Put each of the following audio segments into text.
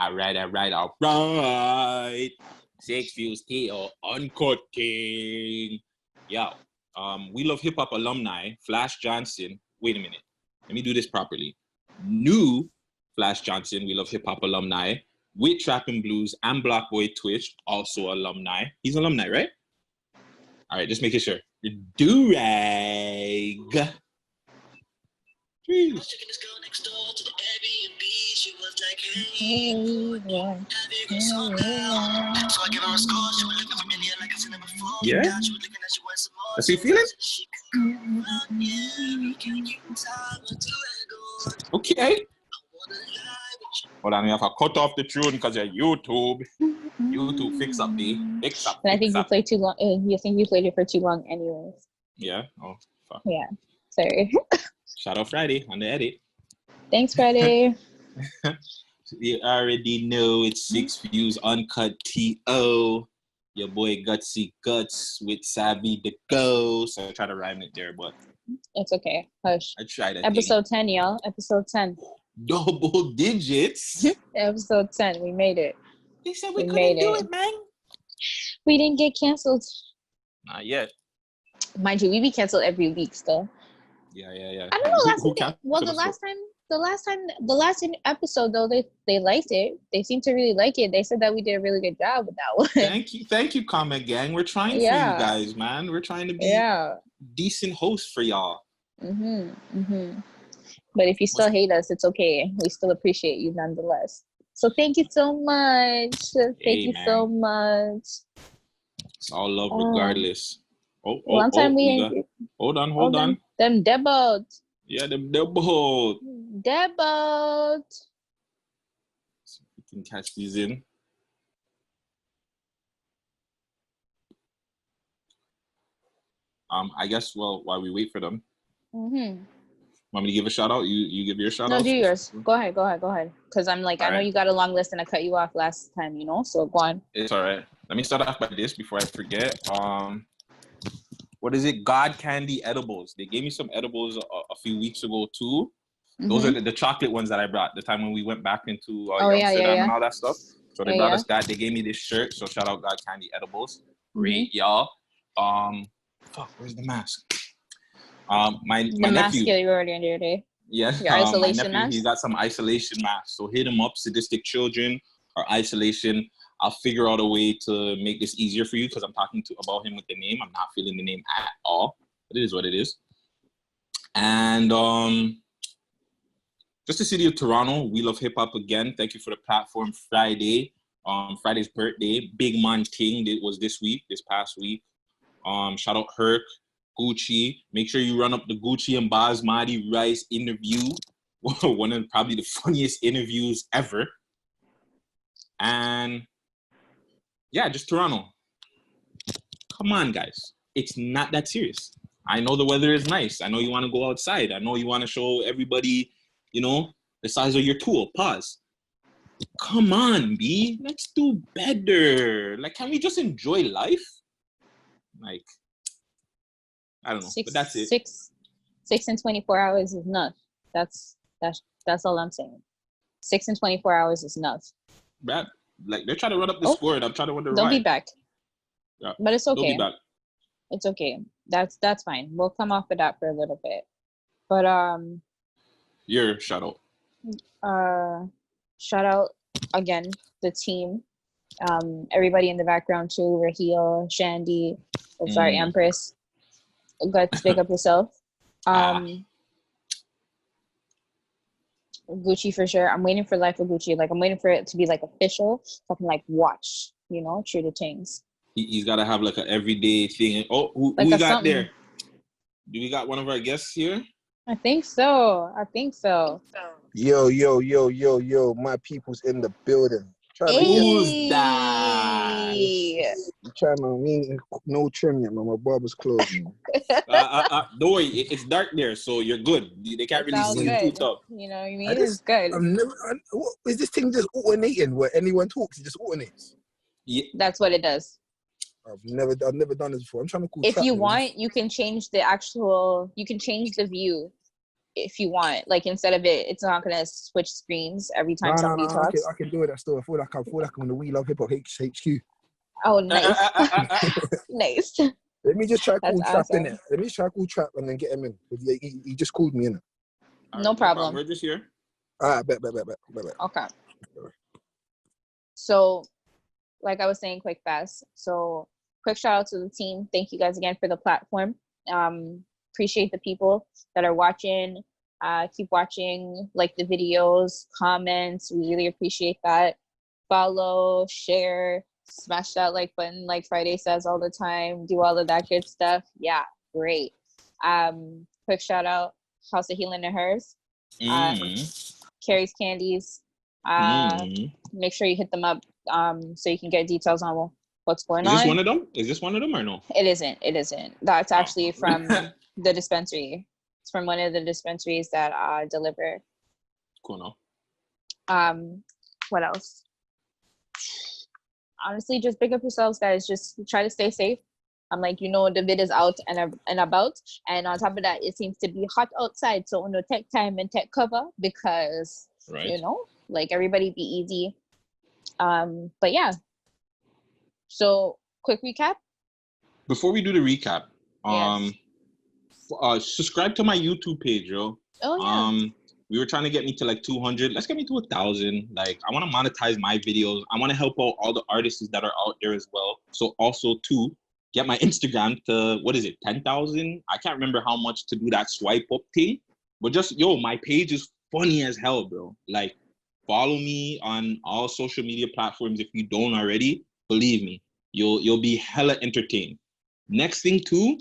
All right. 6 Views TO Uncut King. Yeah. We Love Hip Hop alumni, Flash Johnson. Wait a minute. Let me do this properly. New Flash Johnson, We Love Hip Hop alumni, with Trap and Blues and Black Boy Twitch, also alumni. He's alumni, right? All right, just making sure. Durag. Jeez. Yeah? Does he feel it? Okay. Hold on, we have to cut off the tune because you're YouTube. YouTube, fix up. And I think you played too long. You think you played it for too long anyways. Yeah? Oh, fuck. Yeah. Sorry. Shout out Friday on the edit. Thanks, Friday. You already know it's 6 Views Uncut TO. Your boy Gutzy Guttz with Savy the Go. So I try to rhyme it there, but it's okay. Hush. I tried it. Episode 10, y'all. Episode 10. Double digits. Episode 10. We made it. They said we couldn't do it, man. We didn't get canceled. Not yet. Mind you, we be canceled every week still. Yeah. I don't know. The last episode though, they liked it. They seemed to really like it. They said that we did a really good job with that one. Thank you, comment gang. We're trying for you guys, man. We're trying to be decent hosts for y'all. But if you still hate us, it's okay. We still appreciate you nonetheless. So thank you so much. Thank you so much. It's all love regardless. Hold on. Them debut. Yeah, them debut. So we can catch these in. I guess while we wait for them. Want me to give a shout out? You give your shout out? No, do yours. Go ahead. Because I'm like, I know you got a long list and I cut you off last time, you know? So go on. It's all right. Let me start off by this before I forget. What is it? God Candy Edibles. They gave me some edibles a few weeks ago too. Those are the chocolate ones that I brought the time when we went back into Amsterdam and all that stuff. So they brought us that. They gave me this shirt. So shout out God Candy Edibles. Great, y'all. Fuck, where's the mask? My nephew. Mask you were already under today. Yeah. Your isolation mask? He's got some isolation masks. So hit him up, Sadistic Children or Isolation. I'll figure out a way to make this easier for you because I'm talking about him with the name. I'm not feeling the name at all. But it is what it is. And just the city of Toronto, We Love Hip Hop again. Thank you for the platform Friday. Friday's birthday. Big Man King was this past week. Shout out Herc, Gucci. Make sure you run up the Gucci and Basmati Rice interview. One of probably the funniest interviews ever. And yeah, just Toronto. Come on, guys. It's not that serious. I know the weather is nice. I know you want to go outside. I know you want to show everybody, the size of your tool. Pause. Come on, B. Let's do better. Like, can we just enjoy life? Like, I don't know. But that's it. 6 and 24 hours is enough. That's all I'm saying. 6 and 24 hours is enough. Brad, like they're trying to run up the score, and I'm trying to wonder why. Don't be back. Yeah. But it's okay. Don't be back. It's okay. That's fine. We'll come off of that for a little bit. But your shout out. Shout out again the team. Everybody in the background too. Raheel, Shandy. Empress. Guts, pick up yourself. Gucci for sure. I'm waiting for Life of Gucci. Like I'm waiting for it to be like official, so I can like watch. True to things. He's got to have like an everyday thing. Oh, who we got something there? Do we got one of our guests here? I think so. Yo, my people's in the building. Who's that? I'm trying to no trim yet, man. My barber's closed. Don't worry, it's dark there, so you're good. They can't really see you too tough. You know what I mean? It's good. What, is this thing just alternating where anyone talks? It just alternates. Yeah, that's what it does. I've never done this before. I'm trying to call. If you want, you can change the view. if you want. Like instead of it's not gonna switch screens every time somebody talks. I can do it. Still, I feel like I'm on the We Love Hip Hop HQ. Oh, nice, nice. Let me just try That's call Trap awesome. in it. Let me try call Trap and then get him in. He just called me in it. No problem. We're just here. All right, bet. Okay. So, like I was saying, quick fast. So, quick shout out to the team. Thank you guys again for the platform. Appreciate the people that are watching. Keep watching, like the videos, comments. We really appreciate that. Follow, share, smash that like button, like Friday says all the time. Do all of that good stuff. Yeah, great. Quick shout out, House of Healing and Hers. Carrie's Candies. Make sure you hit them up so you can get details on what's going on. Is this one of them? Is this one of them or no? It isn't. That's actually from the dispensary. It's from one of the dispensaries that deliver. Cool, no? What else? Honestly, just pick up yourselves, guys. Just try to stay safe. I'm like, the vid is out and about. And on top of that, it seems to be hot outside. So, take time and take cover because, like everybody be easy. But yeah. So, quick recap. Before we do the recap, Yes. Subscribe to my YouTube page, yo. Oh, yeah. We were trying to get me to like 200. Let's get me to 1,000. Like, I want to monetize my videos. I want to help out all the artists that are out there as well. So also too, get my Instagram to, 10,000? I can't remember how much to do that swipe up thing. But just, my page is funny as hell, bro. Like, follow me on all social media platforms if you don't already. Believe me, you'll be hella entertained. Next thing too,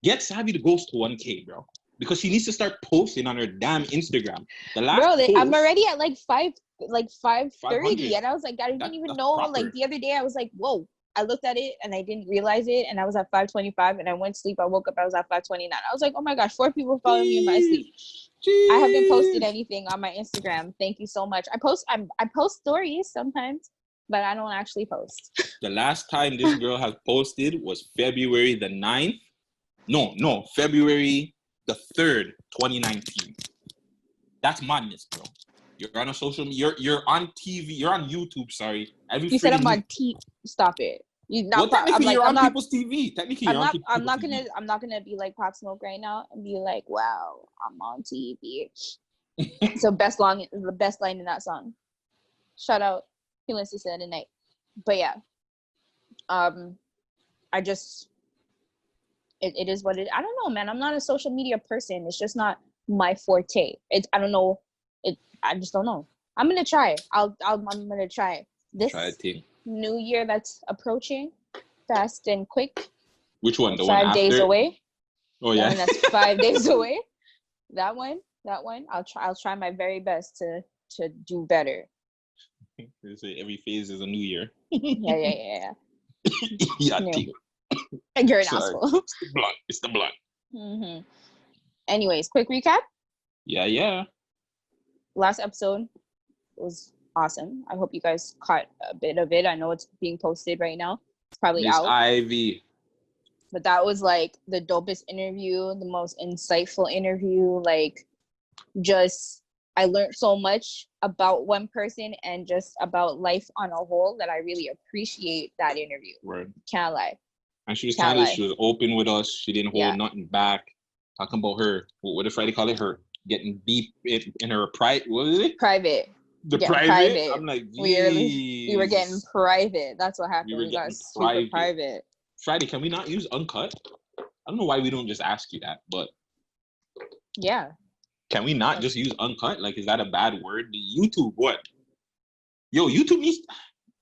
get Savy to go to 1K, bro. Because she needs to start posting on her damn Instagram. The last post, I'm already at like 530, and I was like, I didn't even know. Proper. Like the other day, I was like, whoa. I looked at it and I didn't realize it, and I was at 525, and I went to sleep. I woke up, I was at 529. I was like, oh my gosh, 4 people following me in my sleep. I haven't posted anything on my Instagram. Thank you so much. I post stories sometimes, but I don't actually post. The last time this girl has posted was February the 9th. No, February the 3rd, 2019. That's madness, bro. You're on a social media, you're on TV, you're on YouTube, sorry. You said I'm on TV. Stop it. Technically you're on people's TV. Technically you're on people's TV. I'm not gonna be like Pop Smoke right now and be like, wow, I'm on TV. So the best line in that song. Shout out Feeling Sister tonight. But yeah. It is what it. I don't know, man. I'm not a social media person. It's just not my forte. I don't know. I just don't know. I'm gonna try. I'm gonna try this new year that's approaching, fast and quick. Which one? The 5 one days after? away. Oh yeah. And that's 5 days away. That one. I'll try my very best to do better. They say every phase is a new year. Yeah. Yeah. And you're an asshole. It's the blunt. Mm-hmm. Anyways, quick recap. Yeah. Last episode was awesome. I hope you guys caught a bit of it. I know it's being posted right now. It's probably Miss out. Ivy. But that was like the dopest interview, the most insightful interview. Like, I learned so much about one person and just about life on a whole that I really appreciate that interview. Right. Can't lie. And she was open with us. She didn't hold nothing back. Talking about her, what did Friday call it? Her getting deep in her private. What was it? Private. Private. I'm like, we were getting private. That's what happened. We got super private. Friday, can we not use uncut? I don't know why we don't just ask you that, but yeah. Can we not just use uncut? Like, is that a bad word? YouTube, what? YouTube needs.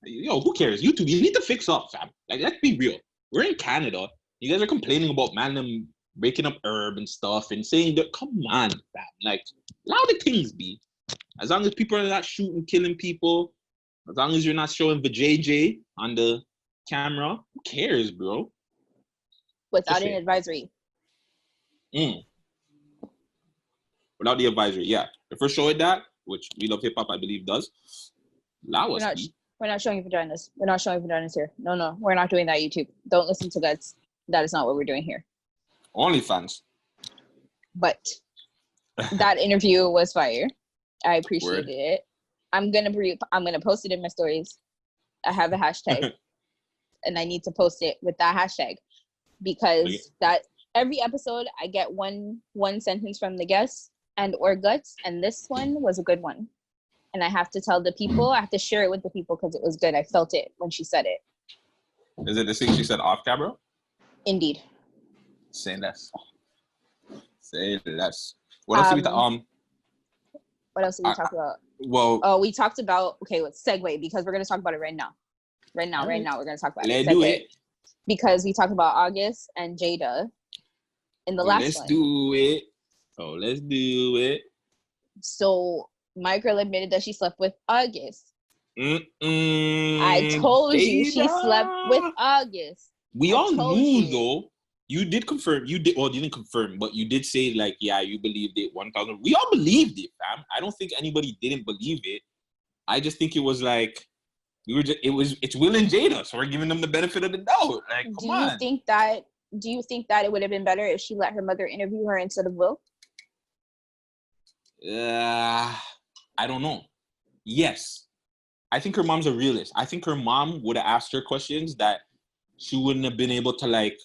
Who cares? YouTube, you need to fix up, fam. Like, let's be real. We're in Canada. You guys are complaining about them breaking up herb and stuff and saying that, come on, fam. Like, allow the things be. As long as people are not shooting, killing people, as long as you're not showing the JJ on the camera, who cares, bro? Without an advisory. Without the advisory, yeah. The first show it that, which We Love Hip Hop, I believe, does. Allow us. We're not showing vaginas. We're not showing vaginas here. No. We're not doing that, YouTube. Don't listen to Guttz. That is not what we're doing here. OnlyFans. But that interview was fire. I appreciated it. I'm gonna post it in my stories. I have a hashtag, and I need to post it with that hashtag because that every episode I get one sentence from the guest and or Guttz, and this one was a good one. And I have to tell the people, I have to share it with the people because it was good. I felt it when she said it. Is it the thing she said off camera? Indeed. Say less. Say less. What else did we talk? What else did we talk about? Well, we talked about, okay, let's segue because we're going to talk about it right now. Right now, we're going to talk about it. Let's do it. Because we talked about August and Jada in the last one. Let's do it. Oh, let's do it. So my girl admitted that she slept with August. I told you she slept with August. We all knew though. You did confirm. You didn't confirm, but you did say like, yeah, you believed it 1,000. We all believed it, fam. I don't think anybody didn't believe it. I just think it was like it's Will and Jada, so we're giving them the benefit of the doubt. Like, come on. Do you think that it would have been better if she let her mother interview her instead of Will? I don't know. Yes. I think her mom's a realist. I think her mom would have asked her questions that she wouldn't have been able to like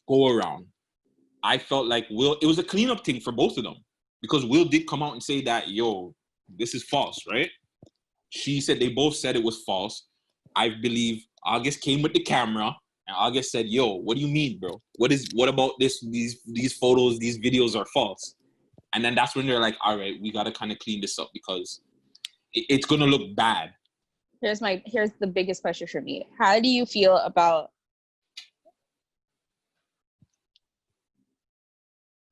go around. I felt like Will, it was a cleanup thing for both of them because Will did come out and say that, yo, this is false, right? She said they both said it was false. I believe August came with the camera and August said, yo, what do you mean, bro? What about this? These photos, these videos are false. And then that's when they're like, all right, we got to kind of clean this up because it's going to look bad. Here's the biggest question for me. How do you feel about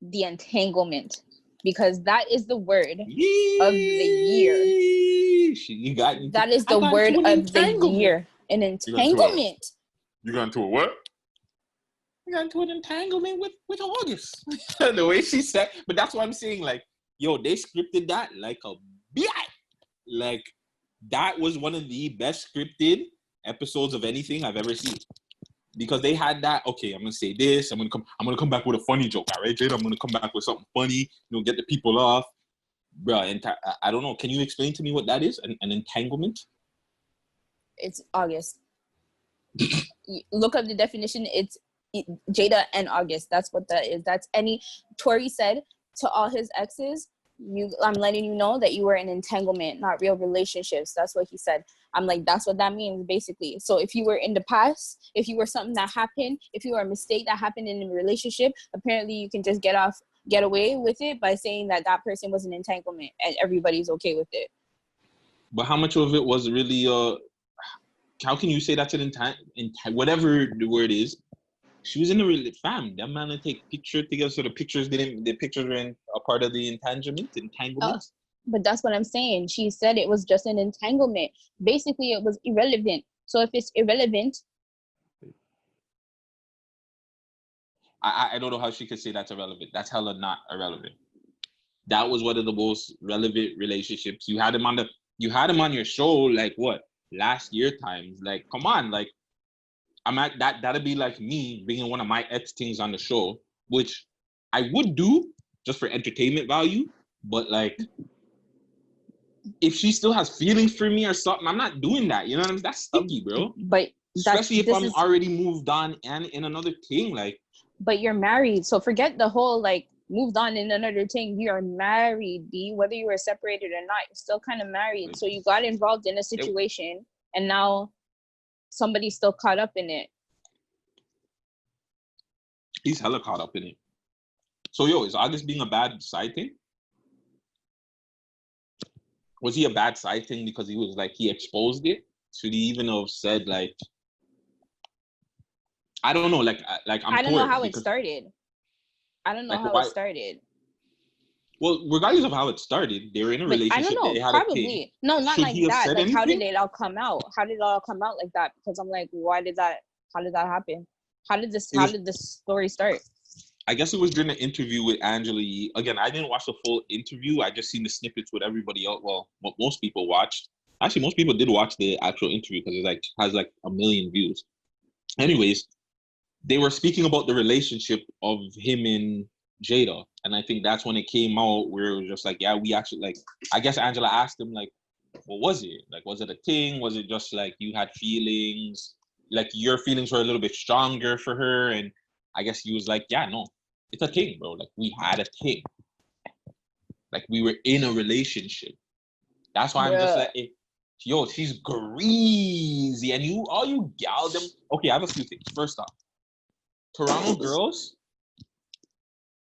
the entanglement? Because that is the word of the year. That is the word of the year. An entanglement. You got into a what? You got into an entanglement with August. The way she said, but that's what I'm saying. Like, yo, they scripted that like a bitch. Like, that was one of the best scripted episodes of anything I've ever seen. Because they had that, okay, I'm gonna say this, I'm gonna come back with a funny joke, all right, Jade? I'm gonna come back with something funny, get the people off. Bruh, I don't know. Can you explain to me what that is? An entanglement? It's August. Look up the definition. It's Jada and August. That's what that is. That's Tory said to all his exes, I'm letting you know that you were in entanglement, not real relationships. That's what he said. I'm like, that's what that means, basically. So if you were in the past, if you were something that happened, if you were a mistake that happened in a relationship, apparently you can just get away with it by saying that person was an entanglement and everybody's okay with it. But how much of it was really, how can you say that's an whatever the word is? She was in a fam. That man to take pictures together, so the pictures were in a part of the entanglement. But that's what I'm saying. She said it was just an entanglement. Basically, it was irrelevant. So if it's irrelevant, I don't know how she could say that's irrelevant. That's hella not irrelevant. That was one of the most relevant relationships. You had him on your show like what, last year times. Like, come on, like. That'd be like me bringing one of my ex things on the show, which I would do just for entertainment value. But like, if she still has feelings for me or something, I'm not doing that. You know what I mean? That's sticky, bro. But especially if I'm already moved on and in another thing, like. But you're married, so forget the whole like moved on in another thing. You are married, B. Whether you were separated or not, you're still kind of married. So you got involved in a situation, and now somebody's still caught up in it. He's hella caught up in it. So, yo, is August being a bad side thing? Was he a bad side thing because he was like, he exposed it? Should he even have said like, I don't know, I don't know how it started. I don't know how it started. Well, regardless of how it started, they were in a relationship. I don't know, they had probably. No, not like that. Like, anything? how did it all come out? How did it all come out like that? Because I'm like, how did that happen? How did this story start? I guess it was during the interview with Angela Yee. Again, I didn't watch the full interview. I just seen the snippets with everybody else. Well, what most people watched. Actually, most people did watch the actual interview because it has 1 million views. Anyways, they were speaking about the relationship of him and Jada. And I think that's when it came out where it was just like, yeah, we actually, like, I guess Angela asked him, like, what was it? Like, was it a thing? Was it just like you had feelings? Like, your feelings were a little bit stronger for her? And I guess he was like, yeah, no, it's a thing, bro. Like, we had a thing. Like, we were in a relationship. That's why I'm just like, yo, she's greasy. And all you gal them. Okay, I have a few things. First off, Toronto girls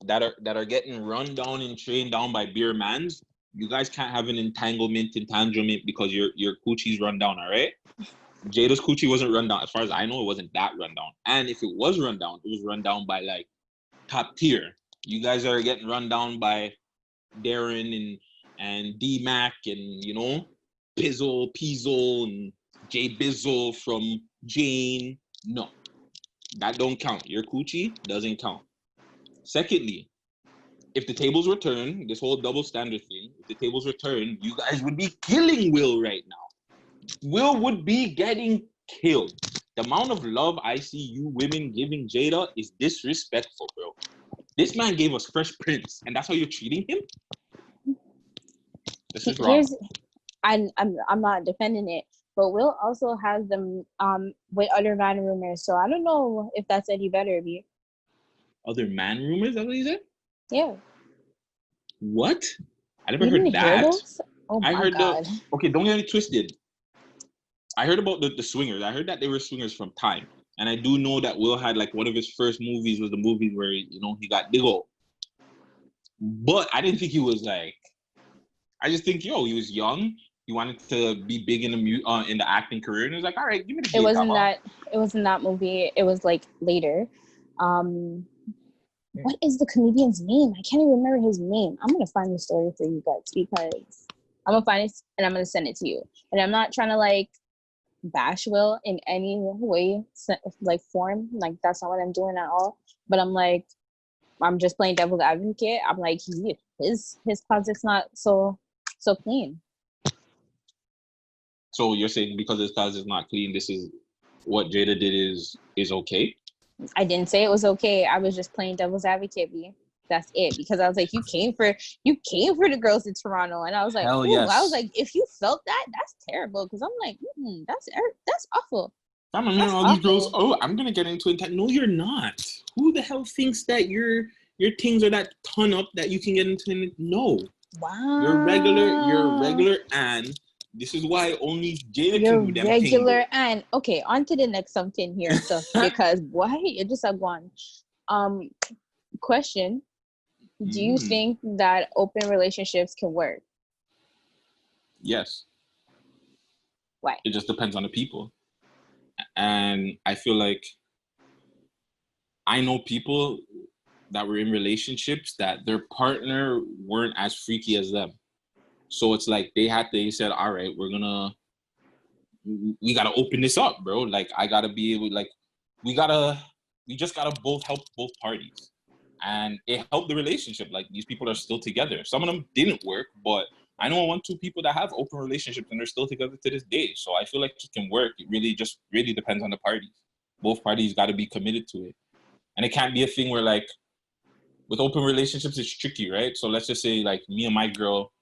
that are getting run down and trained down by beer mans, you guys can't have an entanglement because your coochie's run down, all right? Jada's coochie wasn't run down. As far as I know, it wasn't that run down. And if it was run down, it was run down by like top tier. You guys are getting run down by Darren and D-Mac and, you know, Pizzo, and J Bizzle from Jane. No, that don't count. Your coochie doesn't count. Secondly, if the tables were turned, this whole double standard thing, if the tables were turned, you guys would be killing Will right now. Will would be getting killed. The amount of love I see you women giving Jada is disrespectful, bro. This man gave us Fresh Prince, and that's how you're treating him? This is wrong. I'm not defending it, but Will also has them with other man rumors, so I don't know if that's any better of you. Other man rumors? That's what he said? Yeah. What? I never You heard didn't that. hear those? Oh I my heard God. okay, don't get me twisted. I heard about the swingers. I heard that they were swingers from time. And I do know that Will had like one of his first movies was the movie where, you know, he got diggled. But I didn't think he was like, I just think, yo, he was young. He wanted to be big in the acting career. And he was like, all right, give me the It wasn't that movie. It was like later. What is the comedian's name? I can't even remember his name. I'm going to find the story for you guys because I'm going to find it and I'm going to send it to you. And I'm not trying to like bash Will in any way, like form. Like that's not what I'm doing at all. But I'm like, I'm just playing devil's advocate. I'm like, his closet's not so clean. So you're saying because his closet's not clean, this is what Jada did is okay? I didn't say it was okay. I was just playing devil's advocate, B. That's it. Because I was like, you came for the girls in Toronto, and I was like, hell ooh, yes. I was like, if you felt that, that's terrible. Because I'm like, that's awful. I'm hearing all these girls. Oh, I'm gonna get into it. No, you're not. Who the hell thinks that your things are that ton up that you can get into it? No. Wow. You're regular, and this is why only Jada can do them regular things. And okay, on to the next something here. So because why you're just a one. Question: do you think that open relationships can work? Yes. Why? It just depends on the people. And I feel like I know people that were in relationships that their partner weren't as freaky as them. So it's like they said, all right, we gotta open this up, bro. Like I gotta be able, like we just gotta both help both parties. And it helped the relationship. Like these people are still together. Some of them didn't work, but I know 1-2 people that have open relationships and they're still together to this day. So I feel like it can work. It really depends on the parties. Both parties got to be committed to it. And it can't be a thing where like with open relationships, it's tricky, right? So let's just say like me and my girl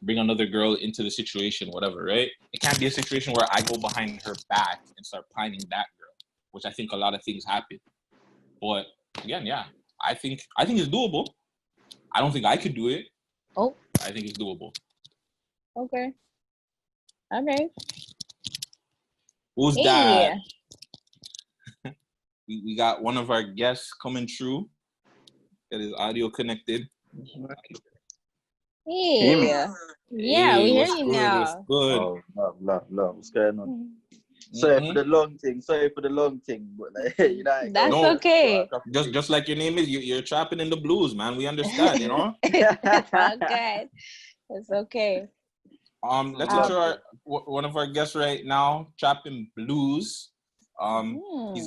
bring another girl into the situation, whatever, right? It can't be a situation where I go behind her back and start pining that girl, which I think a lot of things happen. But again, yeah, I think it's doable. I don't think I could do it. Oh. I think it's doable. Okay. Okay. Who's that? We got one of our guests coming through. Get his audio connected. Hey. Yeah, we hear you now. What's good? Oh, no. What's going on? Sorry for the long thing, but like, you know, that's okay. Just like your name is, you're trapping in the blues, man. We understand, you know. It's all good. It's okay. Let's intro one of our guests right now, Trapping Blues.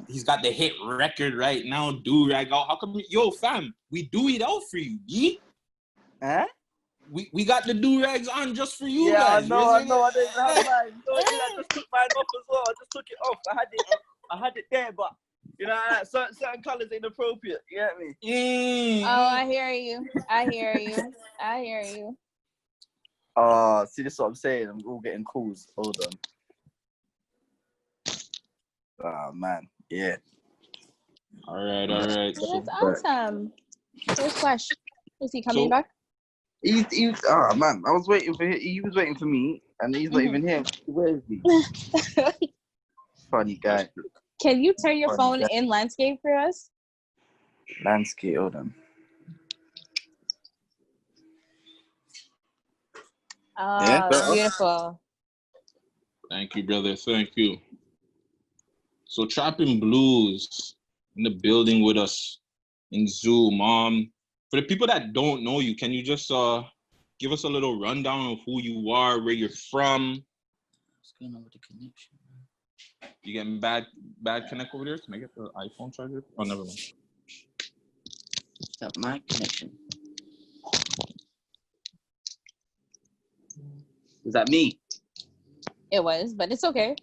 He's got the hit record right now, Do Rag Out. How come yo fam, we do it out for you, B? Huh? We got the do-rags on just for you guys. I know. I didn't have mine. No, I just took mine off as well. I just took it off. I had it there, but You know, certain colours ain't appropriate. You get me? Oh, I hear you. I hear you. I hear you. Oh, see, this is what I'm saying. I'm all getting calls. Hold on. Oh, man. Yeah. All right. Well, that's awesome. Where's Flash? Is he coming So- back? He oh, man. I was waiting for him. He was waiting for me, and he's not even here. Where is he? Funny guy. Can you turn your Funny phone guy. in landscape for us? Landscape, hold on. Oh, Yeah, better. beautiful. Thank you, brother. Thank you. So Trapping Blues in the building with us in Zoom. For the people that don't know you, can you just give us a little rundown of who you are, where you're from? What's going on with the connection? You getting bad connect over there? Can I get the iPhone charger? Oh, never mind. Is that my connection? Is that me? It was, but it's okay.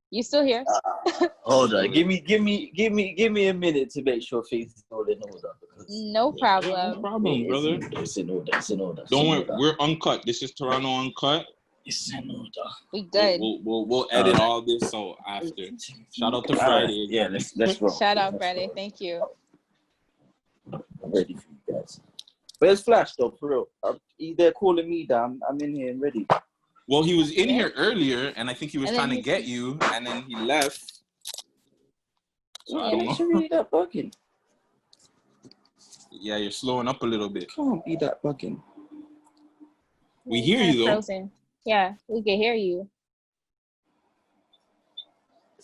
You still here? Hold on. Give me a minute to make sure things is all in order. No No problem. problem, brother. It's in order. It's in order. Don't worry, we're uncut. This is Toronto Uncut. It's in order. We good. We'll edit all this out after. Shout out to Friday. Yeah, let's roll. Shout out, Friday. Thank you. I'm ready for you guys. Where's Flash though, for real? They're calling me down. I'm in here and ready. Well, he was in here earlier, and I think he was And then trying to get you, and then he left. So I don't It's know. really that bugging. Yeah, you're slowing up a little bit. Can't be that bugging. We hear Kinda you though. frozen. Yeah, we can hear you.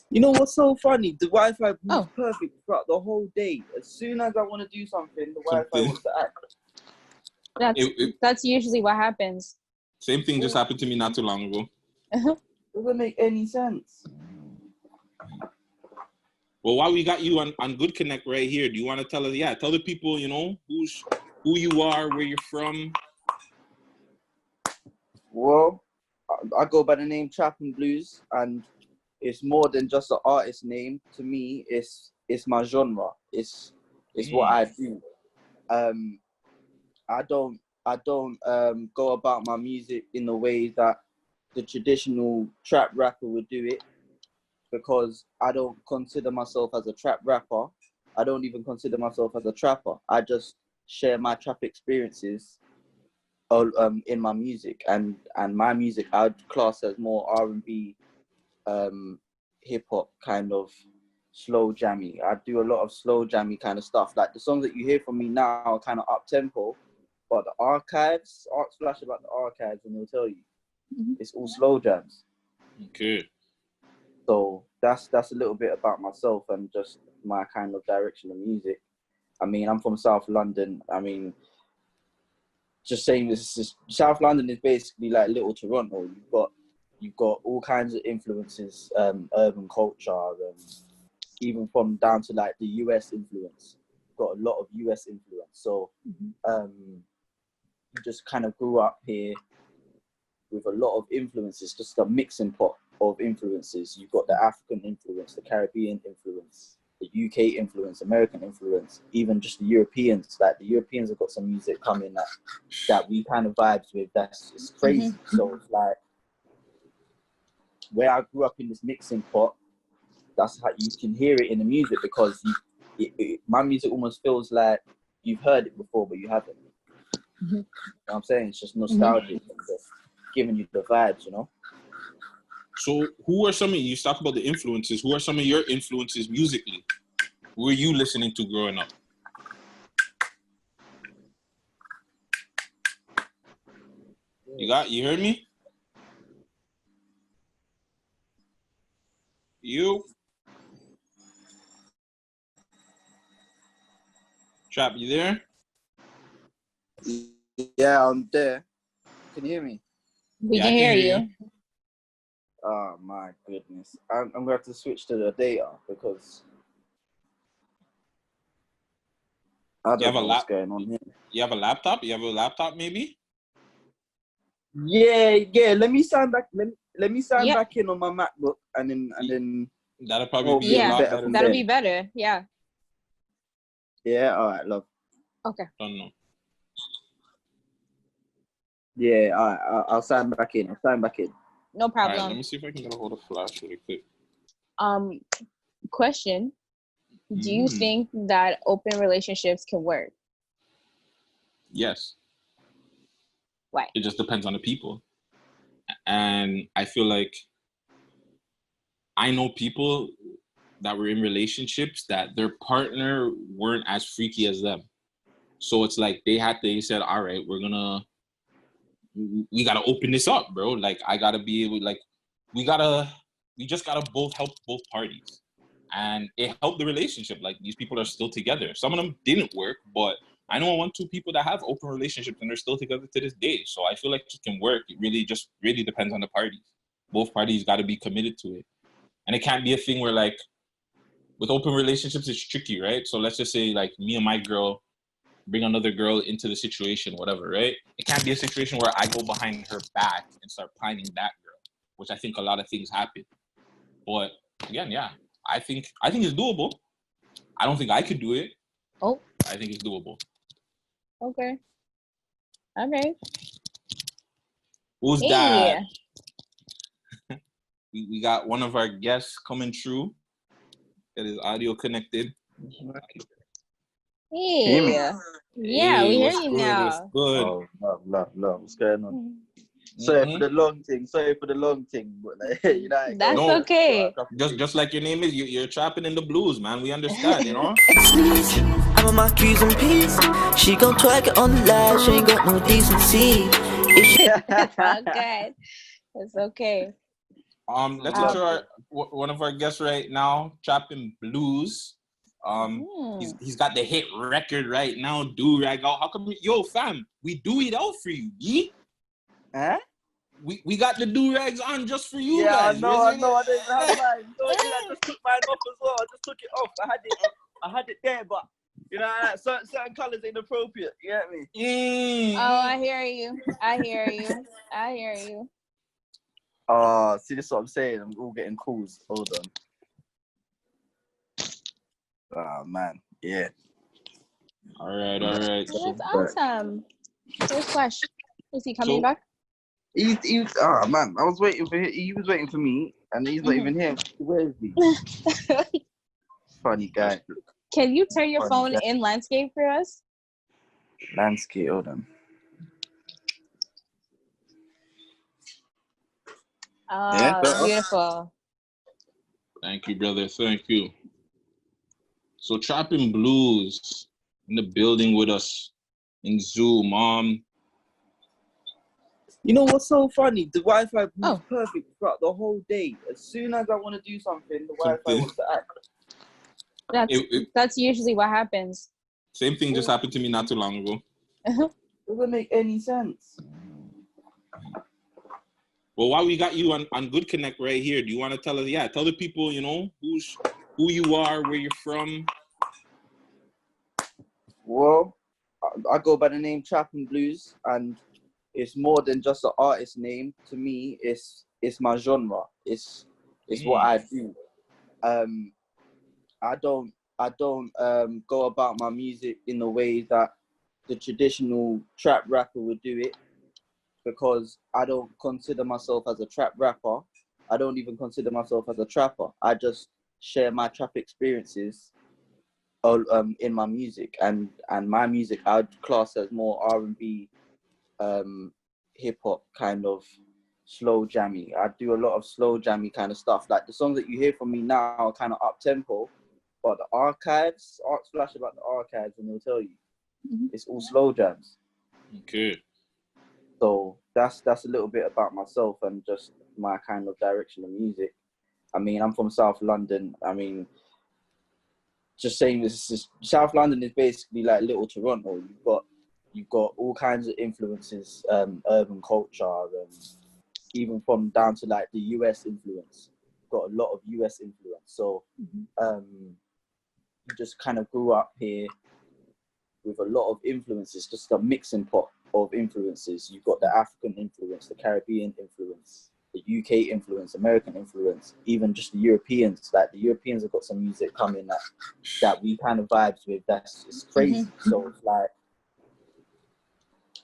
You know what's so funny? The Wi-Fi was Oh. perfect throughout the whole day. As soon as I want to do something, the Wi-Fi wants to act. That's usually what happens. Same thing just happened to me not too long ago. Doesn't make any sense. Well, while we got you on Good Connect right here, do you want to tell us? Yeah, tell the people, who you are, where you're from. Well, I go by the name Trapping Blues, and it's more than just an artist name. To me, it's my genre. It's what I do. I don't go about my music in the way that the traditional trap rapper would do it, because I don't consider myself as a trap rapper. I don't even consider myself as a trapper. I just share my trap experiences in my music, and my music I'd class as more R&B, hip hop, kind of slow jammy. I do a lot of slow jammy kind of stuff. Like the songs that you hear from me now are kind of up tempo, but the archives, ask Flash about the archives and he'll tell you it's all slow jams. Okay. So that's a little bit about myself and just my kind of direction of music. I mean, I'm from South London. I mean, just saying this is South London is basically like little Toronto. You've got all kinds of influences, urban culture, even from down to like the US influence. You've got a lot of US influence. So you just kind of grew up here with a lot of influences, just a mixing pot of influences. You've got the African influence, the Caribbean influence, the UK influence, American influence, even just the Europeans. Like the Europeans have got some music coming that we kind of vibes with. It's crazy. So it's like where I grew up in this mixing pot, that's how you can hear it in the music, because my music almost feels like you've heard it before, but you haven't. You know what I'm saying? It's just nostalgic, just giving you the vibes, you know? So who are some of you talk about the influences? Who are some of your influences musically? Who were you listening to growing up? You heard me? You? Trap, you there? Yeah, I'm there. Can you hear me? We can hear you. Oh my goodness. I'm going to have to switch to the data because I don't know what's going on here. You have a laptop? You have a laptop maybe? Yeah. Let me sign back. Let me sign back in on my MacBook and then That'll probably be a Hopefully Yeah, lot better better. from that'll there. be better. Yeah. Yeah, all right, love. Okay. Don't know. Yeah, all right, I'll sign back in. No All right, problem. let me see if I can get a hold of Flash really quick. Question. Do you think that open relationships can work? Yes. Why? It just depends on the people. And I feel like I know people that were in relationships that their partner weren't as freaky as them. So it's like they said, all right, we gotta open this up, bro. Like I gotta be able, like we just gotta both help both parties. And it helped the relationship. Like these people are still together. Some of them didn't work, but I know 1, 2 people that have open relationships and they're still together to this day. So I feel like it can work. It really depends on the parties. Both parties got to be committed to it. And it can't be a thing where like with open relationships, it's tricky, right? So let's just say like me and my girl bring another girl into the situation, whatever, right? It can't be a situation where I go behind her back and start pining that girl, which I think a lot of things happen. But again, yeah, I think it's doable. I don't think I could do it. Oh, I think it's doable. okay. Okay. Who's Hey. that? We got one of our guests coming through. Get his audio connected. Hear me? Hey. Yeah, we hear what's you good? now. What's good? Oh, love. What's going on? Sorry for the long thing, but like, you know, That's No. okay. Just like your name is, you're trapping in the blues, man. We understand, you know? I'm on my Q's and P's. She gon' twerk it on the live. She ain't got no decency. It's all good. It's okay. Let's enter one of our guests right now, trapping blues. He's got the hit record right now, Do Rag Out. How come, yo, fam, we do it out for you, ye? Huh? We got the do-rags on just for you Yeah, guys. I know. I don't even have mine. No, I just took mine off as well. I just took it off. I had it there, but you know, certain colors ain't appropriate. You get me? Oh, I hear you. Oh, see, this is what I'm saying. I'm all getting calls. Hold on. Oh man, yeah. All right. That's awesome. First question. Is he coming back? He was, oh man, I was waiting for him. He was waiting for me, and he's not even here. Where is he? Funny guy. Can you turn your Funny phone guy. in landscape for us? Landscape, hold on. Oh, Yeah, beautiful. Thank you, brother. Thank you. So Trapping Blues in the building with us in Zoom. You know what's so funny? The Wi-Fi was perfect throughout the whole day. As soon as I want to do something, the Wi-Fi wants to act. That's usually what happens. Same thing just happened to me not too long ago. Doesn't make any sense. Well, while we got you on Good Connect right here, do you want to tell us? Yeah, tell the people, you know, who you are, where you're from. Well, I go by the name Trapping Blues, and it's more than just an artist name. To me, it's my genre. It's what I do. I don't go about my music in the way that the traditional trap rapper would do it, because I don't consider myself as a trap rapper. I don't even consider myself as a trapper. I just share my trap experiences in my music, and my music I'd class as more R&B, hip hop, kind of slow jammy. I do a lot of slow jammy kind of stuff. Like the songs that you hear from me now are kind of up tempo, but the archives, ask Flash about the archives and they'll tell you it's all slow jams. Okay. So that's a little bit about myself and just my kind of direction of music. I mean, I'm from South London. I mean, just saying this is South London is basically like little Toronto. You've got all kinds of influences, urban culture, even from down to like the US influence. You've got a lot of US influence. So you just kind of grew up here with a lot of influences, just a mixing pot of influences. You've got the African influence, the Caribbean influence, the UK influence, American influence, even just the Europeans. Like the Europeans have got some music coming that we kind of vibes with. That's it's crazy. So it's like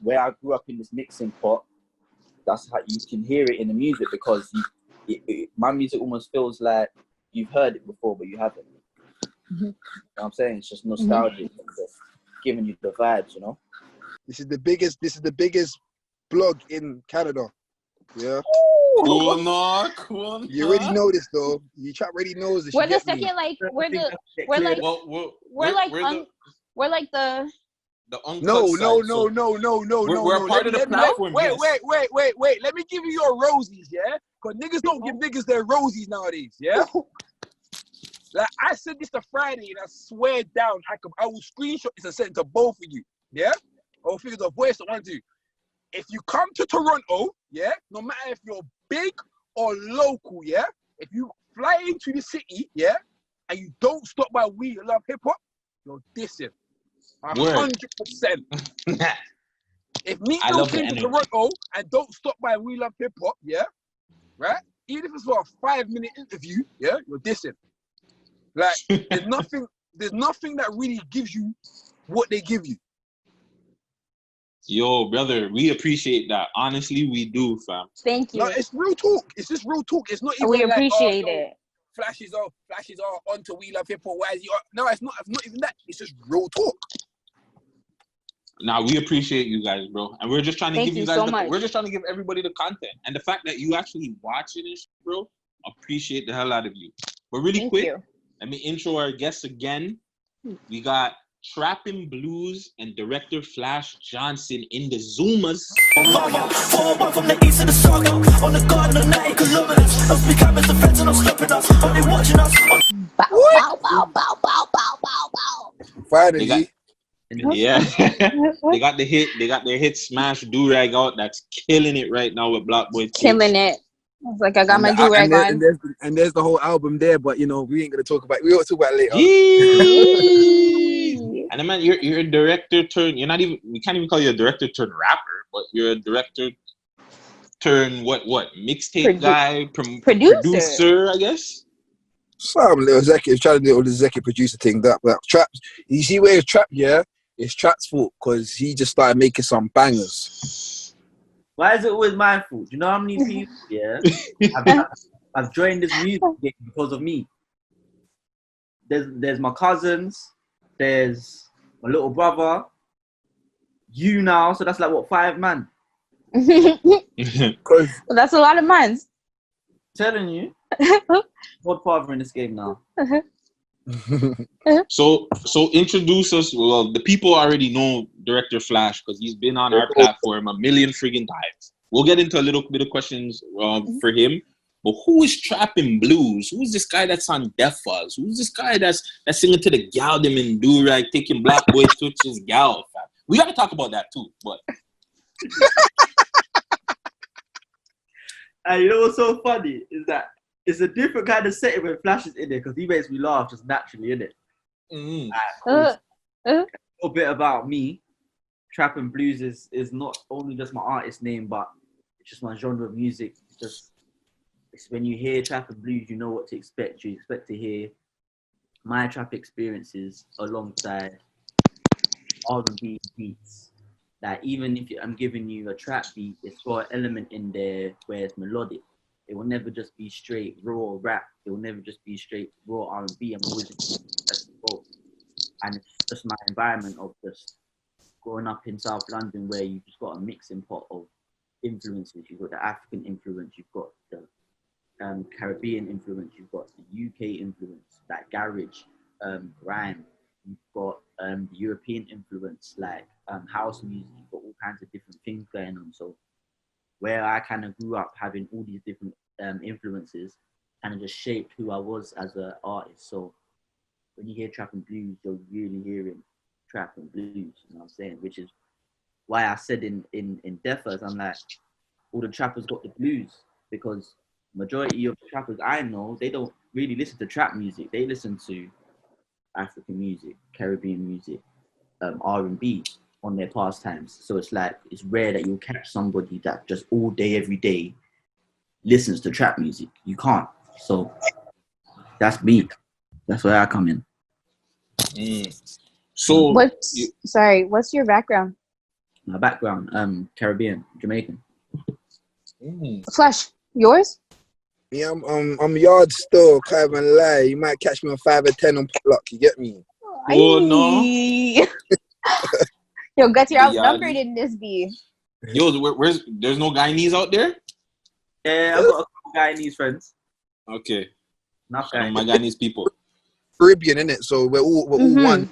where I grew up in this mixing pot. That's how you can hear it in the music because my music almost feels like you've heard it before, but you haven't. You know what I'm saying? It's just nostalgic, just giving you the vibes, you know. This is the biggest blog in Canada. Yeah. Cool, no, cool. You already know this though. You chat already knows this. We're the second, like we're like the uncut no, side. We're a part of the platform. Wait. Let me give you your rosies, yeah? Because niggas don't give niggas their rosies nowadays, yeah? Like I said this to Friday and I swear down, I will screenshot this and send it to both of you, yeah? Or figures of voice I want to. If you come to Toronto, yeah, no matter if you're big or local, yeah, if you fly into the city, yeah, and you don't stop by We Love Hip Hop, you're dissing. 100%. If me don't came to Toronto and don't stop by We Love Hip Hop, yeah, right? Even if it's for a 5-minute interview, yeah, you're dissing. Like there's nothing that really gives you what they give you. Yo, brother, we appreciate that. Honestly, we do, fam. Thank you. No, it's real talk. It's just real talk. It's not even We like, appreciate it. Flashes are onto We Love Hip Hop. Why is he on? No, it's not even that. It's just real talk. Now we appreciate you guys, bro, and we're just trying to give you guys. So much. We're just trying to give everybody the content, and the fact that you actually watch it, bro. Appreciate the hell out of you. But really quick, let me intro our guests again. We got Trappin' Blues and director Flash Johnson in the Zoomers. Mama, 4-1 from the east of the saga. On the garden of 90 kilometers. Us becoming the friends and I'm stopping us. Only watching us. Bow, bow, bow, bow, bow, bow, bow, bow. Friday, yeah, they got their hit Smash Do-Rag out. That's killing it right now with Block Boy. Killing it. I was like, I got my do-rag on. And there's the whole album there, but you know, we ain't gonna talk about it. We will talk about it later. And then, man, you're a director turn. You're not even. We can't even call you a director turn rapper, but you're a director turn what mixtape guy, producer, I guess. Some little executive trying to do all the executive producer thing. That Trap. You see where it's Trap? Yeah, it's Trap's fault because he just started making some bangers. Why is it always my fault? Do you know how many people? Yeah, I've joined this music game because of me. There's my cousins. There's my little brother. You now, so that's like what 5 man. Well, that's a lot of months. Telling you, godfather in this game now. So introduce us. Well, the people already know Director Flash because he's been on our platform a million friggin' times. We'll get into a little bit of questions for him. But who is Trappin' Blues? Who's this guy that's on Def Fuzz? Who's this guy that's singing to the gal them in do-rag, taking Black Boy Twitch's gal? Fam? We got to talk about that too. But and you know what's so funny is that it's a different kind of setting when Flash is in there because he makes me laugh just naturally, innit? A little bit about me. Trappin' Blues is not only just my artist name, but it's just my genre of music. It's when you hear Trappin' Blues, you know what to expect. You expect to hear my trap experiences alongside R&B beats. That even if I'm giving you a trap beat, it's got an element in there where it's melodic. It will never just be straight raw rap. It will never just be straight raw R&B. I'm always both. And it's just my environment of just growing up in South London where you've just got a mixing pot of influences. You've got the African influence, you've got the Caribbean influence, you've got the UK influence, that garage, grime. You've got the European influence, like house music. You've got all kinds of different things going on. So where I kind of grew up having all these different influences kind of just shaped who I was as an artist. So when you hear Trappin' Blues, you're really hearing Trappin' Blues, you know what I'm saying? Which is why I said in Defers, I'm like, all the trappers got the blues, because majority of the trappers I know, they don't really listen to trap music. They listen to African music, Caribbean music, R&B on their pastimes. So it's like, it's rare that you'll catch somebody that just all day, every day listens to trap music. You can't. So that's me. That's where I come in. So what's your background? My background, Caribbean, Jamaican. Flash, yours? Yeah, I'm yard still, can't even lie. You might catch me on 5 or 10 on potluck, you get me? Oh, no. Yo, Guts, you're Yeah, outnumbered in this B. Yo, there's no Guyanese out there? Yeah, I've got a couple Guyanese friends. Okay. Enough I know Guyanese. my Guyanese people. Caribbean, innit? So we're all one.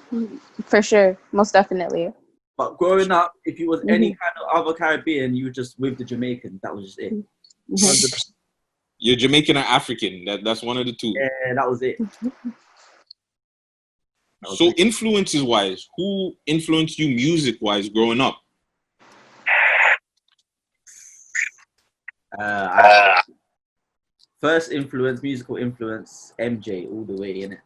For sure, most definitely. But growing up, if you was any kind of other Caribbean, you were just with the Jamaicans. That was just it. 100%. You're Jamaican or African. That's one of the two. Yeah, that was it. So influences wise, who influenced you music wise growing up? First influence, musical influence, MJ all the way, innit?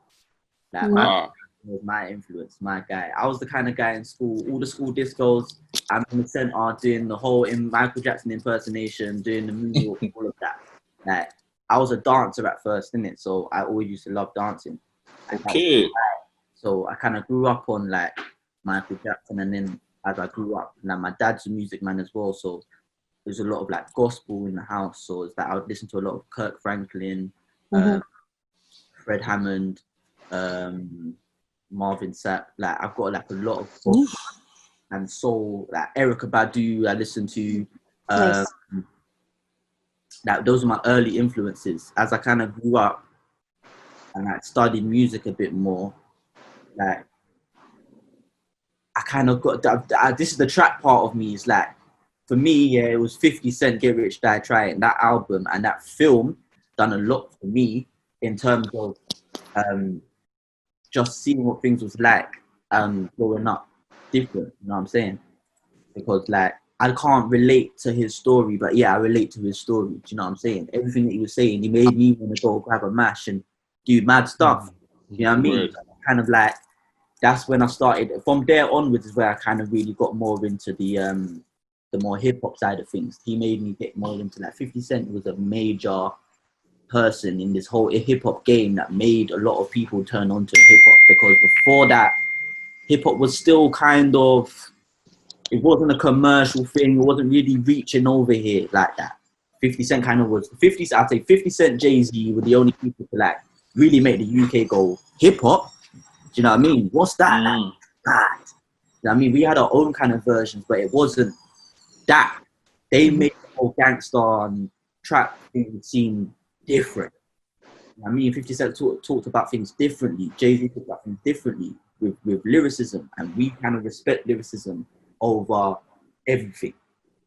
That was my influence, my guy. I was the kind of guy in school, all the school discos, I'm in the center doing the whole Michael Jackson impersonation, doing the moonwalk, all of that. Like, I was a dancer at first, innit? So I always used to love dancing. Okay. So I kind of grew up on like Michael Jackson, and then as I grew up, like my dad's a music man as well, so there's a lot of like gospel in the house. So it's that I would listen to a lot of Kirk Franklin, Fred Hammond, Marvin Sapp. Like I've got like a lot of gospel and soul. Like Erykah Badu, I listen to. Nice. Like those are my early influences. As I kind of grew up and I studied music a bit more, like I kind of got this is the trap part of me. Is like for me, yeah, it was 50 Cent, Get Rich, Die Trying. That album and that film done a lot for me in terms of just seeing what things was like growing up different. You know what I'm saying? Because like I can't relate to his story, but yeah, I relate to his story. Do you know what I'm saying? Everything that he was saying, he made me want to go grab a mash and do mad stuff. You know what I mean? Word. Kind of like that's when I started. From there onwards is where I kind of really got more into the more hip hop side of things. He made me get more into like 50 Cent was a major person in this whole hip hop game that made a lot of people turn on to hip hop, because before that, hip hop was still kind of, it wasn't a commercial thing. It wasn't really reaching over here like that. 50 Cent kind of was. I'd say 50 Cent, Jay-Z were the only people to like really make the UK go hip hop. Do you know what I mean? What's that? That. You know what I mean? We had our own kind of versions, but it wasn't that. They made the whole gangster and trap thing seem different. You know what I mean? 50 Cent talked about things differently. Jay-Z talked about things differently with lyricism, and we kind of respect lyricism over everything.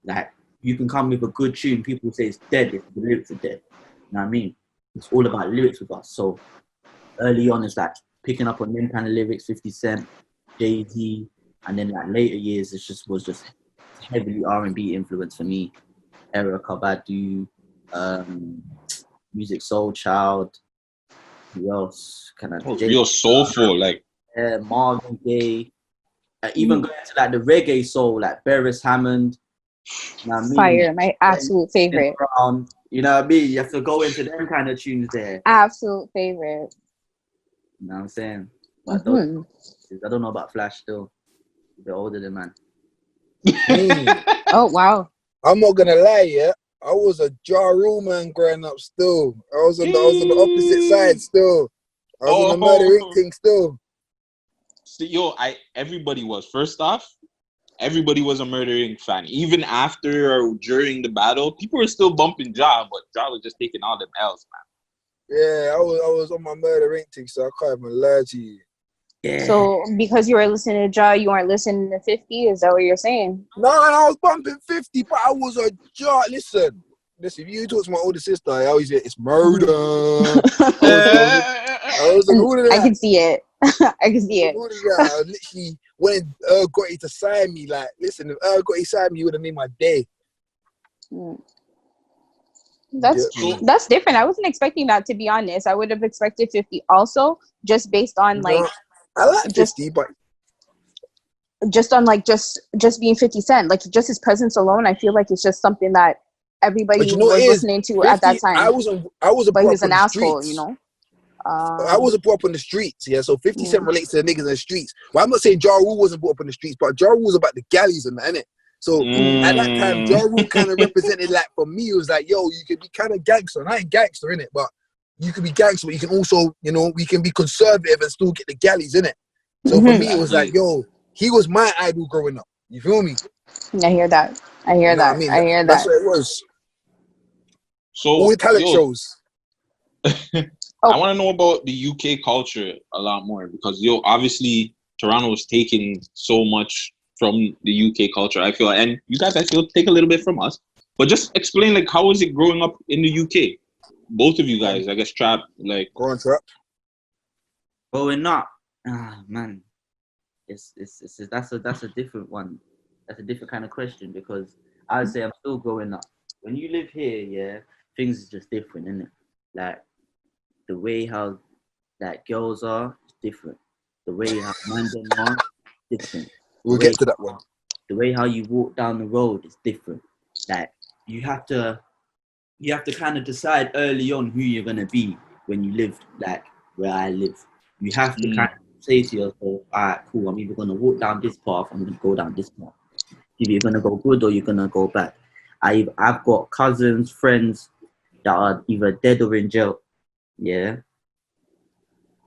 Like, you can come with a good tune, people say it's dead if the lyrics are dead. You know what I mean? It's all about lyrics with us. So early on, it's like picking up on them kind of lyrics, 50 Cent, Jay-Z, and then like later years, was just heavily R&B influence for me. Erykah Badu, Music Soul Child, who else? Kind of real soulful, like Marvin Gaye. Even going to like the reggae soul, like Beres Hammond. You know what I mean? Fire, my absolute favorite. You know what I mean? You have to go into them kind of tunes there. Absolute favorite. You know what I'm saying? But I don't know about Flash still. They're older than man. Oh, wow. I'm not gonna lie, yeah. I was a Ja Rule man growing up still. I was on the opposite side still. I was on the Murder Inc. thing still. So, yo, everybody was. First off, everybody was a Murder Inc. fan. Even after or during the battle, people were still bumping Ja, but Ja was just taking all them L's, man. Yeah, I was on my Murder Inc. thing, so I can't even lie to you. Yeah. So because you were listening to Ja, you weren't listening to 50? Is that what you're saying? No, I was bumping 50, but I was a Ja. Listen, if you talk to my older sister, I always say it's murder. I was like, all of that. I can see it. I can see it. All of that. I literally wanted Gutty to sign me. Like, listen, if Gutty signed me, he would have made my day. That's different. I wasn't expecting that, to be honest. I would have expected 50 also, just based on like. I like 50, but just on like just being 50 Cent, like just his presence alone, I feel like it's just something that everybody But you know what was it is? listening to at that 50, time. I wasn't But brought he up was on an the asshole, streets. you know. I wasn't brought up on the streets, yeah. So 50 Cent Yeah. relates to the niggas in the streets. Well, I'm not saying Ja Rule wasn't brought up on the streets, but Ja Rule was about the galleys and that, innit? So at that time, Ja Rule kind of represented, like, for me, it was like, yo, you could be kind of gangster. And I ain't gangster, innit? But you can be gangster, but you can also, you know, we can be conservative and still get the galleys, innit? So for me, it was like, yo, he was my idol growing up. You feel me? I hear that. I hear You know that. what I mean? I hear That's that. what it was. So, All the talent yo, shows. I want to know about the UK culture a lot more because, yo, obviously Toronto is taking so much from the UK culture. I feel, and you guys, I feel, take a little bit from us. But just explain, like, how is it growing up in the UK? Both of you guys, I guess, trap, like. Growing trap. Growing up, man, that's a different one. That's a different kind of question because I would say I'm still growing up. When you live here, yeah, things is just different, isn't it? Like the way how like girls are is different. The way how men are different. We'll get to that one. The way how you walk down the road is different. Like you have to kind of decide early on who you're gonna be when you live like where I live. You have to kind of say to yourself, all right, cool, I'm either gonna walk down this path, I'm gonna go down this path. Either you're gonna go good or you're gonna go bad. I've got cousins, friends that are either dead or in jail. Yeah.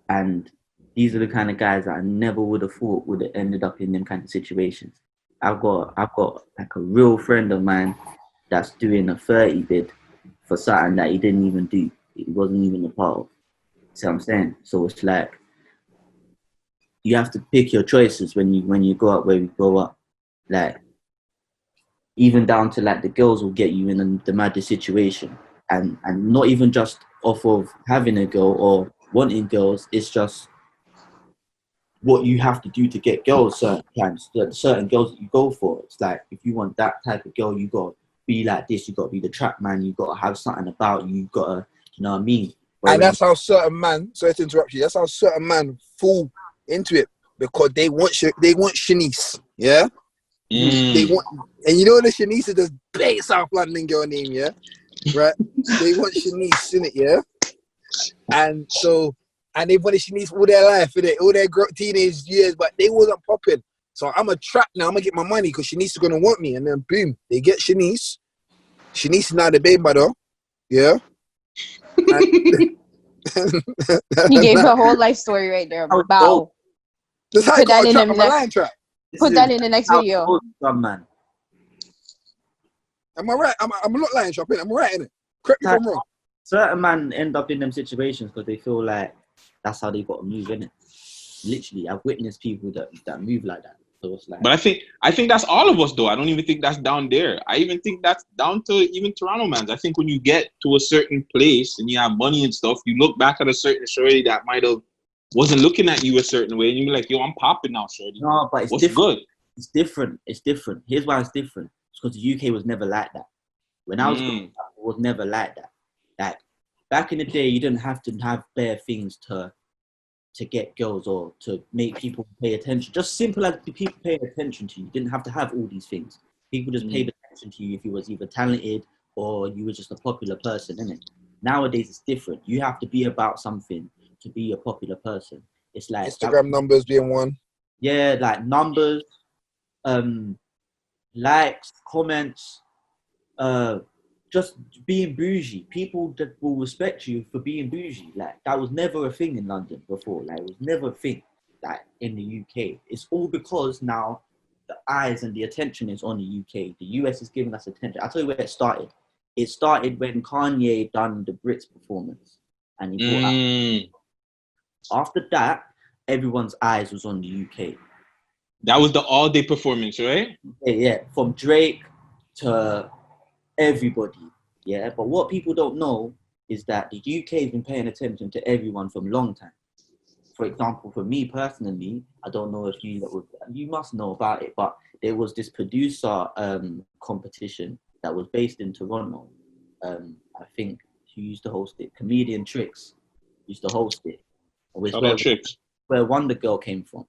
And these are the kind of guys that I never would have thought would have ended up in them kind of situations. I've got like a real friend of mine that's doing a 30 bid for something that he didn't even do. He wasn't even a part of. See what I'm saying? So it's like you have to pick your choices when you go up where we grow up. Like even down to like the girls will get you in the maddest situation. And not even just off of having a girl or wanting girls, it's just what you have to do to get girls certain times. Certain girls that you go for. It's like if you want that type of girl, you gotta be like this, you gotta be the trap man, you gotta have something about you, you gotta, you know what I mean? And that's how certain man, sorry to interrupt you, that's how certain man fall into it because they want Shanice, yeah? They want, and you know the Shanice is this big South London girl name, yeah? Right? They want Shanice in it, yeah? And so, and they wanted Shanice all their life, innit? All their teenage years, but they wasn't popping. So I'm a trap now, I'm gonna get my money because Shanice is gonna want me. And then boom, they get Shanice. Shanice is now the baby mother, yeah? He gave the whole life story right there. Bow. That's how I got a trap. I'm a lion trap. Put that in the next video. Man. Am I right? I'm not lying, shopping. I'm right in it. Correct me if I'm wrong. Certain man end up in them situations because they feel like that's how they got to move, innit? Literally, I've witnessed people that move like that. So it's like. But I think that's all of us though. I don't even think that's down there. I even think that's down to even Toronto mans. I think when you get to a certain place and you have money and stuff, you look back at a certain shorty that might have wasn't looking at you a certain way, and you be like, "Yo, I'm popping now, shorty." No, but it's What's different. good? It's different. It's different. Here's why it's different. It's because the UK was never like that. When I was growing up, it was never like that. Like back in the day, you didn't have to have bare things to get girls or to make people pay attention. Just simple as people paying attention to you. You didn't have to have all these things. People just paid attention to you if you was either talented or you were just a popular person, innit? Nowadays, it's different. You have to be about something to be a popular person. It's like Instagram numbers being one. Yeah, like numbers, likes, comments, just being bougie. People that will respect you for being bougie. Like that was never a thing in London before. Like it was never a thing like in the UK. It's all because now the eyes and the attention is on the UK. The US is giving us attention. I'll tell you where it started. It started when Kanye done the Brits performance and he brought out. After that, everyone's eyes was on the UK. That was the all-day performance, right? Yeah, from Drake to everybody. Yeah, but what people don't know is that the UK has been paying attention to everyone from a long time. For example, for me personally, I don't know if you must know about it, but there was this producer competition that was based in Toronto. I think who used to host it? Comedian Tricks used to host it. Where Wonder Girl came from.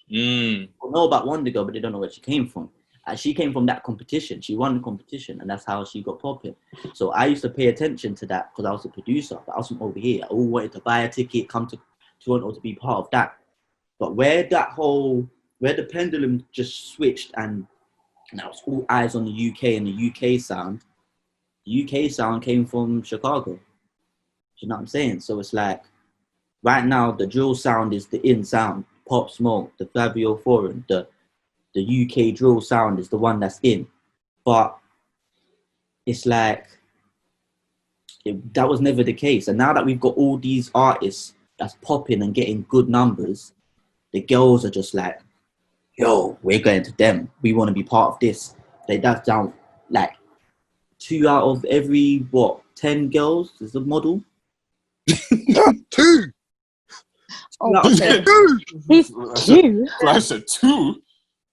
People know about Wonder Girl, but they don't know where she came from. she came from that competition. She won the competition, and that's how she got popping. So I used to pay attention to that because I was a producer. But I was from over here. I all wanted to buy a ticket, come to Toronto to be part of that. But where the pendulum just switched, and now it's all eyes on the UK and the UK sound. The UK sound came from Chicago. Do you know what I'm saying? So it's like, right now, the drill sound is the in sound. Pop Smoke, the Fabio Foreign, the UK drill sound is the one that's in. But it's like, that was never the case. And now that we've got all these artists that's popping and getting good numbers, the girls are just like, yo, we're going to them. We want to be part of this. That's down like 2 out of every, 10 girls is a model? 2. Oh, No, okay. 2. He's cute. I said 2.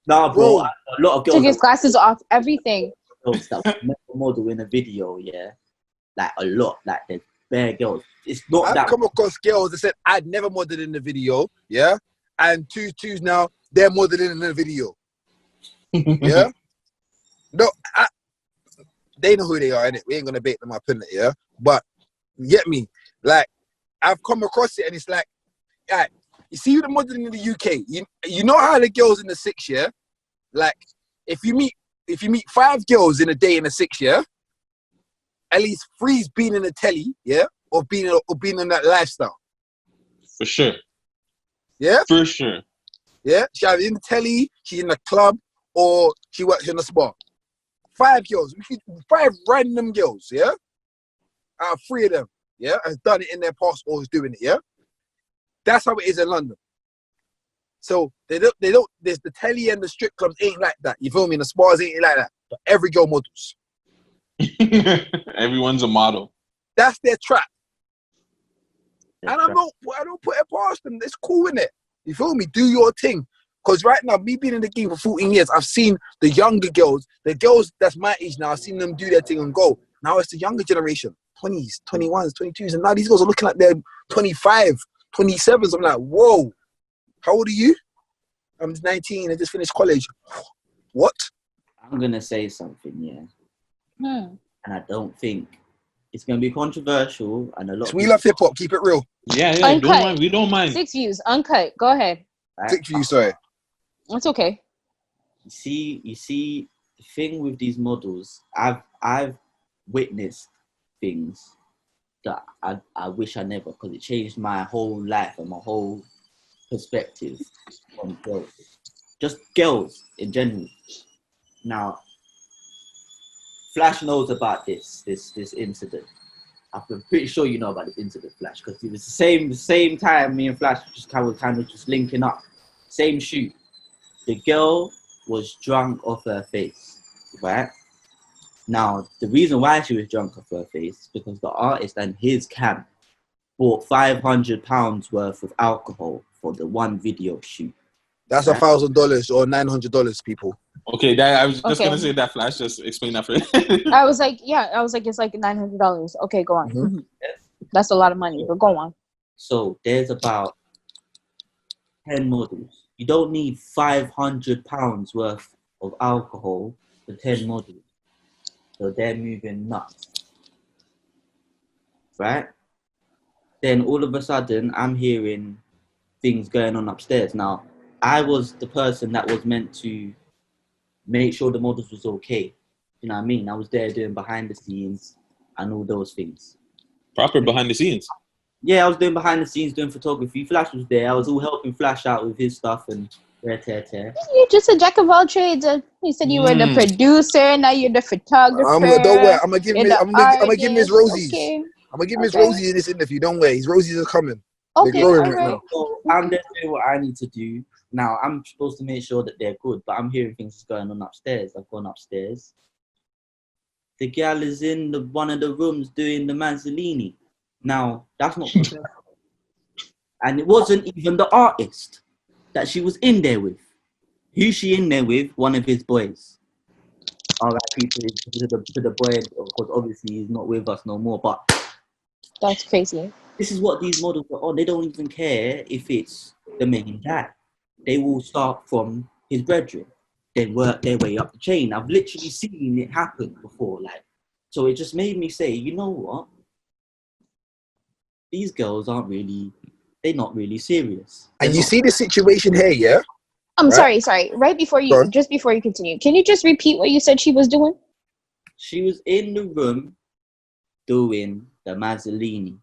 Nah, bro, Bro. a lot of girls Took his glasses off, everything. that never model in a video, yeah. Like a lot, like there's bare girls. It's not I've that. come across girls that said I'd never modeled in the video, yeah, and twos now they're modeling in the video, yeah. No, they know who they are, innit? We ain't gonna bait them up in it, yeah. But you get me? Like I've come across it, and it's like, right, you see the modeling in the UK. You know how the girls in the 6 year, like if you meet 5 girls in a day in the 6 year, at least 3's been in the telly, yeah, or being in that lifestyle. For sure. Yeah? For sure. Yeah? She's either in the telly, she's in the club, or she works in the spa. 5 girls. 5 random girls, yeah? Out of 3 of them, yeah, has done it in their past or is doing it, yeah? That's how it is in London. So they don't, there's the telly and the strip clubs ain't like that. You feel me? And the spas ain't like that. But every girl models. Everyone's a model. That's their trap. And I don't put it past them. It's cool, innit? You feel me? Do your thing. Because right now, me being in the game for 14 years, I've seen the younger girls, the girls that's my age now, I've seen them do their thing and go. Now it's the younger generation, 20s, 21s, 22s, and now these girls are looking like they're 25, 27s. I'm like, whoa, how old are you? I'm 19, I just finished college. What? I'm gonna say something, yeah. And I don't think it's gonna be controversial, and a lot. We love hip hop. Keep it real. Yeah, Uncut. don't mind. We don't mind. 6 views, uncut. Go ahead. 6 views, sorry. It's okay. You see, the thing with these models, I've witnessed things that I wish I never, because it changed my whole life and my whole perspective on girls, just girls in general. Now, Flash knows about this incident. I'm pretty sure you know about this incident, Flash, because it was the same time me and Flash just kind of just linking up. Same shoot. The girl was drunk off her face, right? Now, the reason why she was drunk off her face is because the artist and his camp bought £500 worth of alcohol for the one video shoot. That's $1,000 or $900, people. Okay, I was just Okay. gonna say that. Flash, just explain that for I was like, it's like $900. Okay, go on. Mhm. That's a lot of money, but go on. So there's about 10 models. You don't need £500 worth of alcohol for 10 models. So they're moving nuts. Right? Then all of a sudden, I'm hearing things going on upstairs. Now, I was the person that was meant to make sure the models was okay. You know what I mean? I was there doing behind the scenes and all those things. proper behind the scenes. Yeah, I was doing behind the scenes, doing photography. Flash was there. I was all helping Flash out with his stuff and tear. You're just a jack of all trades. You said you were the producer. Now you're the photographer. Don't worry. I'm gonna give him his rosies. Okay. I'm gonna give him his rosies in this interview. Don't worry. His rosies are coming. Okay. They're growing All right right. now. So I'm just doing what I need to do. Now, I'm supposed to make sure that they're good, but I'm hearing things going on upstairs. I've gone upstairs. The gal is in one of the rooms doing the Manzolini. Now, that's not professional. And it wasn't even the artist that she was in there with. Who's she in there with? One of his boys. R.I.P. to the boy, because obviously he's not with us no more. But That's crazy. this is what these models are on. They don't even care if it's the main guy. They will start from his bedroom. then work their way up the chain. I've literally seen it happen before. Like, so it just made me say, you know what? These girls they're not really serious. And you see the situation here, yeah? I'm Right? sorry. Right before Go you, on. just before you continue, can you just repeat what you said she was doing? She was in the room doing the Mazzolini.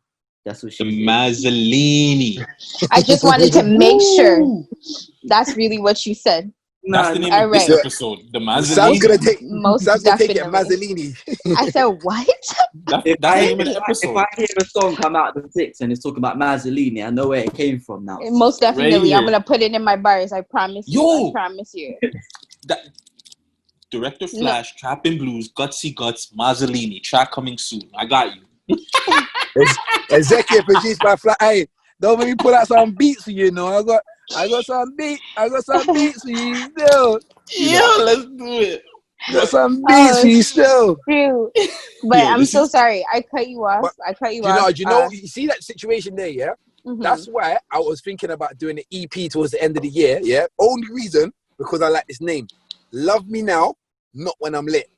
That's what she The was in. Mazzolini. I just wanted to make sure that's really what you said. That's No, the no. name of this Alright. episode. The Sam's gonna Mazzolini. take Most Sam's gonna take it definitely. Mazzolini. I said what? That's If the name of the if episode. I hear a song come out of the six and it's talking about Mazzolini, I know where it came from now. Most definitely. I'm here. gonna put it in my bars. I promise you. Yo! I promise you. That Director Flash, Trapping Blues, Gutsy Guts, Mazzolini. Track coming soon. I got you. Executive produced by Fly. Hey, don't make me pull out some beats for you, know. I got some beats for you still. Let's do it. Got some beats for you still. True. But Yo, I'm this so is- sorry. I cut you off. But I cut you Do you know? off. Do you know? You see that situation there, yeah? Mhm. That's why I was thinking about doing an EP towards the end of the year, yeah? Only reason, because I like this name. Love Me Now, Not When I'm Lit.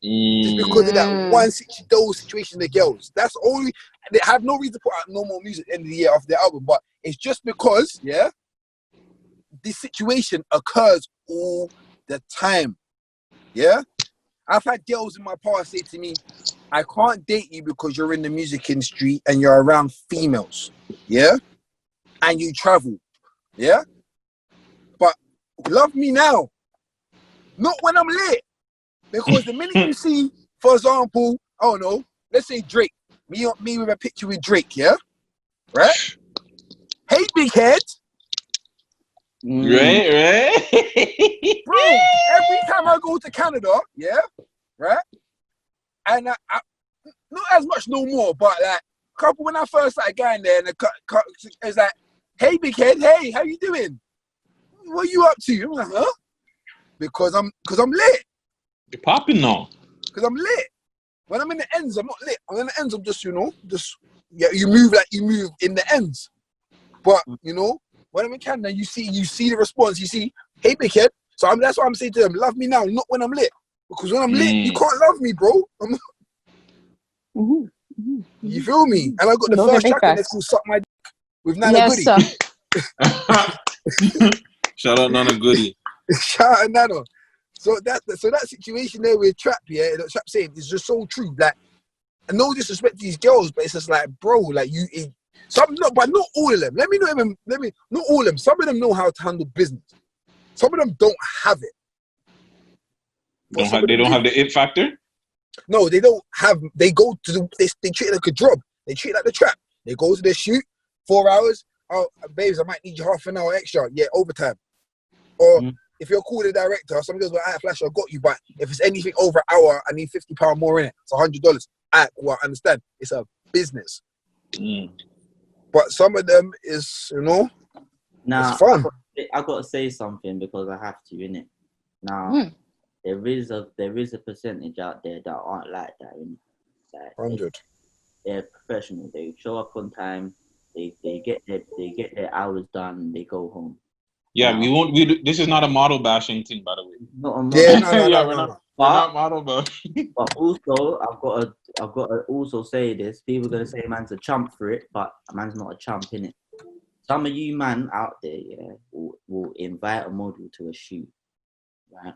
Just because of that those situations, the girls. That's only, they have no reason to put out no more music at the end of the year after their album, but it's just because, yeah, this situation occurs all the time, yeah? I've had girls in my past say to me, I can't date you because you're in the music industry and you're around females, yeah? And you travel, yeah? But love me now, not when I'm lit. Because the minute you see, for example, I don't know, let's say Drake, me with a picture with Drake, yeah? Right? Hey, big head. Right? Bro, every time I go to Canada, yeah? Right? And I not as much no more, but like, couple when I first started going there, and it's like, hey, big head, hey, how you doing? What are you up to? I'm like, huh? Because I'm lit. You're popping now. Because I'm lit. When I'm in the ends, I'm not lit. I'm in the ends, I'm just, yeah, you move like you move in the ends. But, when I'm in Canada, you see the response. You see, hey, big head. So that's what I'm saying to them. Love me now, not when I'm lit. Because when I'm lit, you can't love me, bro. You feel me? And I got the first track on this called Suck My Dick with Nana Yes, Goody. sir. Shout out Nana Goody. Shout out Nana. So that situation there with Trap, yeah, that Trap saying is just so true. Like, and no disrespect to these girls, but it's just like, bro, like but not all of them. Not all of them. Some of them know how to handle business. Some of them don't have it. They don't have the it factor? No, they don't have. They go to they treat it like a job. They treat it like the Trap. They go to their shoot, 4 hours. Oh, babes, I might need you half an hour extra. Yeah, overtime. Or if you're cool with the director, some girls go, "Alright, Flash, I got you." But if it's anything over an hour, I need £50 more in it. It's $100. Alright, well, I understand. It's a business. But some of them is, it's fun. I got to say something because I have to, innit? Now, there is a percentage out there that aren't like that, innit? Like, 100. They're professional. They show up on time. They get their hours done. And they go home. Yeah, this is not a model bashing thing, by the way. Not a model. Yeah, We're not model bashing. But also, I've got to also say this. People are gonna say man's a chump for it, but a man's not a chump, innit? Some of you man out there, yeah, will invite a model to a shoot, right?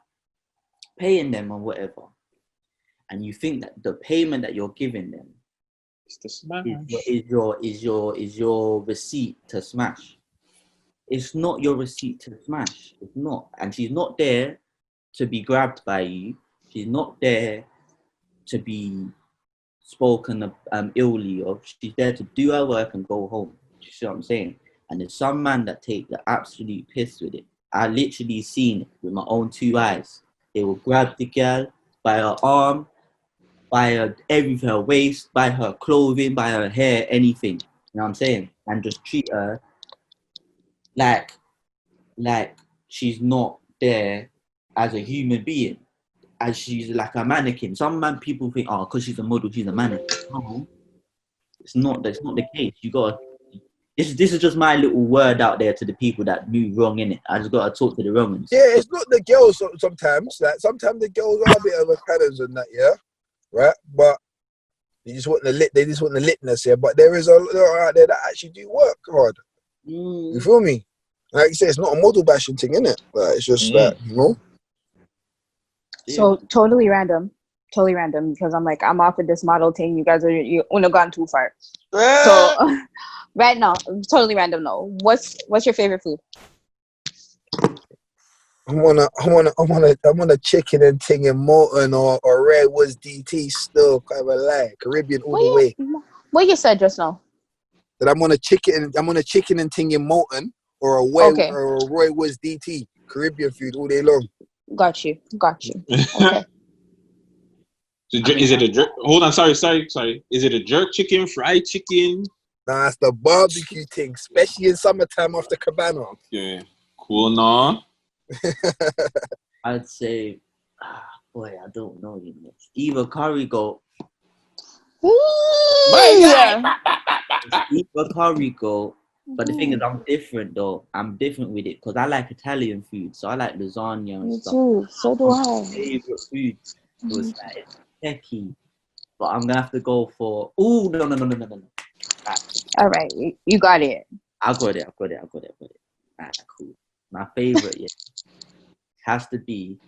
Paying them or whatever, and you think that the payment that you're giving them is your receipt to smash. It's not your receipt to smash. It's not, and she's not there to be grabbed by you. She's not there to be spoken illy of. She's there to do her work and go home. You see what I'm saying? And there's some man that take the absolute piss with it. I literally seen it with my own 2 eyes. They will grab the girl by her arm, by her everything, her waist, by her clothing, by her hair, anything. You know what I'm saying? And just treat her like she's not there as a human being, as she's like a mannequin. Some people think, oh, because she's a model, she's a mannequin. No, it's not. That's not the case. this is just my little word out there to the people that do wrong in it. I just gotta talk to the wrong ones. Yeah, it's not the girls sometimes. Like sometimes the girls are a bit of a cannons and that, yeah, right. But they just want the litness here. But there is a lot out there that actually do work hard. You feel me? Like you say, it's not a model bashing thing, innit? Like it's just that, you know. So totally random, because I'm off with this model thing. You guys you gone too far. So right now, totally random. No, what's your favorite food? I want a chicken and thing in Morton or Redwoods DT still kind of like Caribbean all the way. What you said just now? That I'm on a chicken and thing in Morton or a Roy Woods DT Caribbean food all day long. Got you. Okay. Is it a jerk? Hold on, sorry. Is it a jerk chicken, fried chicken? Nah, it's the barbecue thing, especially in summertime after Cabana. Okay, cool, no. I'd say, boy, I don't know. You know, either curry goat. Yeah. Either curry goat. But the thing is, I'm different though. I'm different with it because I like Italian food, so I like lasagna and Me stuff. too. So do I. My favorite food was like techie, but I'm gonna have to go for. Oh no! All right, you got it. I got it. Alright, cool. My favorite, has to be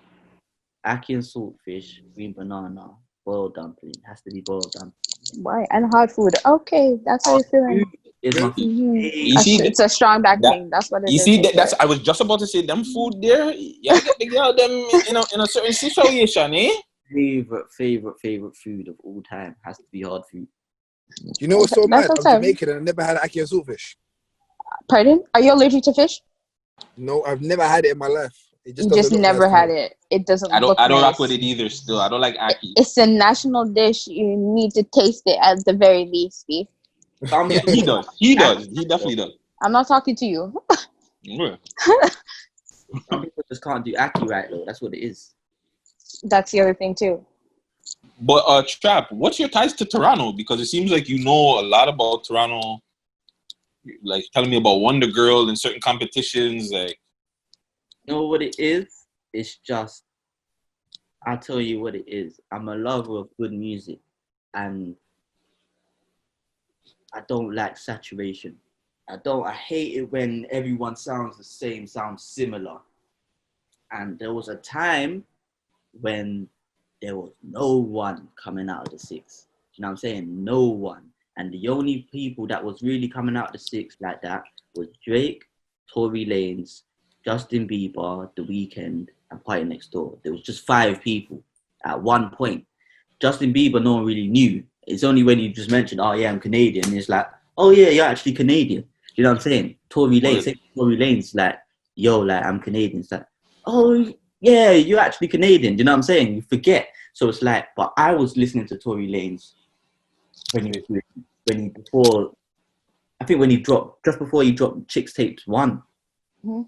ackee and saltfish, green banana, boiled dumpling. Has to be boiled dumpling. Why? And hot food. Okay, that's how you're feeling. Is my You see, it's a strong back thing. That's what it is. You see, that's I was just about to say them food there. Yeah, get the girl them in a certain situation, eh? Favorite food of all time has to be hard food. You know what's so mad? That's I'm Jamaican and I never had ackee and saltfish. Pardon? Are you allergic to fish? No, I've never had it in my life. It You just never had it. It doesn't. I don't nice. Rock with it either. Still, I don't like ackee. It's a national dish. You need to taste it at the very least, Steve. Yeah, he does. He definitely does. I'm not talking to you. Yeah. Some people just can't do ackee right though. That's what it is. That's the other thing too. But Trap, what's your ties to Toronto? Because it seems like you know a lot about Toronto. Like telling me about Wonder Girl and certain competitions. Like, you know what it is? It's just, I'll tell you what it is. I'm a lover of good music, and I don't like saturation. I hate it when everyone sounds the same, sounds similar. And there was a time when there was no one coming out of the six. You know what I'm saying? No one. And the only people that was really coming out of the six like that was Drake, Tory Lanez, Justin Bieber, The Weeknd, and Party Next Door. There was just 5 people at one point. Justin Bieber, no one really knew. It's only when you just mentioned, oh yeah, I'm Canadian. And it's like, oh yeah, you're actually Canadian. You know what I'm saying? Tory Lanez, like, yo, like, I'm Canadian. It's like, oh yeah, you're actually Canadian. You know what I'm saying? You forget. So it's like, but I was listening to Tory Lanez just before he dropped Chicks Tapes 1. Mm-hmm.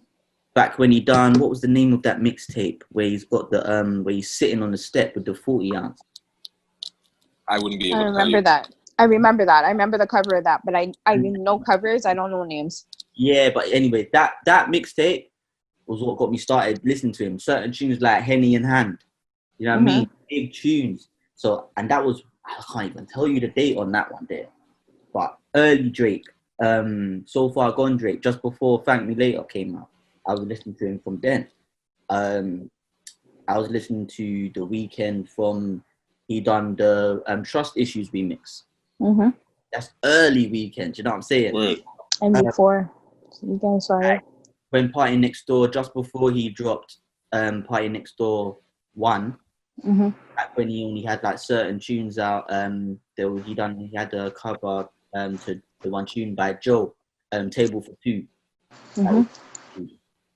Back when he done, what was the name of that mixtape where he's got the where he's sitting on the step with the 40 ounce? I wouldn't be able to remember that. I remember the cover of that, but I know covers. I don't know names. Yeah, but anyway, that mixtape was what got me started listening to him. Certain tunes like Henny in Hand, you know what I mean? Big tunes. So, and that was, I can't even tell you the date on that one there, but early Drake, So Far Gone Drake, just before Thank Me Later came out. I was listening to him from then. I was listening to The Weeknd from, he done the Trust Issues remix. Mm-hmm. That's early Weeknd, you know what I'm saying? Right. And before, Weeknd, sorry. When Party Next Door, just before he dropped Party Next Door 1, back when he only had like certain tunes out, he had a cover to the one tune by Joe, Table for Two.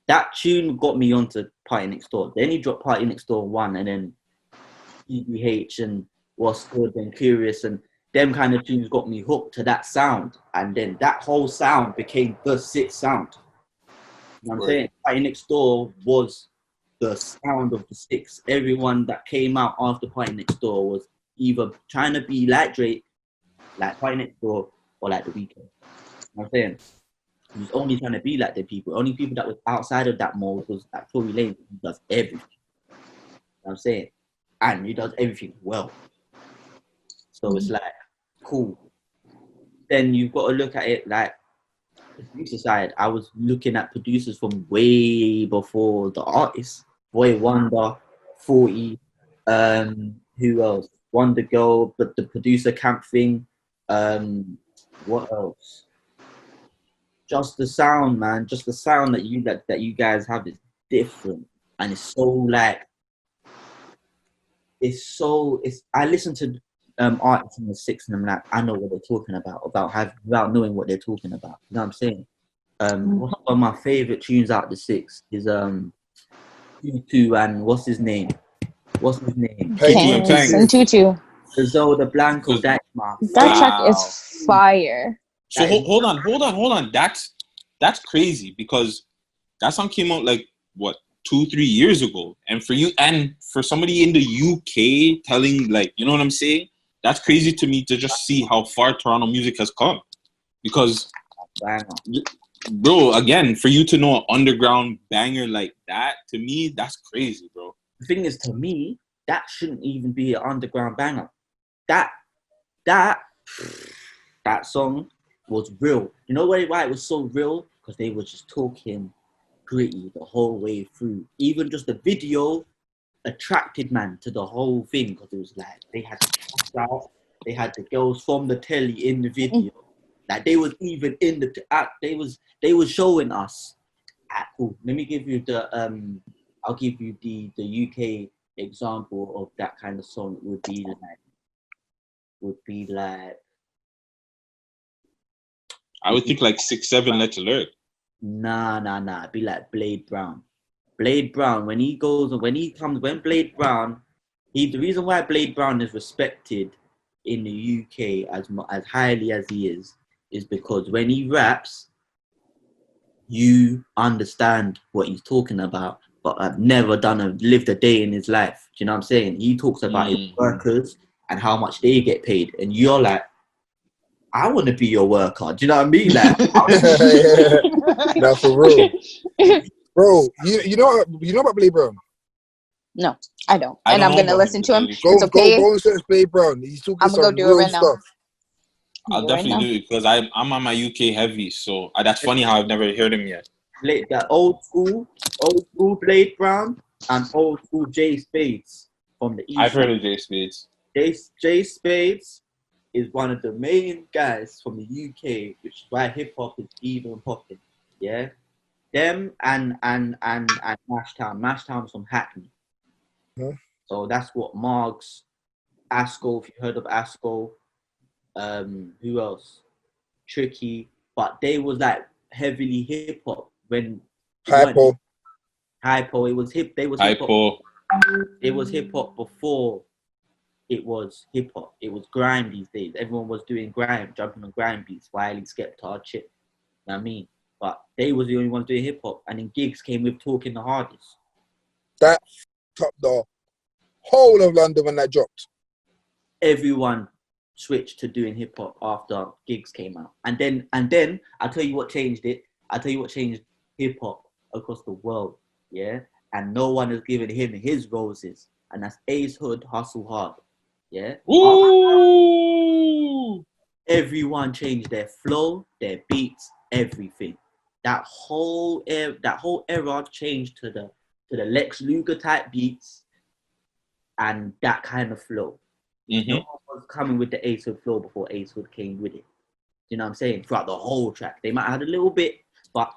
That tune got me onto Party Next Door. Then he dropped Party Next Door 1, and then EBH and What's Good and Curious, and them kind of tunes got me hooked to that sound. And then that whole sound became the Six sound. You know what I'm saying? Party Next Door was the sound of the Six. Everyone that came out after Party Next Door was either trying to be like Drake, like Party Next Door, or like The Weeknd. I'm saying he was only trying to be like the people. Only people that was outside of that mold was that Tory Lanez, who does everything. You know what I'm saying, and he does everything well. So it's like cool. Then you've got to look at it like the producer side. I was looking at producers from way before the artists. Boy Wonder, 40, who else? Wonder Girl, but the producer camp thing. What else? Just the sound, man. Just the sound that you guys have is different, and it's so like I listen to artists in the six, and I'm like, I know what they're talking about without knowing what they're talking about. You know what I'm saying? One of my favorite tunes out the six is Tutu and what's his name? Tutu and Tang. And Tutu. Zelda Blanco. That's my That track Wow. is fire. So hold on. That's crazy because that song came out like what 2-3 years ago, and for somebody in the UK telling, like, you know what I'm saying? That's crazy to me to just see how far Toronto music has come. Because, bro, again, for you to know an underground banger like that, to me, that's crazy, bro. The thing is, to me, that shouldn't even be an underground banger. That song was real. You know why it was so real? Because they were just talking gritty the whole way through. Even just the video attracted man to the whole thing, because it was like they had the cast out, they had the girls from the telly in the video. Like they was even in the they was showing us. Cool. Let me give you the I'll give you the UK example of that kind of song. Would be like I would think like 6-7 Let's Alert. Nah. It'd be like Blade Brown. Blade Brown, when Blade Brown, the reason why Blade Brown is respected in the UK as highly as he is because when he raps, you understand what he's talking about, but I've never lived a day in his life. Do you know what I'm saying? He talks about his workers and how much they get paid, and you're like, I want to be your worker. Do you know what I mean? Like, no, for real, bro. You know about Blade Brown? No, I don't. I And don't I'm know gonna about listen him, to him. Go It's okay. and search Blade Brown. He's talking I'm gonna some go do it real right now. stuff. I'll definitely do it because I'm on my UK heavy. So that's funny how I've never heard him yet. That old school Blade Brown and old school Jay Spades from the East. I've heard of Jay Spades. Jay Spades is one of the main guys from the UK, which is why hip hop is even popping. Yeah, them and Mashtown. Mashtown's from Hackney. Huh? So that's what Margs, Asco. If you heard of Asco, who else? Tricky, but they was like heavily hip hop when Hypo. It was hip. They was hip hop. It was hip hop before it was hip hop. It was grime these days. Everyone was doing grime, jumping on grime beats. Wiley, Skepta, Chip. You know what I mean? But they was the only ones doing hip hop, and then Gigs came with Talking the Hardest. That topped the whole of London when that dropped. Everyone switched to doing hip hop after Gigs came out, and then I'll tell you what changed it. I'll tell you what changed hip hop across the world. Yeah, and no one has given him his roses, and that's Ace Hood, Hustle Hard. Yeah. Ooh. Everyone changed their flow, their beats, everything. That whole era changed to the Lex Luger type beats and that kind of flow. Mm-hmm. No one was coming with the Ace Hood flow before Ace Hood came with it. You know what I'm saying? Throughout the whole track. They might have had a little bit, but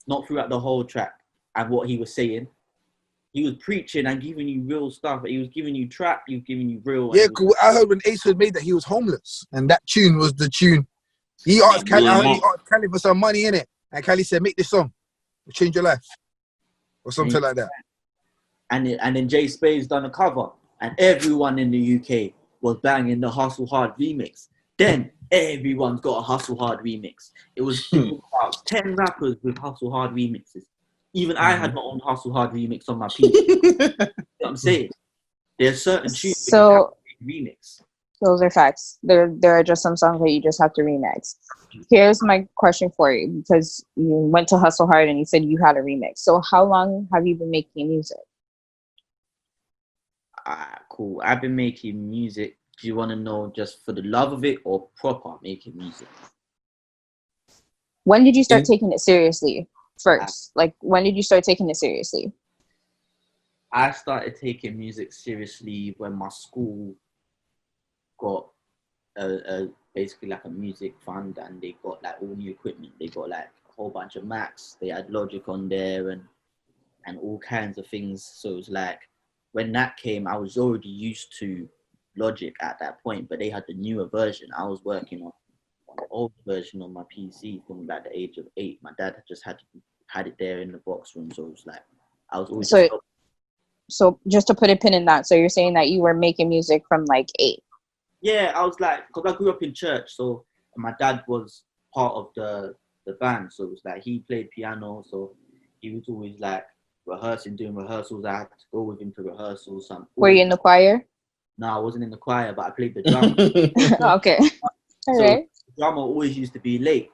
not throughout the whole track. And what he was saying, he was preaching and giving you real stuff. He was giving you trap, he was giving you real. Yeah, cool. I heard when Ace Hood made that he was homeless, and that tune was the tune. He asked Cali for some money in it, and Cali said, "Make this song, it'll change your life," or something like that. And then Jay Spades done a cover, and everyone in the UK was banging the Hustle Hard remix. Then everyone's got a Hustle Hard remix. It was about 10 rappers with Hustle Hard remixes. Even I had my own Hustle Hard remix on my PC. You know what I'm saying? There's certain tunes So remix. Those are facts. There are just some songs that you just have to remix. Here's my question for you, because you went to Hustle Hard and you said you had a remix. So how long have you been making music? Cool. I've been making music. Do you want to know just for the love of it or proper making music? When did you start taking it seriously first? Like, when did you start taking it seriously? I started taking music seriously when my school got basically like a music fund, and they got like all new equipment. They got like a whole bunch of Macs. They had Logic on there and all kinds of things. So it was like, when that came, I was already used to Logic at that point, but they had the newer version. I was working on the old version on my PC from like the age of 8. My dad just had it there in the box room, so it was like I was always. So just to put a pin in that, so you're saying that you were making music from like 8? Yeah, I was like, because I grew up in church, so my dad was part of the band, so it was like he played piano, so he was always like rehearsing, doing rehearsals. I had to go with him to rehearsals. Were you in the choir? No, I wasn't in the choir, but I played the drum. Okay. All so right. the drummer always used to be late.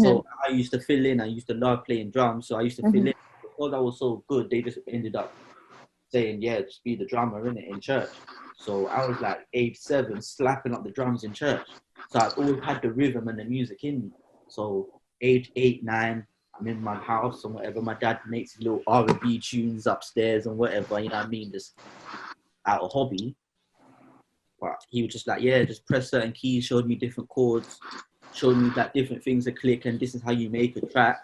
So I used to fill in. I used to love playing drums, so I used to fill in. Because I was so good, they just ended up saying, yeah, just be the drummer in church. So I was like age 7, slapping up the drums in church. So I always had the rhythm and the music in me. So age 8, 9, I'm in my house and whatever. My dad makes little R&B tunes upstairs and whatever, you know what I mean? Just out of hobby. But he was just like, yeah, just press certain keys, showed me different chords, showed me like different things to click, and this is how you make a track.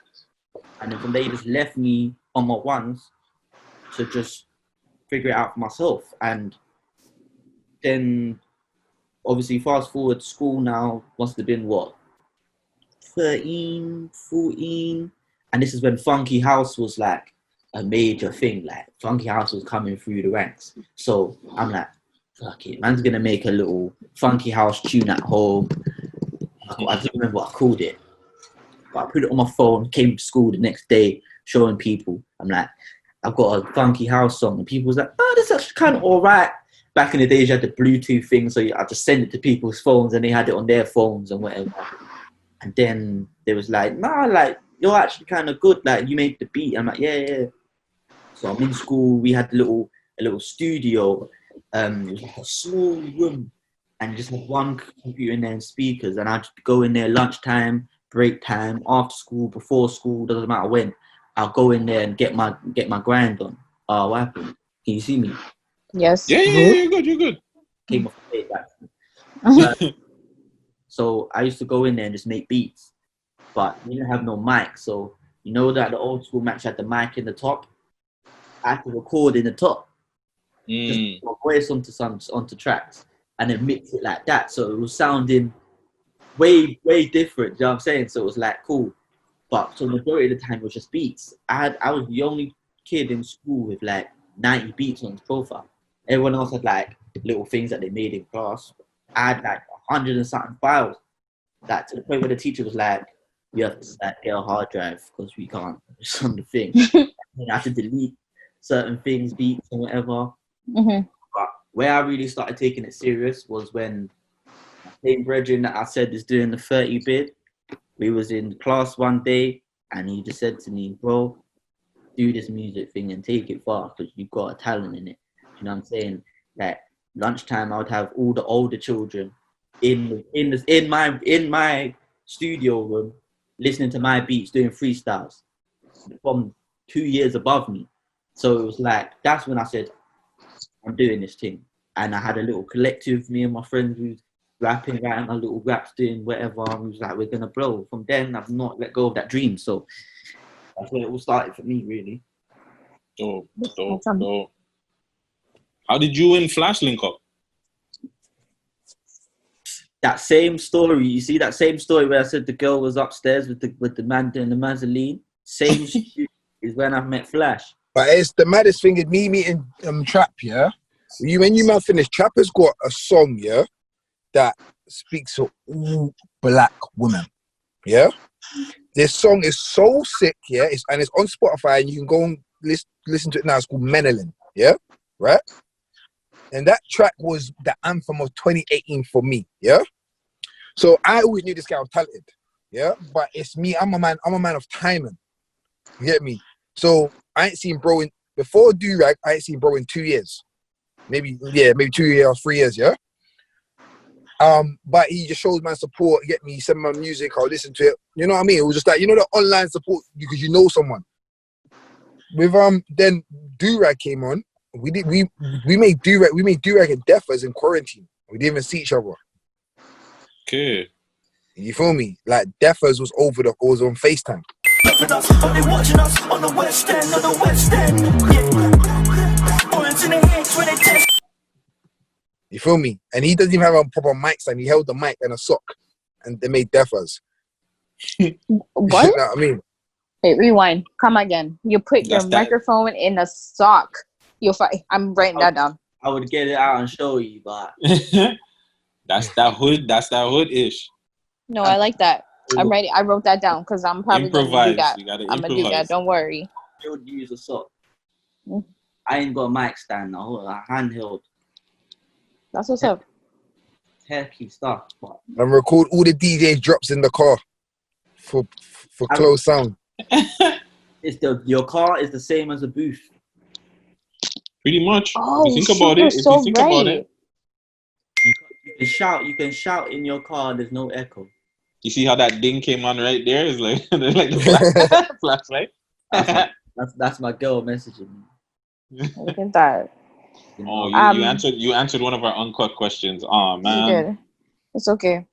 And then from there, he just left me on my ones to just figure it out for myself. And then obviously fast forward, school now must have been what, 13, 14, and this is when funky house was like a major thing. Like funky house was coming through the ranks, so I'm like, fuck it, man's gonna make a little funky house tune at home. I don't remember what I called it, but I put it on my phone, came to school the next day showing people. I'm like, I've got a funky house song, and people was like, oh, this is actually kind of all right. Back in the days, you had the Bluetooth thing, so I just sent it to people's phones, and they had it on their phones and whatever. And then they was like, nah, like, you're actually kind of good. Like, you made the beat. I'm like, yeah. So I'm in school. We had a little studio. It was like a small room, and just had one computer in there and speakers. And I'd go in there lunchtime, break time, after school, before school, doesn't matter when. I'll go in there and get my grind on. Oh, what happened? Can you see me? Yes. Yeah, you're good. Came off the back. So I used to go in there and just make beats, but we didn't have no mic. So you know that the old school Macs had the mic in the top. I had to record in the top, just put my voice onto tracks, and then mix it like that. So it was sounding way different. You know what I'm saying? So it was like cool, but so the majority of the time it was just beats. I was the only kid in school with like 90 beats on his profile. Everyone else had like little things that they made in class. I had like 100 and something files. That to the point where the teacher was like, "You have to like, get a hard drive because we can't." Some of the thing. I had to delete certain things, beats and whatever. But where I really started taking it serious was when my same brethren that I said is doing the 30 bid. We was in class one day, and he just said to me, "Bro, do this music thing and take it far because you've got a talent in it." You know what I'm saying? Like lunchtime, I would have all the older children in my studio room listening to my beats, doing freestyles from 2 years above me. So it was like, that's when I said, I'm doing this thing. And I had a little collective, me and my friends who's rapping, writing my little raps, doing whatever. And we was like, we're gonna blow. From then, I've not let go of that dream. So that's where it all started for me, really. Dope. How did you and Flash link up? That same story, you see that same story where I said the girl was upstairs with the man doing the Mazzoline? Same shit is when I've met Flash. But it's the maddest thing is me meeting Trap, yeah? When you man finish, Trap has got a song, yeah, that speaks to all black women, yeah? This song is so sick, yeah? And it's on Spotify, and you can go and listen to it now. It's called Menelin, yeah? Right? And that track was the anthem of 2018 for me, yeah? So I always knew this guy was talented, yeah? But it's me, I'm a man of timing. You get me? So I ain't seen bro before Do-Rag, I ain't seen bro in 2 years. Maybe 2 years or 3 years, yeah? But he just shows my support, get me, send my music, I'll listen to it. You know what I mean? It was just like, you know, the online support because you know someone. With then Do-Rag came on. We made Do-Rag and Defers in quarantine. We didn't even see each other. Okay. You feel me? Like Defers was on FaceTime. Only watching us on the West End, on the West End. Yeah. Bullets in the heads when they test. You feel me? And he doesn't even have a proper mic stand. He held the mic and a sock, and they made Defers. What? You know what I mean? Wait, rewind. Come again. You put your That's that. microphone in a sock. You'll find. I'm writing that down. I would get it out and show you, but That's that hood-ish. No, I like that. I'm ready. I wrote that down because I'm probably gonna Improvise. do that. You gotta I'm gonna do that. improvise. Don't worry. I would use a sock. Mm. I ain't got a mic stand. I hold a handheld, That's what's up. techie stuff. But And record all the DJ drops in the car for close sound. your car is the same as a booth. Pretty much. Oh, if you think about it, you're if so you think about right. it, You can shout in your car. There's no echo. you see how that ding came on right there? It's like there's like the flashlight. That's my girl messaging me. Look at that. Oh, you answered one of our uncut questions. Oh You man. did. It's okay.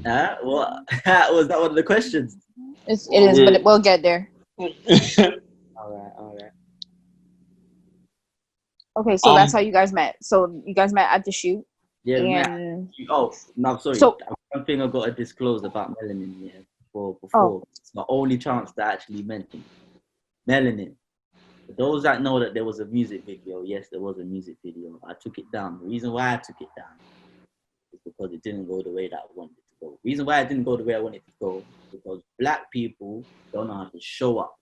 What? Was that one of the questions? It is, but we'll get there. All right. Okay, so that's how you guys met. So you guys met at the shoot. Yeah, and oh, no, sorry. So- one thing I've got to disclose about melanin, yeah, before. Oh. It's my only chance to actually mention melanin. For those that know that there was a music video, yes, there was a music video. I took it down. The reason why I took it down is because it didn't go the way that I wanted it to go. The reason why it didn't go the way I wanted it to go is because black people don't know how to show up.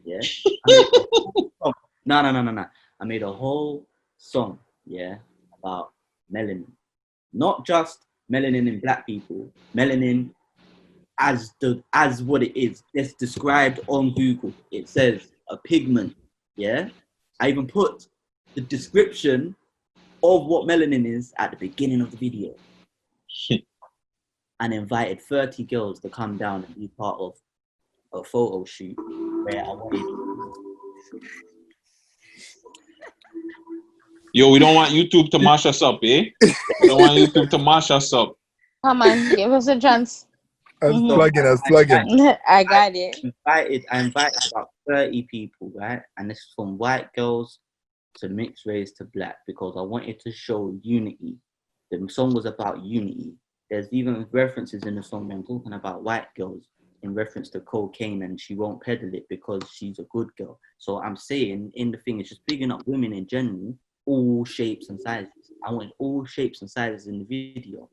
Yeah? No. I made a whole song, yeah, about melanin. Not just melanin in black people, melanin as what it is. It's described on Google. It says a pigment, yeah? I even put the description of what melanin is at the beginning of the video. And invited 30 girls to come down and be part of a photo shoot where I wanted... Yo, we don't want YouTube to mash us up, eh? We don't want YouTube to mash us up. come on, give us a chance. I was plugging. I got it. I invited about 30 people, right? And this is from white girls to mixed race to black because I wanted to show unity. The song was about unity. There's even references in the song where I'm talking about white girls in reference to cocaine and she won't peddle it because she's a good girl. So I'm saying in the thing, it's just bigging up women in general, all shapes and sizes. I wanted all shapes and sizes in the video.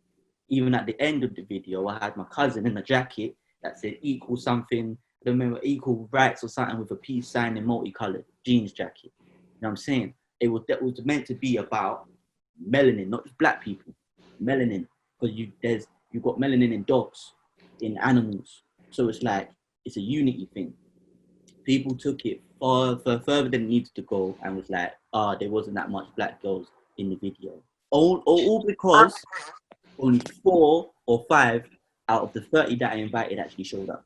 Even at the end of the video, I had my cousin in a jacket that said equal something, I don't remember, equal rights or something with a peace sign in multicolored jeans jacket. You know what I'm saying? That was meant to be about melanin, not just black people, melanin. Because you've got melanin in dogs, in animals. So it's like, it's a unity thing. People took it further than it needed to go and was like, there wasn't that much black girls in the video. All because only 4 or 5 out of the 30 that I invited actually showed up.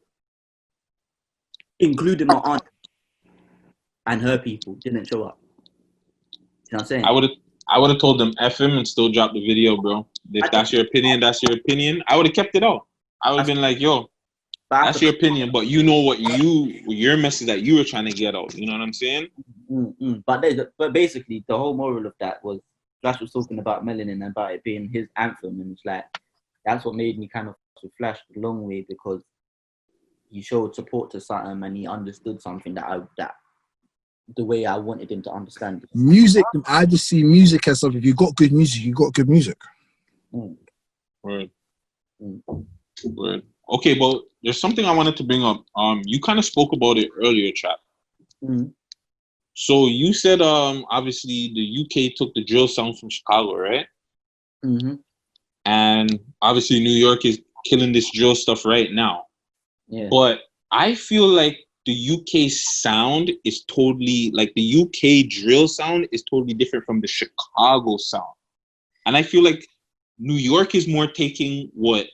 Including my aunt and her people didn't show up. You know what I'm saying? I would have told them F him and still drop the video, bro. If that's your opinion, that's your opinion. I would have kept it out. I would have been like, yo, that's your opinion, but you know what your message that you were trying to get out. You know what I'm saying? But basically, the whole moral of that was Flash was talking about melanin and about it being his anthem, and it's like that's what made me kind of Flash a long way because he showed support to something and he understood something that the way I wanted him to understand it. Music, I just see music as something. If you got good music, you got good music. Word. Word. Okay, but there's something I wanted to bring up. You kind of spoke about it earlier, Chap. So you said obviously the UK took the drill sound from Chicago, right? Mm-hmm. And obviously New York is killing this drill stuff right now. Yeah. But I feel like the UK sound is totally, like the UK drill sound is totally different from the Chicago sound. And I feel like New York is more taking what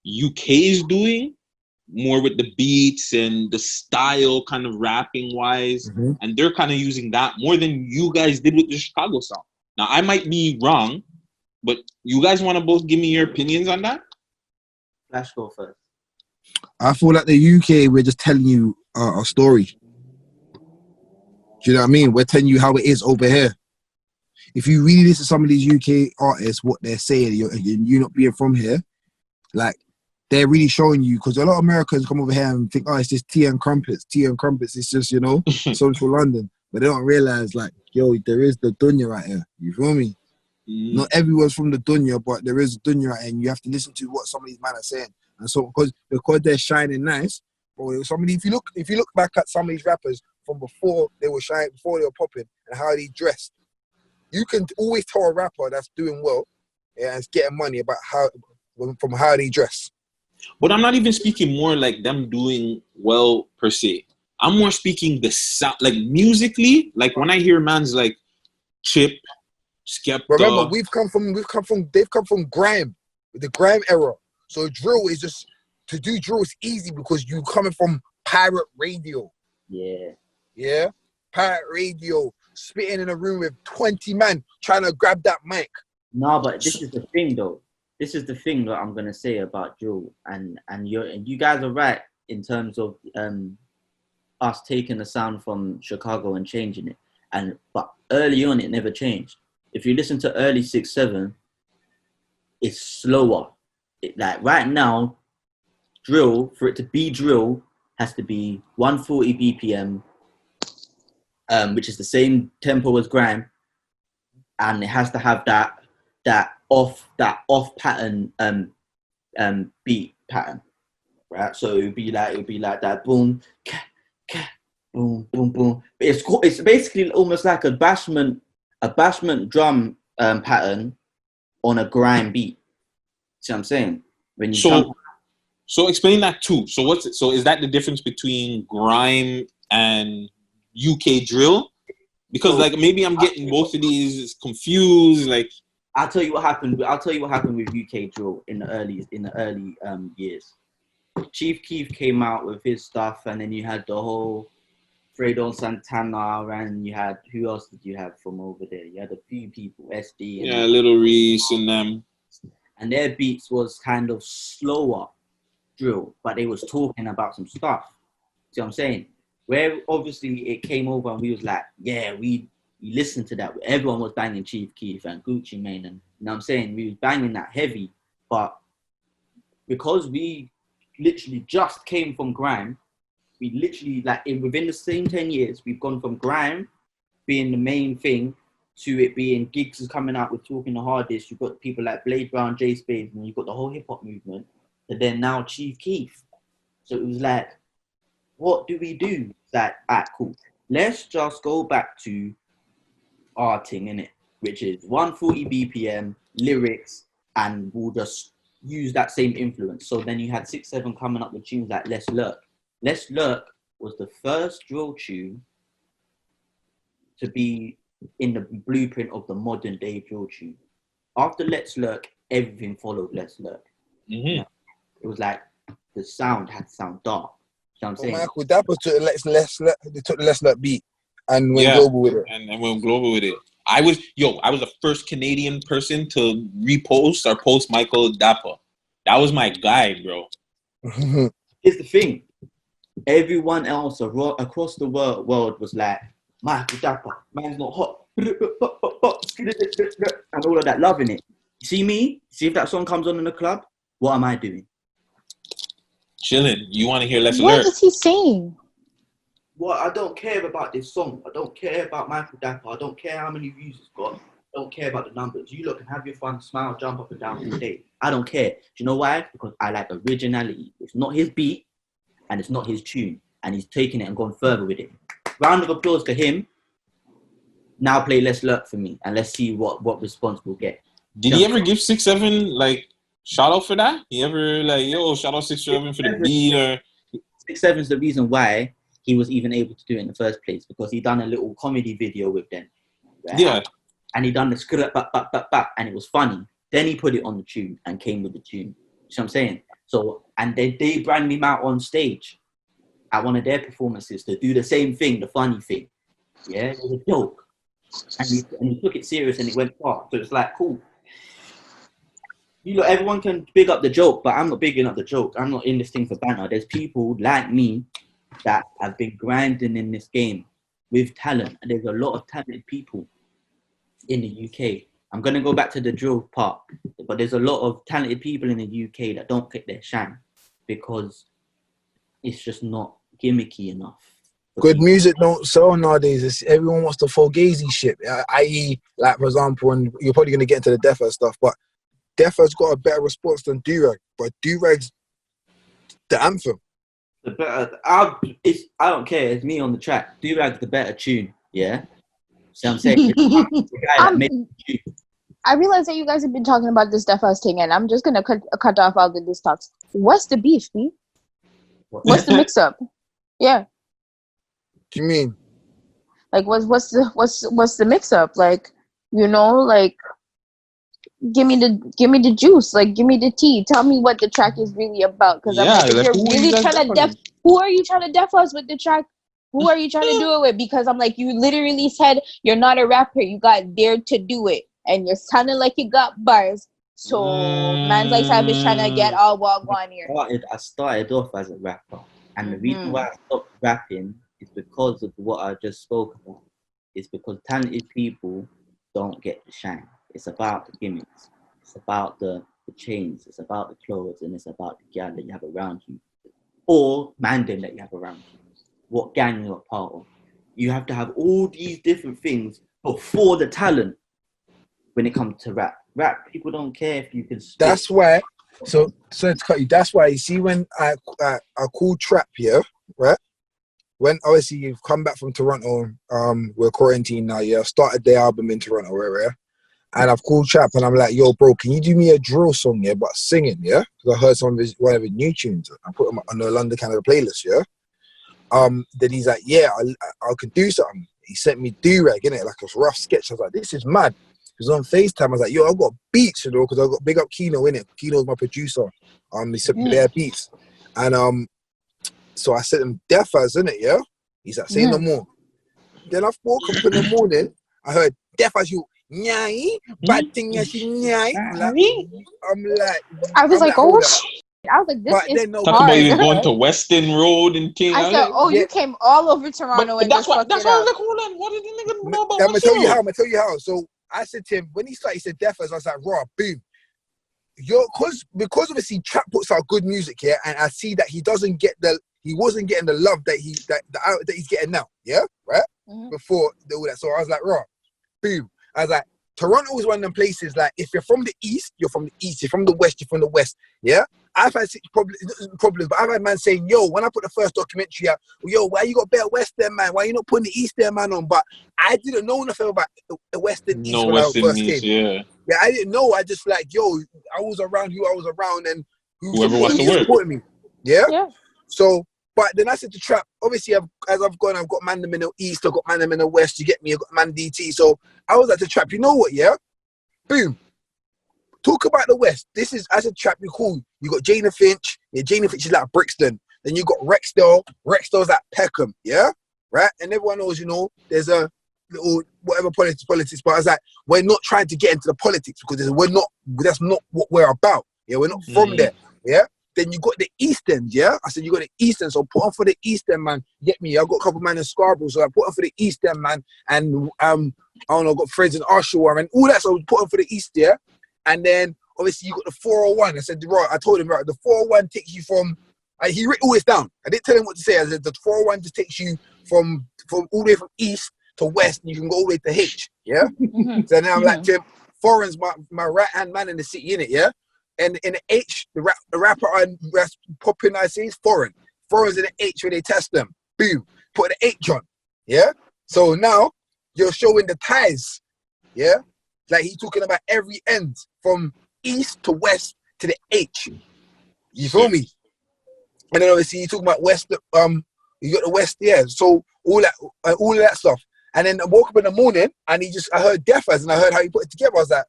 UK is doing, more with the beats and the style kind of rapping wise. Mhm. And they're kind of using that more than you guys did with the Chicago sound. Now, I might be wrong, but you guys want to both give me your opinions on that? Flash go first. I feel like the UK, we're just telling you a story. Do you know what I mean? We're telling you how it is over here. If you really listen to some of these UK artists, what they're saying, you not being from here, like, they're really showing you, because a lot of Americans come over here and think, oh, it's just tea and crumpets. Tea and crumpets, it's just, you know, social London. But they don't realize, like, yo, there is the dunya right here. You feel me? Not everyone's from the dunya, but there is a dunya right here, and you have to listen to what some of these men are saying. And so, because they're shining nice, bro, somebody, if you look back at some of these rappers from before they were shining, before they were popping, and how they dressed, you can always tell a rapper that's doing well, yeah, and is getting money about from how they dress. But I'm not even speaking more like them doing well per se. I'm more speaking the sound, like musically. Like when I hear man's like Chip, Skepta. Remember, they've come from grime, the grime era. So drill is just, to do drill is easy because you coming from pirate radio. Yeah. Yeah, pirate radio, spitting in a room with 20 men trying to grab that mic. No, but this is the thing though. This is the thing that I'm gonna say about drill, and you guys are right in terms of us taking the sound from Chicago and changing it. But early on, it never changed. If you listen to early 6-7, it's slower. Like right now, drill, for it to be drill, has to be 140 BPM, which is the same tempo as grime, and it has to have that off pattern beat pattern, right? So it would be like that boom, ka, ka, boom, boom, boom. It's basically almost like a bashment drum pattern on a grime beat. See what I'm saying? When you so explain that too. So is that the difference between grime and UK drill? Because like maybe I'm getting both of these confused. Like, I'll tell you what happened with UK drill in the early years. Chief Keef came out with his stuff, and then you had the whole Fredo Santana, and you had, who else did you have from over there? You had a few people, SD. Yeah, Little Reese and them. And their beats was kind of slower drill, but they was talking about some stuff. See what I'm saying? Where obviously it came over and we was like, yeah, we listened to that. Everyone was banging Chief Keef and Gucci Mane, and you know what I'm saying? We was banging that heavy, but because we literally just came from grime, we literally, like, within the same 10 years, we've gone from grime being the main thing to it being gigs is coming out with Talking the Hardest. You've got people like Blade Brown, Jay Spade, and you've got the whole hip hop movement. And then now Chief Keef. So it was like, what do we do? Like, cool. Let's just go back to our thing, innit? Which is 140 BPM, lyrics, and we'll just use that same influence. So then you had 6-7 coming up with tunes like Let's Lurk. Let's Lurk was the first drill tune to be in the blueprint of the modern day drill tune. After Let's Lurk, everything followed Let's Lurk. Mm-hmm. You know, it was like the sound had to sound dark. You know what I'm saying? Michael Dapper took the Let's Lurk beat and went global with it. And went global with it. I was the first Canadian person to repost or post Michael Dapper. That was my guy, bro. Here's the thing. Everyone else across the world was like, Michael Dapper, man's not hot. And all of that, loving it. You see me? See if that song comes on in the club? What am I doing? Chilling. You want to hear Let's What Lurk? is he saying? Well, I don't care about this song. I don't care about Michael Dapper. I don't care how many views it's got. I don't care about the numbers. You look and have your fun, smile, jump up and down all day. I don't care. Do you know why? Because I like originality. It's not his beat and it's not his tune. And he's taken it and gone further with it. Round of applause to him. now play Let's Lurk for me, and let's see what response we'll get. Did he ever give 6-7 like shout out for that? He ever like, yo, shout out 6-7 for the beat or 6-7 is the reason why he was even able to do it in the first place, because he done a little comedy video with them. Right? Yeah. And he done the script back, and it was funny. Then he put it on the tune and came with the tune. You know what I'm saying? So, and they branded him out on stage at one of their performances to do the same thing, the funny thing. Yeah, it was a joke. And he took it serious and it went far. So it's like, cool. You know, everyone can big up the joke, but I'm not bigging up the joke. I'm not in this thing for banter. There's people like me that have been grinding in this game with talent. And there's a lot of talented people in the UK. I'm going to go back to the drill part, but there's a lot of talented people in the UK that don't get their shine because it's just not gimmicky enough. Good music don't sell nowadays. Everyone wants the fugazi shit, i.e., like, for example, and you're probably going to get into the Deffa stuff, but Deffa's got a better response than Durag, but Durag's the anthem. The better, I don't care. It's me on the track. Durag's the better tune, yeah? So I'm saying, it's the guy that made the tune. I realize that you guys have been talking about this Deffa's thing, and I'm just going to cut off all the this talks. What's the beef, B? What's the mix-up? Yeah. What do you mean? Like, what's the mix-up? Like, you know, like, give me the juice, like, give me the tea. Tell me what the track is really about, because I'm like, if you're really trying to who are you trying to def us with the track? Who are you trying to do it with? Because I'm like, you literally said you're not a rapper. You got dared to do it, and you're sounding like you got bars. So man's like Savage trying to get all walk on here. I started off as a rapper, and the reason why I stopped rapping is because of what I just spoke about. It's because talented people don't get the shine. It's about the gimmicks. It's about the chains. It's about the clothes, and it's about the gal that you have around you, or mandem that you have around you. What gang you're a part of. You have to have all these different things before the talent when it comes to rap. Rap, people don't care if you can spit. That's why, so to cut you, that's why you see when I call trap here, right? When obviously you've come back from Toronto, we're quarantined now, yeah. Started the album in Toronto, right? And I've called trap and I'm like, yo, bro, can you do me a drill song, yeah, but singing, yeah? Because I heard one of his new tunes. I put them on the London Canada playlist, yeah. Then he's like, yeah, I could do something. He sent me Durag, innit, like a rough sketch. I was like, this is mad. He was on FaceTime. I was like, yo, I got beats, you know, because I got big up Kino, innit. Kino's my producer. He sent me bare beats. And so I sent him Deffa's, innit, yeah? He's like, say no more. Then I woke up in the morning, I heard Deffa's, you, nyai, bad thing, nyai. I'm like, I was like, oh, shit. I was like, this but is no, talk hard. about you going to Weston Road and thing. I said, oh, you came all over Toronto and that's just why fucked that's it why I up. was like, hold on, what did the nigga know about I'm gonna tell you Weston how. Road? I'm gonna tell you how. So I said to him when he started, he said Deffa's. I was like, raw, boom. Because obviously trap puts out good music, yeah, and I see that he wasn't getting the love that he's getting now, yeah, right? Before all that, so I was like, raw, boom. I was like, Toronto is one of them places. Like, if you're from the east, you're from the east. You're from the west, you're from the west. Yeah, I've had problems, but I've had man saying, "Yo, when I put the first documentary out, yo, why you got better Western man? Why you not putting the Eastern man on?" But I didn't know nothing about the Western East when I first came. Yeah, I didn't know. I just like, yo, I was around who I was around, and whoever wants to work supporting me. Yeah. Yeah. So, but then I said to Trap, obviously, as I've gone, I've got Mandem in the East, I've got Mandem in the West, you get me, I've got Man DT. So I was like to Trap, you know what, yeah? Boom. Talk about the West. This is, as a Trap, you cool. You got Jana Finch. Yeah, Jana Finch is like Brixton. Then you got Rexdale. Rexdale's at Peckham, yeah? Right? And everyone knows, you know, there's a little, whatever politics, but I was like, we're not trying to get into the politics because that's not what we're about. Yeah, we're not from there, yeah? Then you got the Eastern, yeah? I said, you got the Eastern, so put on for the Eastern, man. Get me? I got a couple man in Scarborough, so I put on for the Eastern, man. And, I don't know, I got friends in Oshawa and all that, so I put on for the East, yeah? And then, obviously, you got the 401. I said, right, I told him, right, the 401 takes you from, he wrote all this down. I didn't tell him what to say. I said, the 401 just takes you from all the way from East to West, and you can go all the way to H, yeah? So now I'm like, Tim, Foreign's my right-hand man in the city, innit, yeah? And in the H, the rapper that's popping, I say, is Foreign. Foreign's in the H when they test them. Boom. Put the H on. Yeah? So now, you're showing the ties. Yeah? Like he's talking about every end from east to west to the H. You feel me? And then obviously you talking about west, you got the west, yeah. So all of that stuff. And then I woke up in the morning and I heard Defaz and I heard how he put it together. I was like,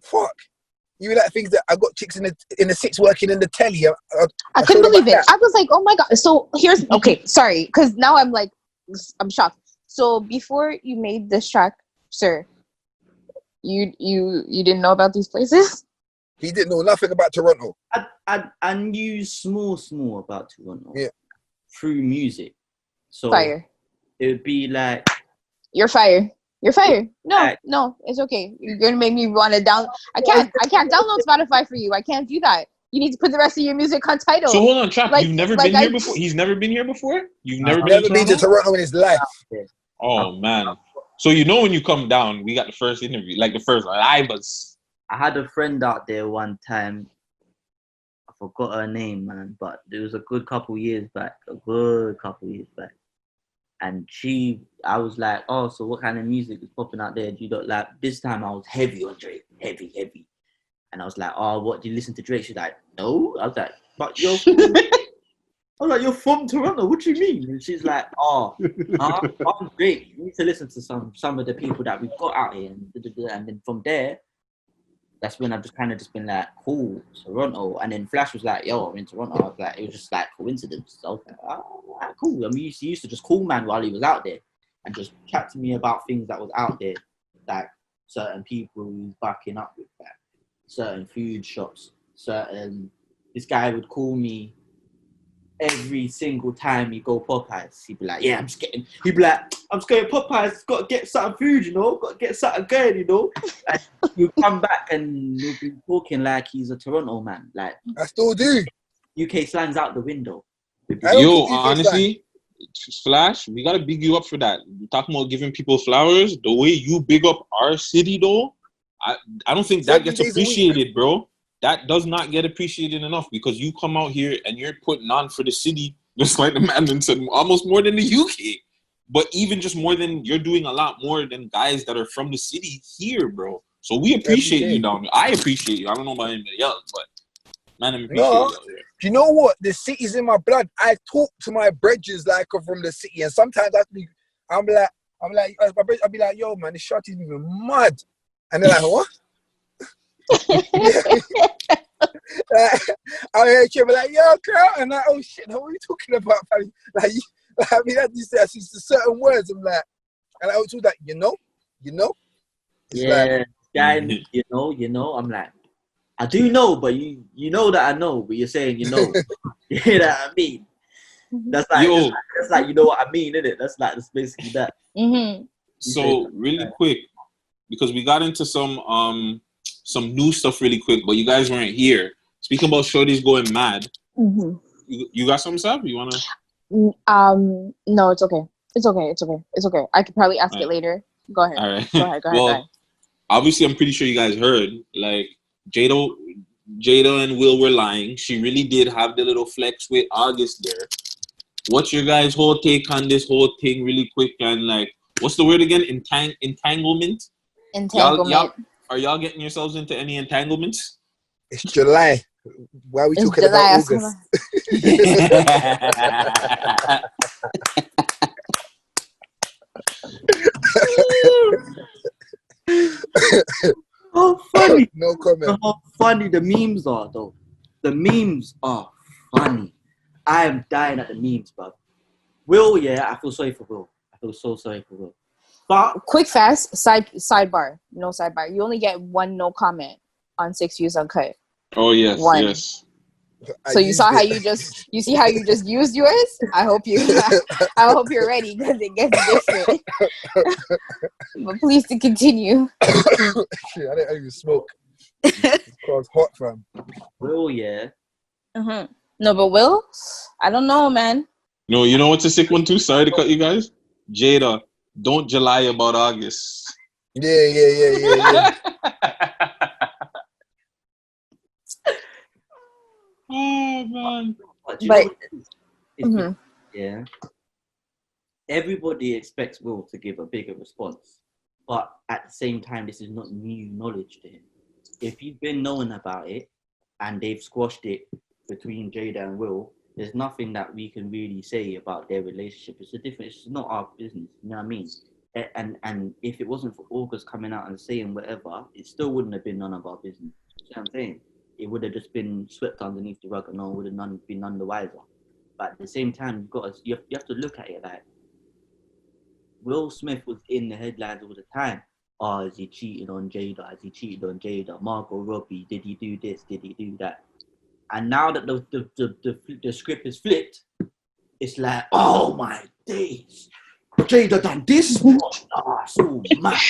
fuck. You like things that I got chicks in the six working in the telly. I couldn't believe it. I was like, oh my God. So here's, okay, sorry. Because now I'm like, I'm shocked. So before you made this track, sir, you didn't know about these places? He didn't know nothing about Toronto. I knew small about Toronto. Yeah. Through music. So Fire. it would be like, You're fired. You're fired. No, Right. no, it's okay. You're gonna make me want to I can't download Spotify for you. I can't do that. You need to put the rest of your music on Tidal. So hold on, Trap. Like- You've never like been here I- before? He's never been here before? You've never been Never to been to Toronto? Toronto in his life. Oh, man. So you know when you come down, we got the first interview, like the first libas. I had a friend out there one time. I forgot her name, man, but it was a good couple years back. And I was like, oh, so what kind of music is popping out there? Do you not like? This time I was heavy on Drake, heavy. And I was like, oh, what, do you listen to Drake? She's like, no. I was like, but you're you're from Toronto. What do you mean? And she's like, oh, I'm Drake. You need to listen to some of the people that we've got out here. And then from there, that's when I've just kind of been like, cool, Toronto. And then Flash was like, yo, I'm in Toronto. I was like, it was just like coincidence. So I was like, oh, cool. I mean, he used to just call man while he was out there and just chat to me about things that was out there, like certain people he was backing up with, like certain food shops, this guy would call me every single time you go Popeyes. He'd be like, yeah, I'm just going Popeyes, got to get something food, you know, got to get something good, you know. And he'll come back and he'll be talking like he's a Toronto man. Like, I still do. UK slang's out the window. Yo, honestly, Flash, we gotta big you up for that. You're talking about giving people flowers. The way you big up our city, though, I don't think that 7 gets days a week. appreciated, bro. That does not get appreciated enough because you come out here and you're putting on for the city, just like the man said, almost more than the UK. But even just more than, you're doing a lot more than guys that are from the city here, bro. So we appreciate you down here. I appreciate you. I don't know about anybody else, but man, I appreciate you out here. Do you know what? The city's in my blood. I talk to my brethren like I'm from the city, and sometimes I'll be like, yo, man, this shot is moving mad, and they're like, what? I hear you be like, yo, girl, and like, oh shit, what are you talking about, fam? Like, I mean, I see certain words. I'm like, and I was like, you know. It's yeah, guy, you know. I'm like, I do know, but you know that I know, but you're saying you know. You know what I mean? That's like, that's like you know what I mean, isn't it? That's basically that. Mm-hmm. So really quick, because we got into some new stuff really quick, but you guys weren't here. Speaking about shorties going mad, you got something, Sav? You wanna? No, it's okay. It's okay. I could probably ask it later. Go ahead. All right. Go ahead. Obviously, I'm pretty sure you guys heard, like, Jada and Will were lying. She really did have the little flex with August there. What's your guys' whole take on this whole thing really quick? And, like, what's the word again? Entanglement? Are y'all getting yourselves into any entanglements? It's July. Why are we talking about August? Oh, funny. No comment. How funny the memes are, though. The memes are funny. I am dying at the memes, bro. Will, yeah, I feel sorry for Will. I feel so sorry for Will. But Quick, fast, sidebar. No sidebar. You only get one no comment on 6 Views Uncut. Oh, yes, One. yes. So you saw how you just used yours? I hope you're ready because it gets different. But please to continue. Shit, I didn't even smoke. It's called hot, fam. Will, yeah. No, but Will, I don't know, man. No, you know what's a sick one too? Sorry to cut you guys. Jada, don't July about August. Yeah. Oh man. But you But- know, yeah. everybody expects Will to give a bigger response, but at the same time, this is not new knowledge to him. If he's been knowing about it and they've squashed it between Jada and Will, there's nothing that we can really say about their relationship. It's not our business, you know what I mean? And if it wasn't for August coming out and saying whatever, it still wouldn't have been none of our business. You know what I'm saying? It would have just been swept underneath the rug and no one would have been none the wiser. But at the same time, you have to look at it like Will Smith was in the headlines all the time. Oh, is he cheating on Jada? Has he cheated on Jada? Margot Robbie, did he do this? Did he do that? And now that the script is flipped, it's like, oh my days, Jada done this? Oh, so mad.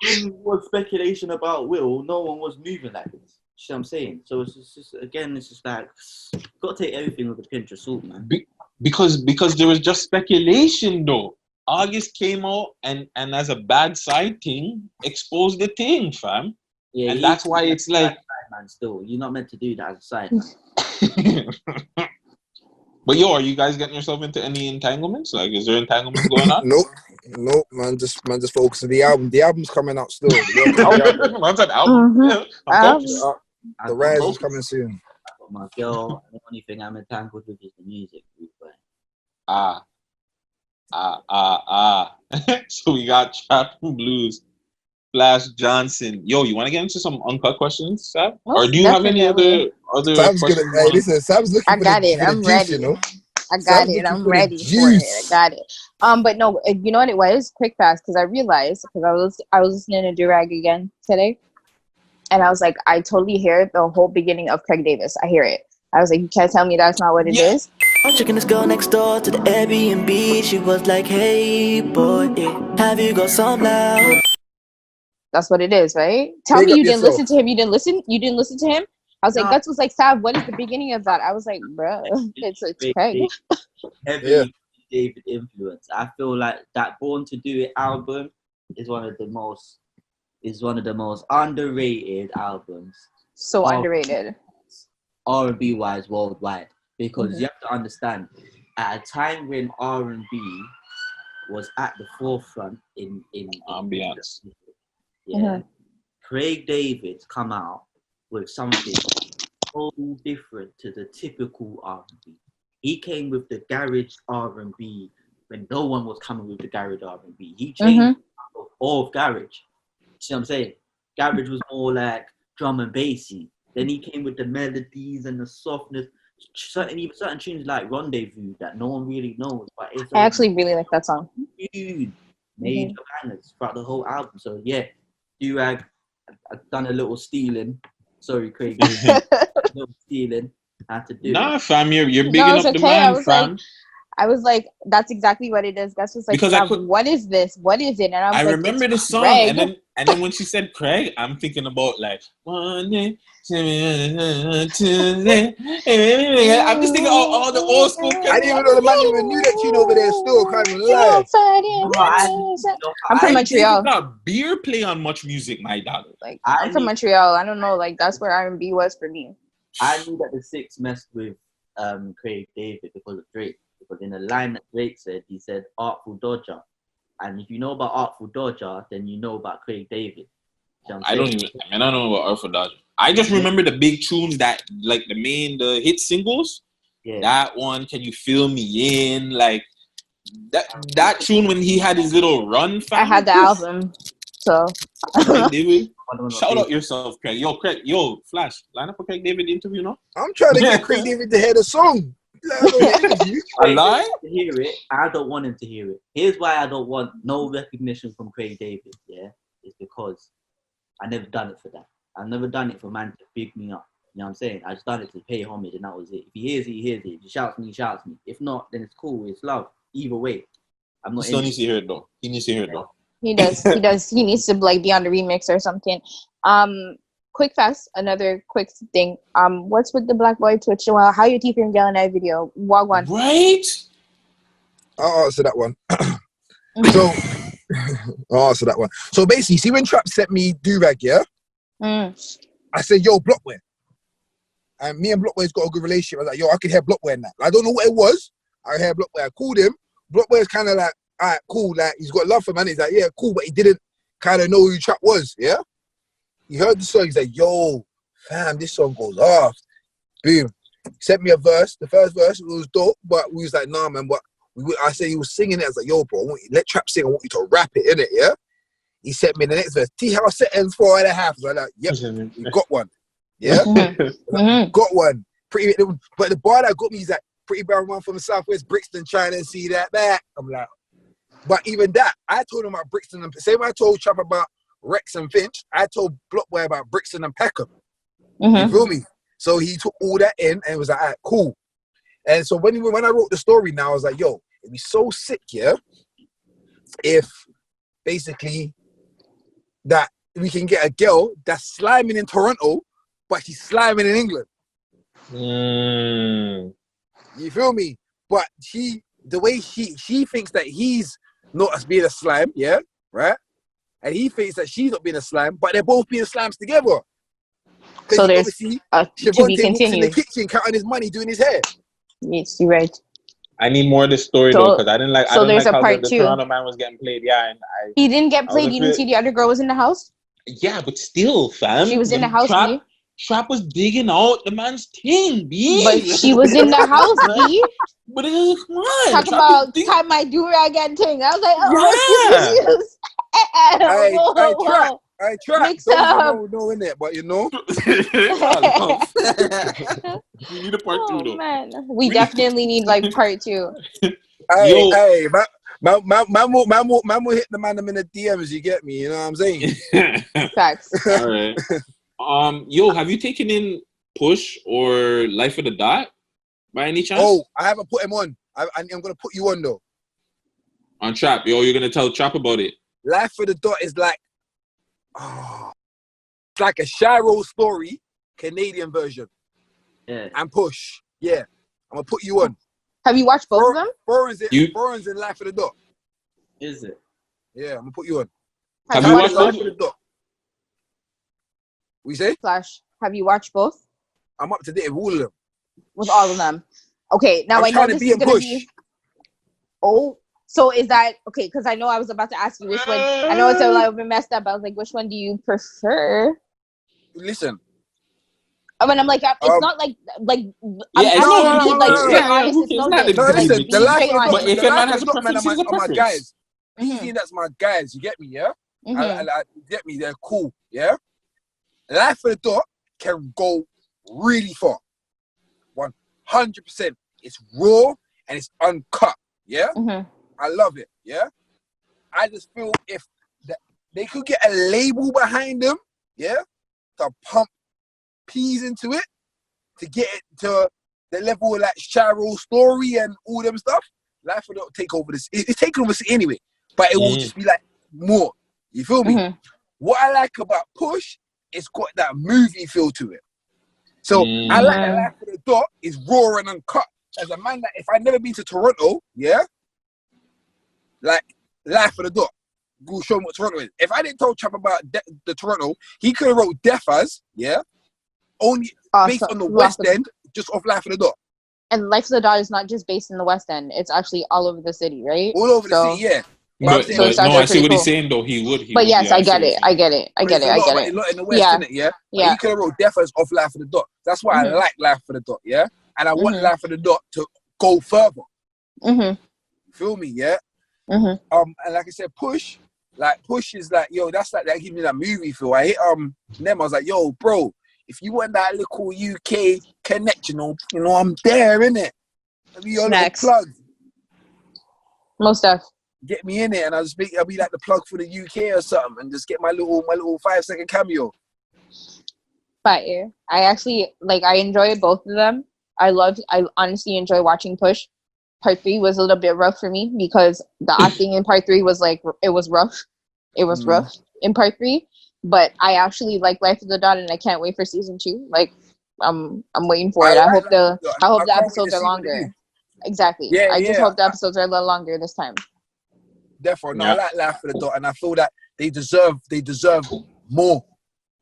When was speculation about Will, no one was moving like this. You know what I'm saying? So it's just again, it's just like, got to take everything with a pinch of salt, man. Because there was just speculation though. August came out and as a bad side thing, exposed the thing, fam. Yeah, and that's why it's like, man, still, you're not meant to do that as a side man. But yo, are you guys getting yourself into any entanglements? Like, is there entanglements going on? Nope, man. Just focus on the album. The album's coming out still. What's that album? The Rise is coming soon. My girl, the only thing I'm entangled with is the music. So we got Trap and Blues, Flash Johnson. Yo, you want to get into some uncut questions, Sab? Or do you have any other Sam's questions? Hey, listen, Sam's looking I got it. I'm ready. You know? I got it. I'm ready for it. I got it. But no, you know what it was? Quick fast, because I realized, because I was listening to Durag again today, and I was like, I totally hear the whole beginning of Craig Davis. I hear it. I was like, you can't tell me that's not what it is. I'm checking this girl next door to the Airbnb. She was like, hey boy, have you got some loud? That's what it is, right? Tell me you didn't listen to him. You didn't listen to him? I was like, Guttz was like, Sav, what is the beginning of that? I was like, bro, it's Craig. Heavy David influence. I feel like that Born to Do It album is one of the most underrated albums. So underrated. R&B wise worldwide, because you have to understand, at a time when R&B was at the forefront in ambiance. Craig David's come out with something so different to the typical R&B. He came with the garage R&B when no one was coming with the garage R&B. He changed all of garage. See what I'm saying? Garage was more like drum and bassy. Then he came with the melodies and the softness. Certain tunes like Rendezvous that no one really knows. But I actually really like that song. Huge major bangers throughout the whole album. So yeah, Durag, I've done a little stealing. Sorry, Craig. A little stealing. I had to do it. Fam, you're bigging up the man, fam. I was like, that's exactly what it is. Guttz was like, what is this? What is it? And I was remember the song, and then when she said Craig, I'm thinking about like one day, I'm just thinking all the old school. I didn't even know the man even knew that tune over there still. Can't even lie. I'm from Montreal. Got beer play on much music, my dog. Like I'm from Montreal. I don't know. Like that's where R&B was for me. I knew that the Six messed with Craig David because of Drake. Because in the line that Drake said, he said Artful Dodger. And if you know about Artful Dodger, then you know about Craig David. You know I don't know about Artful Dodger. I just remember the big tunes that, like the hit singles. Yeah. That one, Can You Feel Me In? Like, that tune when he had his little run. I had the album. So. Shout out yourself, Craig. Yo, Flash, line up for Craig David interview, no? I'm trying to get Craig David to hear the song. I lie to hear it. I don't want him to hear it. Here's why I don't want no recognition from Craig David. Yeah, it's because I never done it for that. I've never done it for man to big me up. You know what I'm saying? I just done it to pay homage, and that was it. If he hears it, he hears it. If he shouts me, he shouts me. If not, then it's cool. It's love. Either way, I'm not. He still needs to hear it though. He needs to hear it though. He does. He needs to like be on the remix or something. Quick fast, another quick thing. What's with the Black Boy Twitch? Well, how your teeth in Gallon Eye video? Wagwan. Right? I'll answer that one. I'll answer that one. So basically, see when Trap sent me Durag, yeah? I said, yo, Blockware. And me and Blockware's got a good relationship. I was like, yo, I could hear Blockware now. I don't know what it was. I heard Blockware. I called him. Blockboy's kind of like, all right, cool. Like, he's got love for man. He's like, yeah, cool. But he didn't kind of know who Trap was, yeah? He heard the song. He's like, yo, fam, this song goes off. Boom. Sent me a verse. The first verse was dope, but we was like, nah, man. But I said he was singing it. I was like, yo, bro, I want you, let Trap sing. I want you to rap it, innit, yeah? He sent me the next verse. T house settings 4.5. I was like, yep, we got one. Yeah? Got one. Pretty, but the bar that got me is like, pretty brown one from the Southwest Brixton trying to see that back. I'm like, but even that, I told him about Brixton and same I told Trap about Rex and Finch, I told Blockboy about Brixton and Peckham. You feel me? So he took all that in and was like, all right, cool. And so when I wrote the story now, I was like, yo, it'd be so sick, yeah, if basically that we can get a girl that's sliming in Toronto, but she's sliming in England. You feel me? But the way she thinks that he's not as being a slime, yeah, right? And he thinks that she's not being a slime, but they're both being slimes together. So there's to be Shavonte continued. in the kitchen counting his money, doing his hair. Yes, you're right. I need more of this story though, because I didn't like. So I don't there's like a how part the 2. Toronto man was getting played. Yeah, and he didn't get played. You didn't see the other girl was in the house. Yeah, but still, fam. She was in the house. Trap was digging out the man's thing, B. But she was in the house, B. But come on, talk about tie my do-rag and thing. I was like, I try. Mix up. No, in it, but you know. We need a part 2 though. Man, we definitely need like part 2. Hey, man will hit the man in the DMs. You get me? You know what I'm saying? Facts. All right. Yo, have you taken in Push or Life of the Dot by any chance? Oh, I haven't put him on. I'm gonna put you on though. On Trap, yo, you're gonna tell Trap about it. Life of the Dot is like, it's like a Shiro story, Canadian version. Yeah. And Push, yeah. I'm gonna put you on. Have you watched both of them? Foreign's in Life of the Dot. Is it? Yeah, I'm gonna put you on. Have you watched Life of the Dot? We say? Flash. Have you watched both? I'm up to date with all of them. With all of them. Okay, now I know this is gonna be. Oh, so is that okay? Because I know I was about to ask you which one. I know it's a little bit messed up. I was like, which one do you prefer? Listen. I mean, I'm like, it's not like. Yeah, listen. The Life of the Dot. But if a man has a preference, he's a my guys. Easy, that's my guys. You get me? Yeah. I get me? They're cool. Yeah. Life of the Dot can go really far. 100%. It's raw and it's uncut. Yeah? I love it. Yeah? I just feel if they could get a label behind them, yeah, to pump peas into it, to get it to the level of like Shiro story and all them stuff, Life of the Dot take over this. It's taking over this anyway, but it will just be like more. You feel me? What I like about Push, it's got that movie feel to it. So I like the Life of the Dot is raw and uncut. As a man that if I'd never been to Toronto, yeah, like Life of the Dot, go show him what Toronto is. If I didn't tell Trap about the Toronto, he could have wrote Death As, yeah, only based on the West End, just off Life of the Dot. And Life of the Dot is not just based in the West End; it's actually all over the city, right? All over the city, yeah. But no, I see what he's saying though. He would. But yes, I get it. I get it. A lot in the West, innit, yeah? Yeah. He could have wrote Death As off Life of the Dot. That's why I like Life of the Dot, yeah? And I want Life of the Dot to go further. Feel me, yeah? And like I said, Push is like, yo, that's like that gives me that movie feel. I hit them, I was like, yo, bro, if you want that little UK connection, you know, I'm there, innit? Let me your little plug. Most stuff. Get me in it, and I'll be like the plug for the UK or something, and just get my little 5-second cameo. Fire. I actually I enjoy both of them. I honestly enjoy watching Push. Part 3 was a little bit rough for me because the acting in part 3 was like it was rough. It was rough in part 3, but I actually like Life of the Dot, and I can't wait for season 2. Like I'm waiting for it. I hope the episodes are longer. Exactly. Yeah, I just hope the episodes are a little longer this time. Therefore, I like Life of the Dot, and I feel that they deserve more.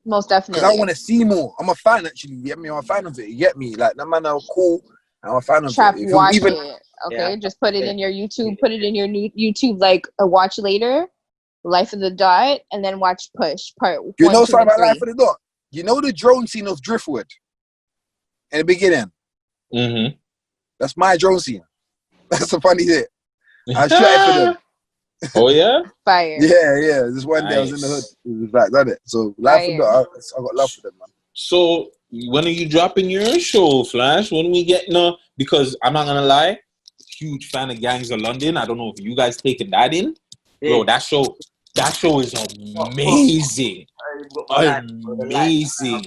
Most definitely. Because I want to see more. I'm a fan, actually. You get me? I'm a fan of it. You get me? Like, that man are cool. I'm a fan of Trap, it. watch Even it. Okay, Yeah. just put it in your YouTube. Put it in your YouTube like a watch later, Life of the Dot, and then watch Push Part you 1, know 2, something and about 3. Life of the Dot. You know the drone scene of Driftwood in the beginning. Mm-hmm. That's my drone scene. That's a funny thing. I shot it for them. Oh yeah. Fire. Yeah. This one day I was in the hood. Nice. It was like that. It. So Life of the Dot, I got love for them, man. So when are you dropping your show, Flash? When we get because I'm not gonna lie, huge fan of Gangs of London. I don't know if you guys taking that in. Bro, that show is amazing. Amazing.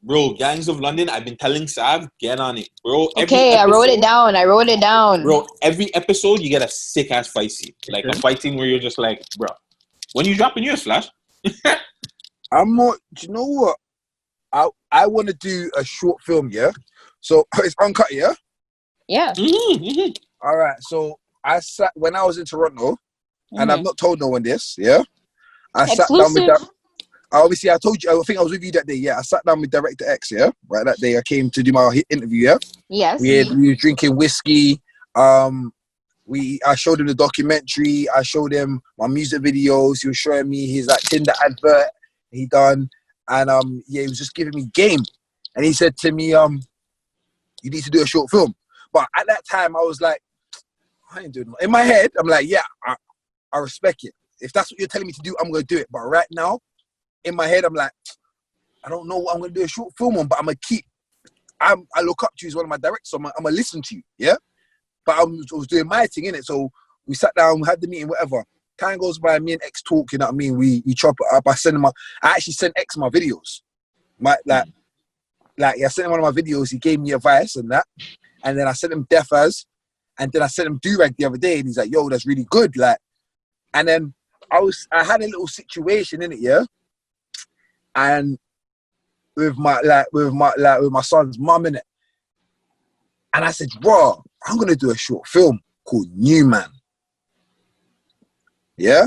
Bro, Gangs of London, I've been telling Sav, get on it. Bro, Okay, I wrote it down. Bro, every episode you get a sick ass fight scene. Like a fight scene where you're just like, bro, when you dropping yours, Flash? I'm more. Do you know what? I want to do a short film. Yeah. So it's uncut. Yeah. Yeah. Mm-hmm. All right. So I sat when I was in Toronto, and I've not told no one this. Yeah. I sat down with that. Obviously, I told you. I think I was with you that day. Yeah. I sat down with Director X. Yeah. Right that day, I came to do my interview. Yeah. Yes. We were drinking whiskey. I showed him the documentary. I showed him my music videos. He was showing me his like Tinder advert he done, and he was just giving me game. And he said to me, you need to do a short film. But at that time, I was like, I ain't doing it. In my head, I'm like, yeah, I respect it. If that's what you're telling me to do, I'm gonna do it. But right now, in my head, I'm like, I don't know what I'm gonna do a short film on, but I'm gonna keep. I look up to you as one of my directors, so I'm gonna listen to you, yeah. But I was doing my thing in it, so we sat down, we had the meeting, whatever. Time goes by, me and X talk, you know what I mean? We chop it up. I actually sent X my videos, I sent him one of my videos. He gave me advice and that, and then I sent him Defaz, and then I sent him Durag the other day, and he's like, "Yo, that's really good." Like, and then I had a little situation in it, yeah, and with my son's mum in it. And I said, bro, I'm going to do a short film called New Man. Yeah?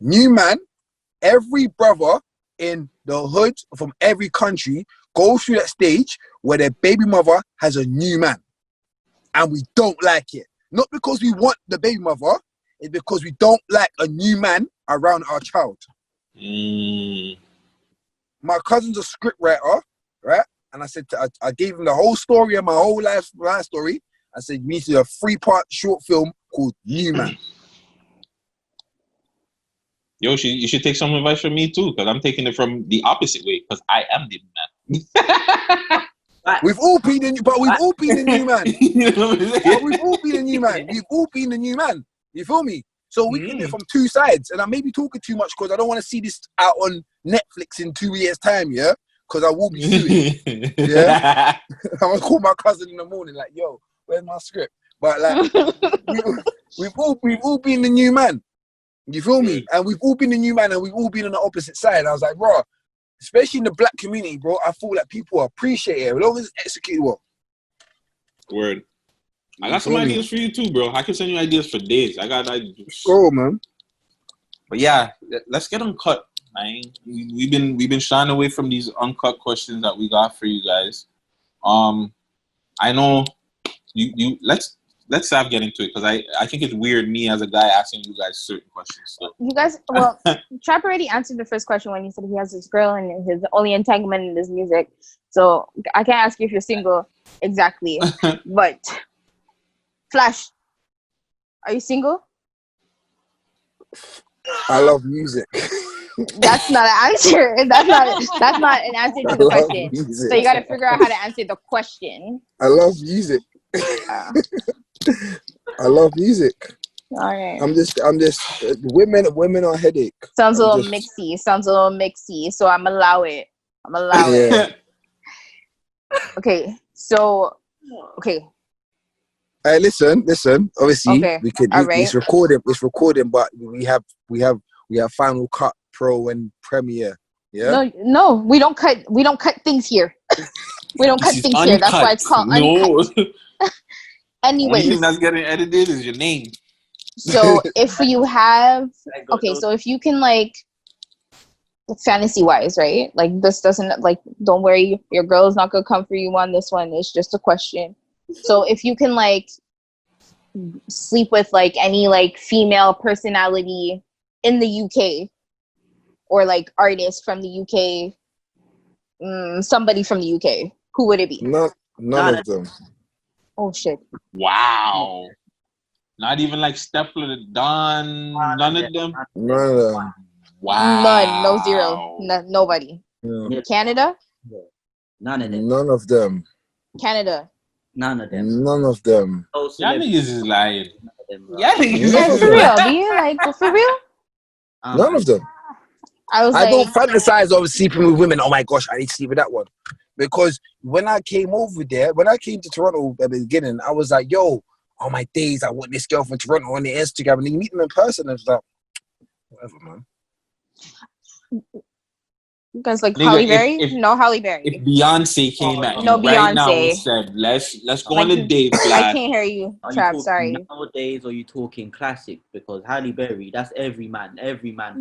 New Man, every brother in the hood from every country goes through that stage where their baby mother has a new man. And we don't like it. Not because we want the baby mother, it's because we don't like a new man around our child. My cousin's a scriptwriter, right? And I said, I gave him the whole story of my whole life story. I said, we need to do a 3-part short film called New Man. Yo, you should take some advice from me too, because I'm taking it from the opposite way, because I am the man. We've all been the new man. You know what I'm saying? We've all been the new man. We've all been the new man. You feel me? So we can do it from two sides. And I may be talking too much because I don't want to see this out on Netflix in 2 years' time, yeah? Because I will be suing. Yeah? I'm going to call my cousin in the morning like, yo, where's my script? But like, we've all been the new man. You feel me? And we've all been the new man and we've all been on the opposite side. And I was like, bro, especially in the black community, bro, I feel like people appreciate it as long as it's executed well. Word. I got some ideas for you too, bro. I can send you ideas for days. I got ideas. Oh, man. But yeah, let's get uncut, man. We've been shying away from these uncut questions that we got for you guys. I know you let's stop getting to it because I think it's weird me as a guy asking you guys certain questions. So. You guys, well, Trap already answered the first question when he said he has his girl and his only entanglement in his music. So I can't ask you if you're single exactly, but Flash, are you single? I love music. That's not an answer. That's not an answer to the question. Music. So you got to figure out how to answer the question. I love music. I love music. All right. I'm just women are headache. Sounds a little mixy. So I'm allow it. Yeah. Okay. So, okay. Hey, listen. Obviously, Okay. we could. It's recording, but we have Final Cut Pro and Premiere. Yeah. No, we don't cut things here. We don't cut things uncut. here. That's why it's called uncut. Anyways, only thing that's getting edited is your name. So if you have, okay, so if you can like fantasy wise, right? Like this doesn't like. Don't worry, your girl is not gonna come for you on this one. It's just a question. So if you can like sleep with like any like female personality in the UK or like artist from the UK, somebody from the UK, who would it be? None of them. Oh shit. Wow. Not even like Stepler the Don. None of them. None of them. Wow. None. No, zero. Nobody. Yeah. Canada. None of them. None of them. Canada. None of them. None of them. No Y'all celebrities. niggas is lying. None of them, bro. Y'all niggas None is of For them. real? Do you like for real? None of them. I was I like, don't fantasize of sleeping with women. Oh my gosh, I need to sleep with that one. Because when I came over there, when I came to Toronto at the beginning, I was like, yo, on my days, I want this girl from Toronto on the Instagram. And then you meet them in person, and it's like, whatever, man. you guys like Nigga, Halle Berry? if- No Halle Berry. If Beyonce came at you No right now and Beyonce. said, let's go Like, on a date, I Flash. can't hear you, Are you Trap. talking Sorry. nowadays or you talking classic? Because Halle Berry, that's every man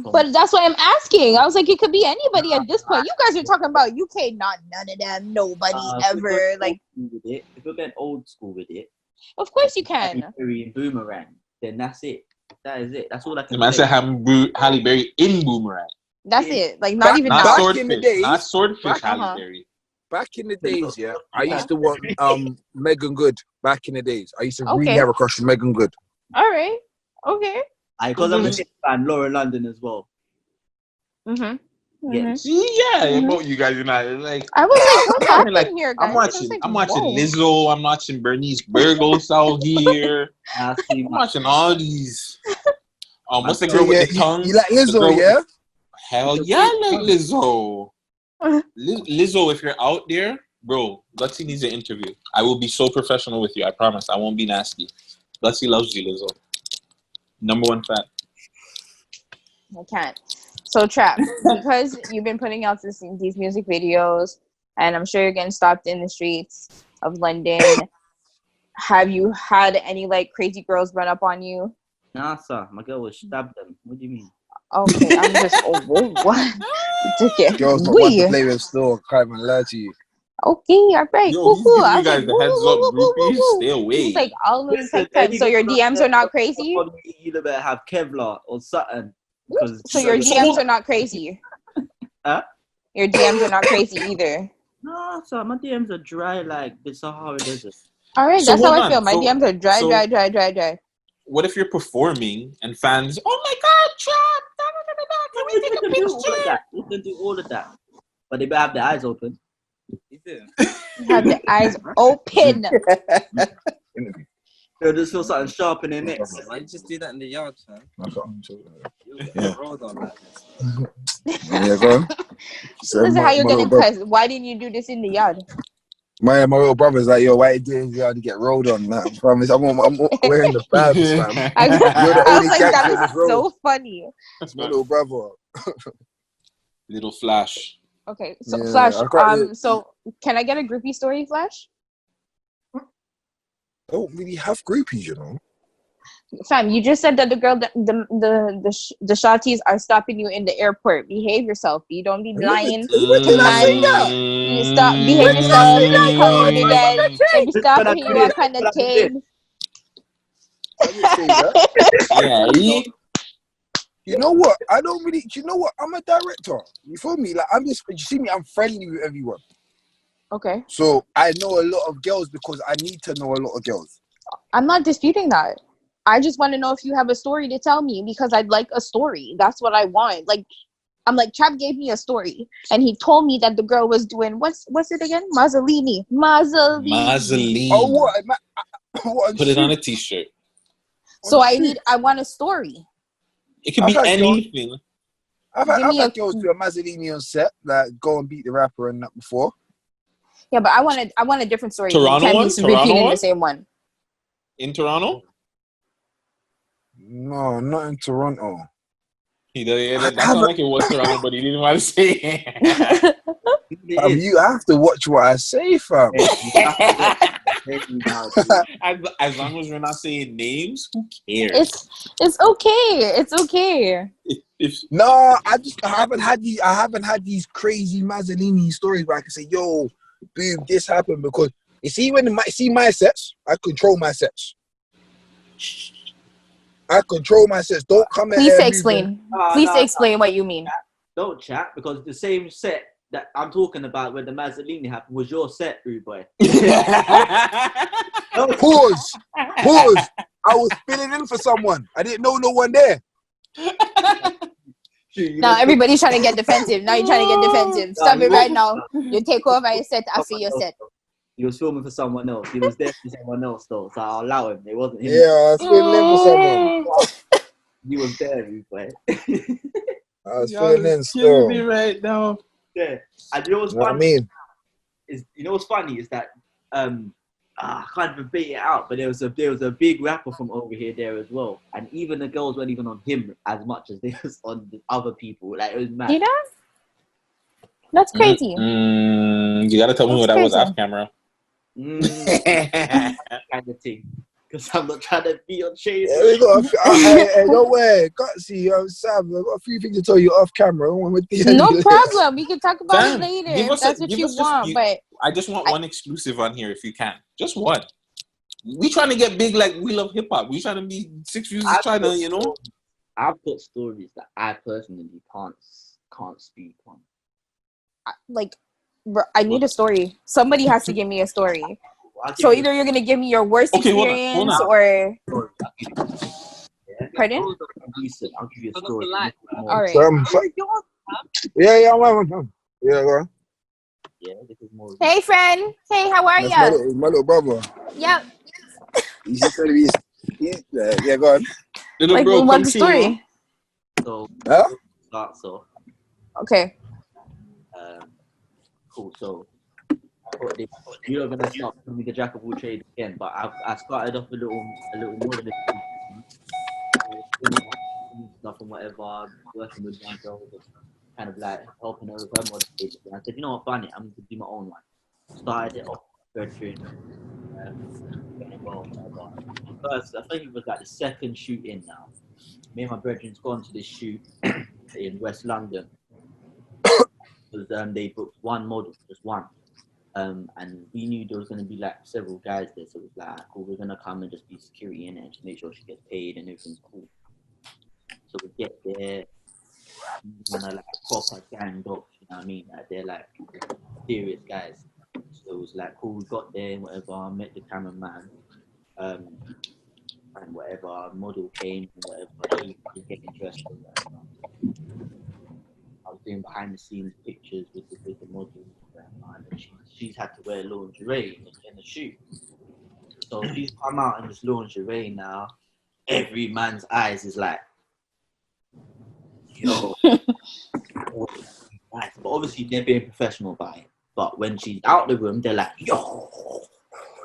from. But that's why I'm asking. I was like, it could be anybody at this point. You guys are talking about UK, not none of them, nobody ever. Like, if you're getting old school with it, of course you Halle can. Berry and Boomerang, then that's it. That is it. That's all I The can man say. said Halle Berry in Boomerang. That's it. Like, not even Not that. Back in the swordfish. days- Not swordfish Uh-huh. Halle Berry. Back in the days, yeah, I used to want Megan Good. Back in the days, I used to really Okay. have a crush on Megan Good. All right. Okay. Because I'm a Mhm. Knicks fan, Laura London as well. Mm-hmm. Yeah. See, yeah, both you guys are not like. I was like, what's I mean, like, happening here, guys? I'm I was watching. like, I'm watching whoa. Lizzo. I'm watching Bernice Burgos out here. That's too I'm much. watching all these. What's the So, girl yeah, with the tongue? you like The Lizzo, girl with yeah? Hell yeah, I like Lizzo. Lizzo, if you're out there, bro, Gutsy needs an interview. I will be so professional with you. I promise. I won't be nasty. Gutsy loves you, Lizzo. Number one fact. I can't. So, Trap, because you've been putting out these music videos, and I'm sure you're getting stopped in the streets of London, have you had any like crazy girls run up on you? Nah, sir. My girl was stabbed them. What do you mean? Okay, I'm just whoa, what? Okay, Girls not one to we. play with still. Can't even lie to you. Okay, all right, Yo, cool, he's cool. giving I you was guys like, the woo, heads woo, up, woo, woo, woo, groupies. woo. Stay away. He's like all of Listen, the type. So your DMs are not crazy. You better have Kevlar or something. Because So your DMs are not crazy. Huh? Your DMs are not crazy either. No, sir. My DMs are dry like the Sahara Desert. All right, So that's how hold I on. feel. My So- DMs are dry, so- dry. What if you're performing and fans? Oh my God, Trap! Can we take a do all of picture? that. We can do all of that. But they better have their eyes open. Have the eyes open. They'll just feel something sharp in their necks. Why you just do that in the yard, man? You'll get Yeah. rolled on like this. Yeah, go on. So This is how you're my getting little bro- pressed. Why didn't you do this in the yard? my little brother's like, yo, why you doing this? To get rolled on, man. I promise. I'm wearing the babs, man. I, You're the I only was like, gangster that in is this room. so funny. That's my little brother. Little Flash. Okay, so Yeah, Flash. I can't- So can I get a groupie story, Flash? I don't really have groupies, you know. Fam, you just said that the girl, the shotties are stopping you in the airport. Behave yourself. You don't be lying. When did I say that? You stop. Behave yourself. You come in again. They be stopping you up on the thing. I didn't say that. Yeah, You know what? I don't really. You know what? I'm a director. You feel me? Like I'm just. You see me? I'm friendly with everyone. Okay, So I know a lot of girls because I need to know a lot of girls. I'm not disputing that. I just want to know if you have a story to tell me because I'd like a story. That's what I want. Like, I'm like, Chap gave me a story and he told me that the girl was doing what's it again? Mazzolini. Mazzolini. Oh what? What? Put it on a t-shirt. So I want a story. It could I've be had anything. I've Give me had a- girls do a Mazzolini on set, like go and beat the rapper and that before. Yeah, but I want a different story. Toronto You can't one? be Toronto repeating one? the same one. In Toronto? No, not in Toronto. That sounded like it was Toronto, but he didn't want to say it. You have to watch what I say, fam. As long as we're not saying names, who cares? It's okay. It's okay. No, I haven't had these crazy Mazzolini stories where I can say, yo, boom, this happened, because you see my sets, I control my sets. Don't come at Please every- explain. Please explain what you mean. Don't chat, because the same set that I'm talking about when the Mazzolini happened was your set, rude boy. Pause. I was filling in for someone. I didn't know no one there. Now everybody's trying to get defensive. Now you're trying to get defensive. Stop it right now. You take over your set after your set. He was filming for someone else. He was there for someone else, though, so I'll allow him. It wasn't him. Yeah, I was filling in for someone. He was there, rude boy. I was filling in still. Me right now. Yeah. And you know what's You know what I funny? mean? What's funny is that I can't even beat it out, but there was a big rapper from over here there as well, and even the girls weren't even on him as much as they was on the other people. Like, it was mad. You know? That's crazy. You gotta tell me what that was off camera. Kind of thing. Because I'm not trying to be on shade. Yeah, we got hey, don't worry. Gutsy, Sam, I've got a few things to tell you off camera. No problem. We can talk about Sam, it later give if us that's a- what give you us just- want. But I just want one exclusive on here if you can. Just one. We trying to get big like we love hip hop. We trying to be 6 views. Trying to, you know. I've got stories that I personally can't speak on. like, bro, I need a story. Somebody has to give me a story. I'll give So you- either you're gonna give me your worst Okay, hold on, experience hold on. or Yeah. Pardon? I'll give you a story. all right. Yeah, I'm yeah, go on. Yeah, this is more. Hey friend. Hey, how are That's ya? my little brother. Yep. He's just gonna be. Yeah, go on. Little Like, bro, what's come the true, story? So, Huh? start so. Okay. Cool. So, you're gonna start with me the jack of all trades again, but I started off a little modeling stuff and whatever, working with my girl, just kind of like helping her with her modeling. And I said, you know what, Bunny, I'm going to do my own one. Started it off, graduating, getting well, whatever. First, I think it was like the second shoot in now. Me and my brethren's gone to this shoot in West London. Because they booked one model, just one. And we knew there was going to be like several guys there, so it was like, cool, we're going to come and just be security in it, just make sure she gets paid and everything's cool. So we get there, kind of like proper ganged up, you know what I mean? Like, they're like serious guys. So it was like, cool, we got there and whatever, met the cameraman, and whatever, model came and whatever, he was getting dressed and whatever. I was doing behind the scenes pictures with the model, and she's had to wear lingerie in the shoot. So she's come out in this lingerie now. Every man's eyes is like, yo. But obviously they're being professional about it. But when she's out the room, they're like, yo.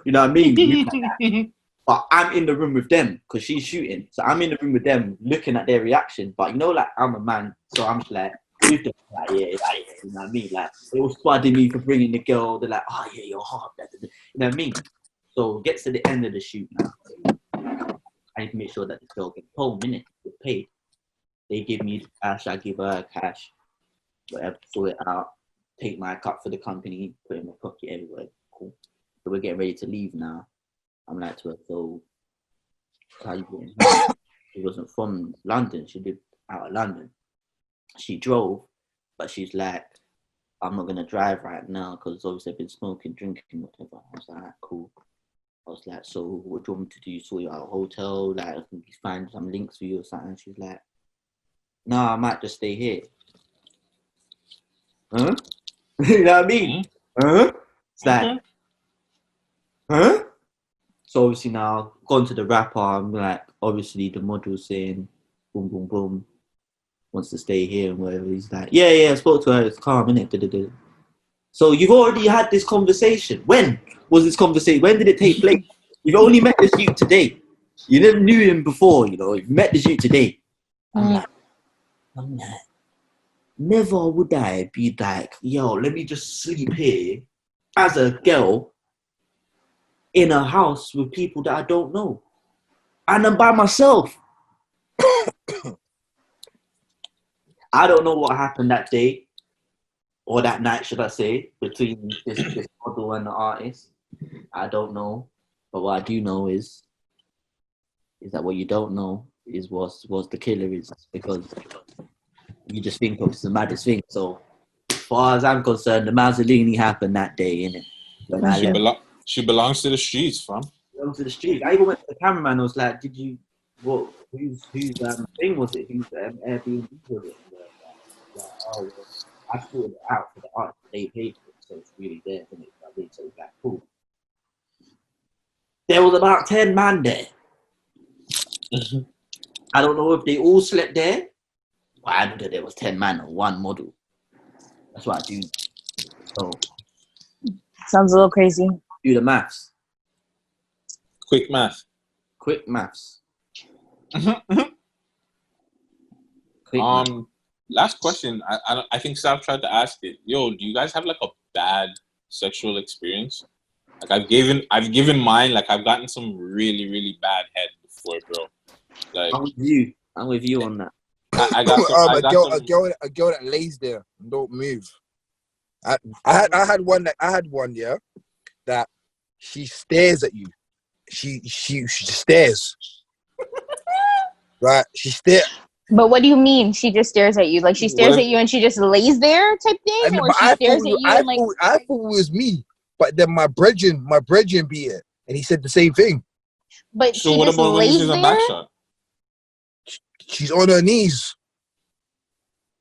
You know what I mean? But I'm in the room with them because she's shooting. So I'm in the room with them looking at their reaction. But you know, like, I'm a man, so I'm just like, with them, like, yeah, you know what I mean? Like, they all spudding me for bringing the girl. They're like, oh yeah, you're hot. You know what I mean? So it gets to the end of the shoot now. I need to make sure that this girl gets home, innit? Get paid. They give me cash, I give her cash, whatever, sort it out, take my cut for the company, put it in my pocket everywhere. Cool. So we're getting ready to leave now. I'm like to her, so how you getting home? She wasn't from London, she lived out of London. She drove, but she's like, I'm not gonna drive right now because obviously I've been smoking, drinking, whatever. I was like, cool. I was like, so what do you want me to do? Sort you out a hotel? Like, I can find some links for you or something. She's like, no, I might just stay here. Huh? You know what I mean? Huh? It's like, huh? So obviously now, gone to the rapper, I'm like, obviously the model's saying, boom, boom, boom, wants to stay here and whatever. He's like, yeah, I spoke to her, it's calm, innit? So you've already had this conversation. When was this conversation? When did it take place? You've only met this youth today. You never knew him before, you know, you've met this youth today. I'm like, never would I be like, yo, let me just sleep here as a girl in a house with people that I don't know. And I'm by myself. I don't know what happened that day, or that night, should I say, between this model and the artist. I don't know. But what I do know is that what you don't know is what the killer is, because you just think it's the maddest thing. So, as far as I'm concerned, the Mazzolini happened that day, innit? When I left. She belongs to the streets, fam. Belongs to the street. I even went to the cameraman. I was like, "Did you? What? Whose thing was it? Whose Airbnb was it?" Like, oh, well, I sorted it out for the art. They paid for it, so it's really there, isn't it? So it's like, cool. There was about 10 man there. I don't know if they all slept there, but I know that there was 10 man on one model. That's what I do. So Sounds a little crazy. do the maths. Quick math. Quick maths. Quick maths. Last question. I think Sav tried to ask it. Yo, do you guys have like a bad sexual experience? Like I've given mine. Like I've gotten some really, really bad head before, bro. Like I'm with you on that. I got some, a girl that lays there and don't move. I had one, yeah, that she stares at you. She stares. Right? She stares. But what do you mean? She just stares at you? Like she stares at you and she just lays there type thing? Or she stares at you and like... I thought it was me. But then my brethren beat it. And he said the same thing. But so she what just about when lays she's there? a back shot? She's on her knees.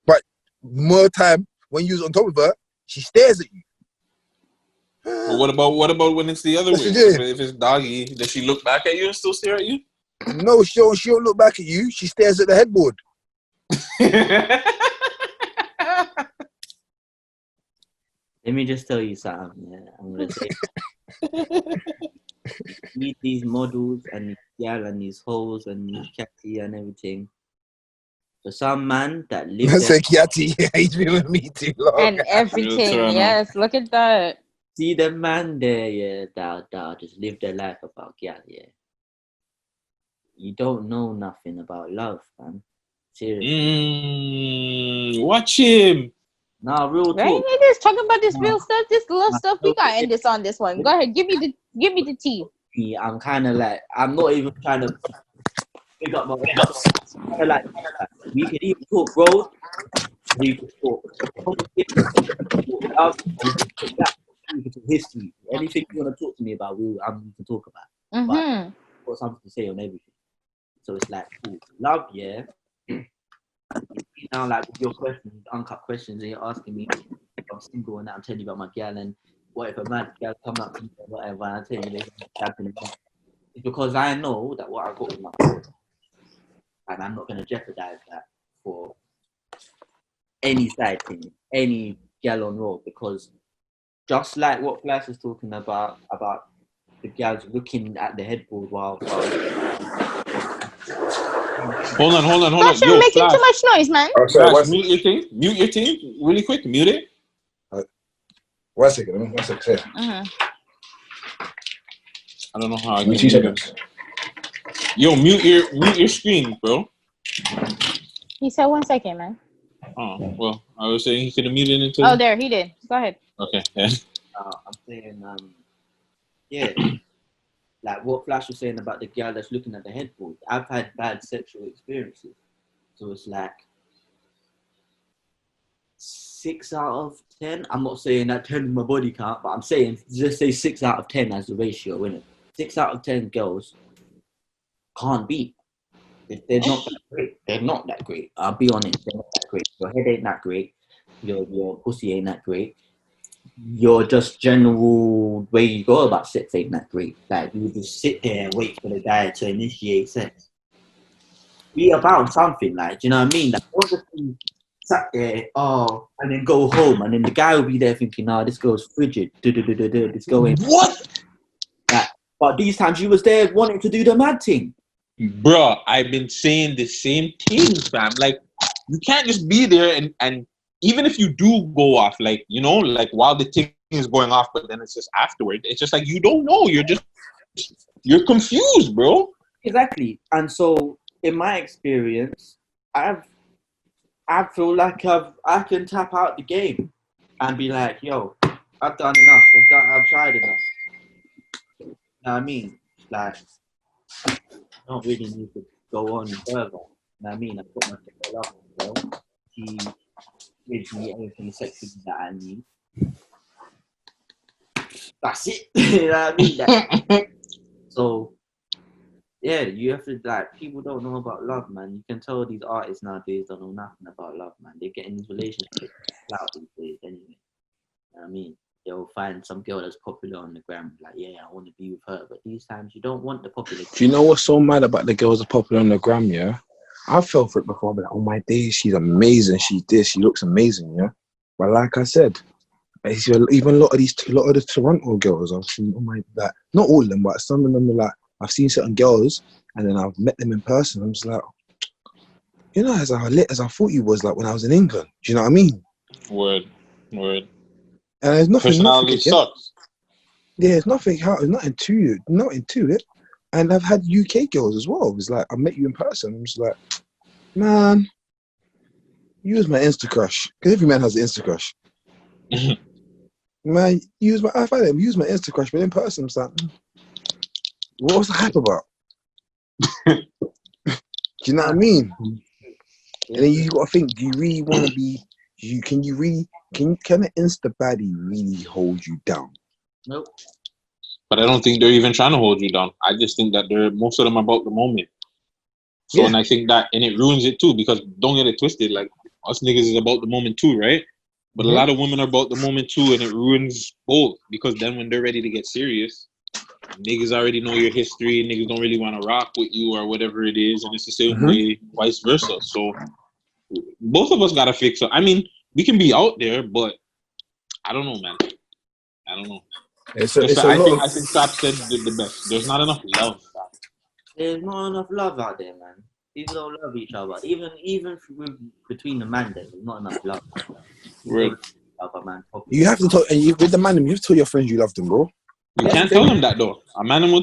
But more time, when you're on top of her, she stares at you. But what about when it's the other way? If it's doggy, does she look back at you and still stare at you? No, she don't look back at you. She stares at the headboard. Let me just tell you something. Yeah, I'm gonna say, meet these models and these gal and these hoes and these catty and everything. For some man that lives there, Catty, he's been with me too long. And everything, yes. Look at that. see the man there, yeah, that just live their life about gal, yeah. You don't know nothing about love, man. Seriously. Watch him. Nah, real Right? talk. You just talking about this real stuff, this little stuff. We gotta end this on this one. Go ahead, give me the tea. I'm kind of like, I'm not even trying to pick up my kind of like, we can even talk road, we can talk love, we can talk history. Anything you want to talk to me about, we can talk about. But I've got something to say on everything. So it's like, cool. Love, yeah. Now, like with your questions, uncut questions, and you're asking me if I'm single and I'm telling you about my gal, and what if a mad gal come up to me or whatever, and I'm telling you it's because I know that what I got with my phone, and I'm not going to jeopardize that for any side thing, any gal on road, because just like what Flash is talking about the gals looking at the headboard while Hold on. Flash, you're making too much noise, man. Oh, sorry, Flash, mute your thing really quick. Mute it. 1 second. 1 second. I don't know how I can 2 seconds. Yo, mute your screen, bro. He said 1 second, man. Oh, well, I was saying he could have muted until... Oh, there, he did. Go ahead. Okay, yeah. I'm saying, yeah, like what Flash was saying about the girl that's looking at the headboard. I've had bad sexual experiences. So it's like 6 out of 10. I'm not saying that 10 is my body count, but I'm saying just say 6 out of 10 as the ratio, innit? 6 out of 10 girls can't beat. If they're not that great, they're not that great. I'll be honest, they're not that great. Your head ain't that great. Your pussy ain't that great. Your just general way you go about sex ain't that great. Like you just sit there and wait for the guy to initiate sex. Be about something, like, do you know what I mean? Like, don't just be sat there, and then go home, and then the guy will be there thinking, this girl's frigid. This girl ain't. What? Like, but these times you was there wanting to do the mad thing. Bro, I've been saying the same thing, fam. Like, you can't just be there and even if you do go off, like, you know, like while the thing is going off, but then it's just afterward. It's just like you don't know. You're confused, bro. Exactly. And so, in my experience, I feel like I can tap out the game and be like, yo, I've done enough. I've tried enough. You know what I mean? Like, I don't really need to go on further. You know what I mean? I put myself up, bro. She gives me everything sexually that I need. That's it. You know what I mean? So, yeah, you have to, like, people don't know about love, man. You can tell these artists nowadays don't know nothing about love, man. They're getting these relationships out these days anyway. You know what I mean? They'll find some girl that's popular on the gram, like, yeah, I want to be with her. But these times, you don't want the popular girl. Do you know what's so mad about the girls that are popular on the gram, yeah? I fell for it before, but oh my days, she's amazing. She's this, she looks amazing, yeah? But like I said, even a lot of the Toronto girls, I've seen, oh my, like, not all of them, but some of them are like, I've seen certain girls, and then I've met them in person. I'm just like, you're not as lit as I thought you was, like when I was in England. Do you know what I mean? Word. And there's nothing. Personality sucks. Yeah, there's nothing to it. And I've had UK girls as well. It's like I met you in person. I'm just like, man, you was my Insta crush. Because every man has an Insta crush. Man, I've had him use my Insta crush, but in person, I'm just like, what was the hype about? Do you know what I mean? And then you got to think, do you really want to be? Can an Insta baddie really hold you down? Nope. But I don't think they're even trying to hold you down. I just think that most of them are about the moment. So, and I think that, and it ruins it too, because don't get it twisted. Like, us niggas is about the moment too, right? But a lot of women are about the moment too, and it ruins both, because then when they're ready to get serious, niggas already know your history, niggas don't really want to rock with you or whatever it is, and it's the same way, vice versa. So both of us gotta fix it. I mean, we can be out there, but I don't know, man. I don't know. I think Trap said the best. There's not enough love. There's not enough love out there, man. People don't love each other. Even between the man, there's not enough love. Right. You have to tell, and with the man, you have to tell your friends you love them, bro. You can't tell them that though. A man will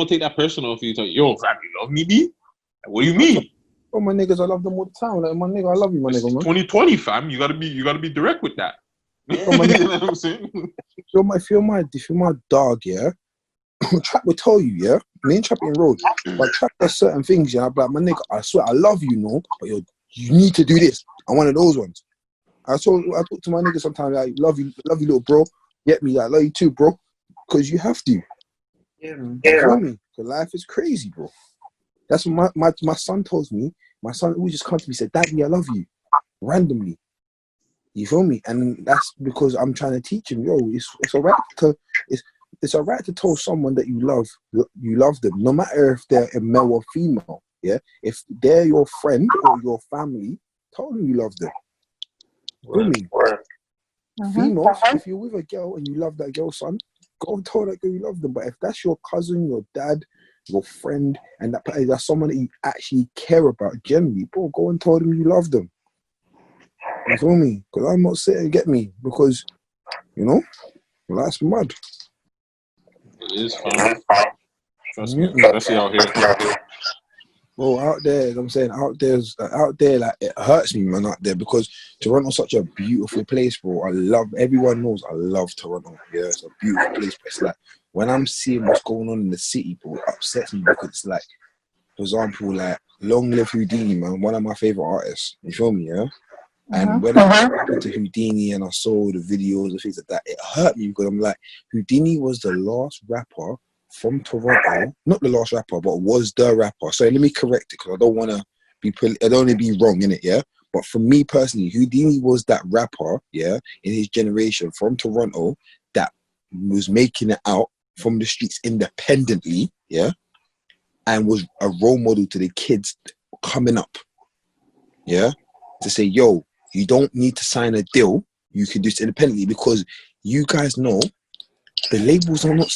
take that personal if you tell, yo, fam, you love me, B? What do you mean? Oh, my niggas, I love them all the time. Like, my nigga, I love you, my nigga, man. 2020, fam. You gotta be direct with that. Oh, my nigga, you know what I'm saying? If you're my dog, yeah. Trap will tell you, yeah. Me and Trap in road, but Trap does certain things, yeah. I'm like, my nigga, I swear I love you, no, but you need to do this. I'm one of those ones. I talk to my nigga sometimes, like, love you, little bro. Get me, I love you too, bro. Because you have to. Yeah. You feel me? Because life is crazy, bro. That's what my son tells me. My son always just come to me and said, Daddy, I love you. Randomly. You feel me? And that's because I'm trying to teach him, yo, it's alright it's alright to tell someone that you love them, no matter if they're a male or female. Yeah? If they're your friend or your family, tell them you love them. You feel me? Females, if you're with a girl and you love that girl, son, go and tell that girl you love them. But if that's your cousin, your dad, your friend, and that's someone that you actually care about generally, bro, go and tell them you love them. You feel me? Because I'm not sitting, get me, because, you know, life's mad. It is fun. Trust me, especially out here. Bro, out there, I'm saying, out there, like, it hurts me, man, out there, because Toronto's such a beautiful place, bro. Everyone knows I love Toronto. Yeah, it's a beautiful place, but it's like, when I'm seeing what's going on in the city, bro, it upsets me, because it's like, for example, like, Long Live Houdini, man, one of my favorite artists. You feel me, yeah? And when I went to Houdini and I saw the videos and things like that, it hurt me, because I'm like, Houdini was the last rapper from Toronto, not the last rapper, but was the rapper. So let me correct it, because I don't want to be wrong in it, yeah? But for me personally, Houdini was that rapper, yeah, in his generation from Toronto that was making it out from the streets independently, yeah, and was a role model to the kids coming up, yeah, to say, yo, you don't need to sign a deal, you can do this independently, because you guys know the labels are not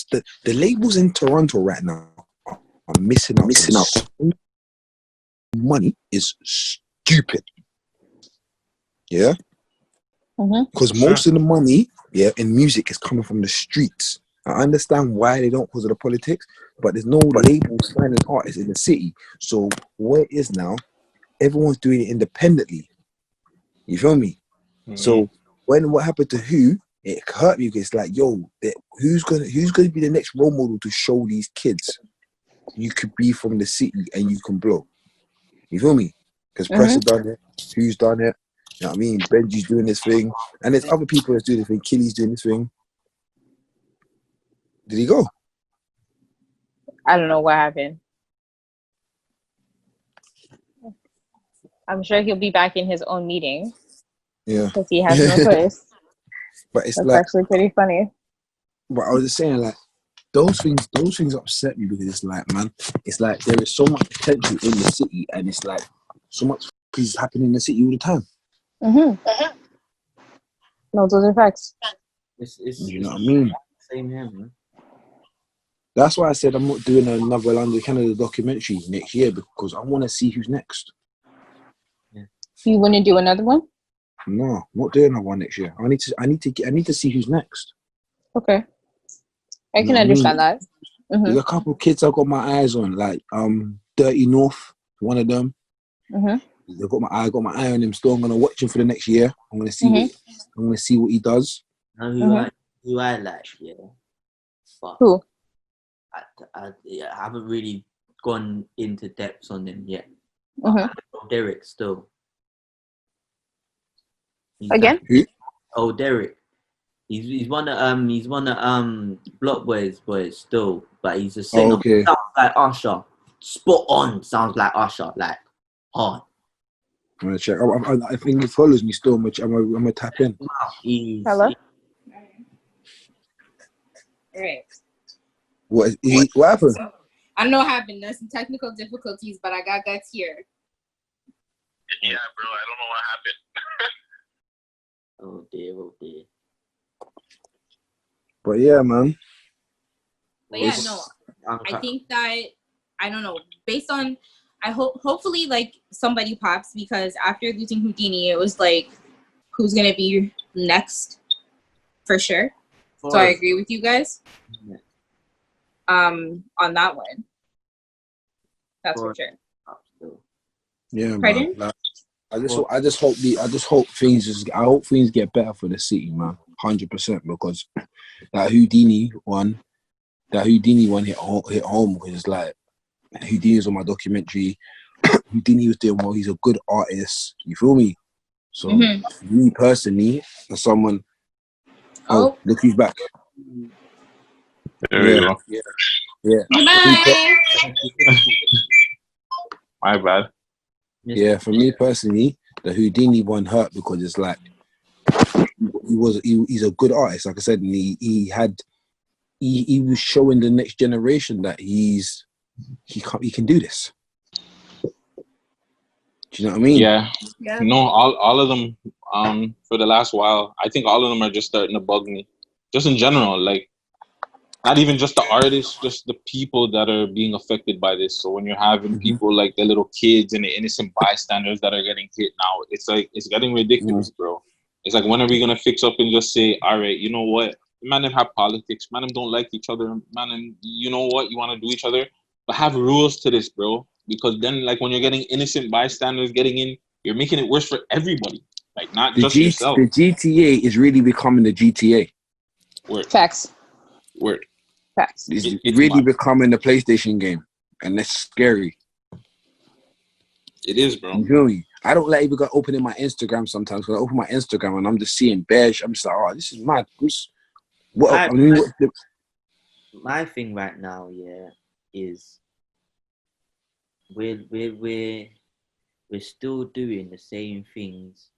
the labels in Toronto right now are missing out. Money is stupid. Yeah? Because most of the money yeah, in music is coming from the streets. I understand why they don't because of the politics, but there's no label signing artists in the city. So what it is now, everyone's doing it independently. You feel me? So what happened to Who, it hurt me because it's like, yo, who's gonna be the next role model to show these kids you could be from the city and you can blow. You feel me? Because Press has done it, Who's done it. You know what I mean? Benji's doing this thing, and there's other people that's doing this thing. Killy's doing this thing. Did he go? I don't know what happened. I'm sure he'll be back in his own meeting. Yeah. Because he has no choice. But it's That's like, actually pretty funny. but I was just saying, like, those things upset me because it's like, man, it's like there is so much potential in the city, and it's like so much is happening in the city all the time. No, those are facts. You know what I mean? Same here, man. That's why I said I'm not doing another London Canada documentary next year, because I want to see who's next. You want to do another one? No, I'm not doing another one next year. I need to see who's next. Okay. I You can know what I mean? understand that. There's a couple of kids I've got my eyes on, like Dirty North, one of them. I got my eye on him. Still, I'm gonna watch him for the next year. I'm gonna see what he does. Now who I like, yeah. But who? I haven't really gone into depths on them yet. Derek still. Again? Who? Oh, Derek. He's one of Block Boys still, but he's a singer. Okay. Sounds like Usher. Spot on. Sounds like Usher. Like hard. I'm gonna check. I think he follows me still. I'm gonna tap in. Hello. Right. What happened? I don't know what happened. There's some technical difficulties, but I got Guttz here. Yeah, bro. I don't know what happened. Oh dear. But yeah, man. But yeah, no. I think that, I don't know, based on, hopefully like somebody pops, because after losing Houdini, it was like, who's gonna be next for sure. So I agree with you guys on that one. That's for sure. Yeah, Pardon? man. Like, I hope things get better for the city, man. 100%, because that Houdini one hit home, because it's like Houdini's on my documentary. Houdini was doing well. He's a good artist. You feel me? So me personally, as someone, look who's back. There we go. Yeah. Bye. My bad. Yeah, for me personally, the Houdini one hurt because it's like he's a good artist, like I said, and he was showing the next generation that he can do this. Do you know what I mean? Yeah. No, all of them for the last while, I think all of them are just starting to bug me. Just in general, like not even just the artists, just the people that are being affected by this. So when you're having people like the little kids and the innocent bystanders that are getting hit now, it's like, it's getting ridiculous, bro. It's like, when are we going to fix up and just say, all right, you know what? Man, them have politics. Man, them don't like each other. Man, them, you know what? You want to do each other. But have rules to this, bro. Because then, like, when you're getting innocent bystanders getting in, you're making it worse for everybody. Like, not just yourself. The GTA is really becoming the GTA. Word. Facts. Word. Facts. It's really becoming the PlayStation game. And that's scary. It is, bro. You feel me? I don't like even go opening my Instagram sometimes. When I open my Instagram and I'm just seeing beige, I'm just like, oh, this is mad. My thing right now, is we're still doing the same things,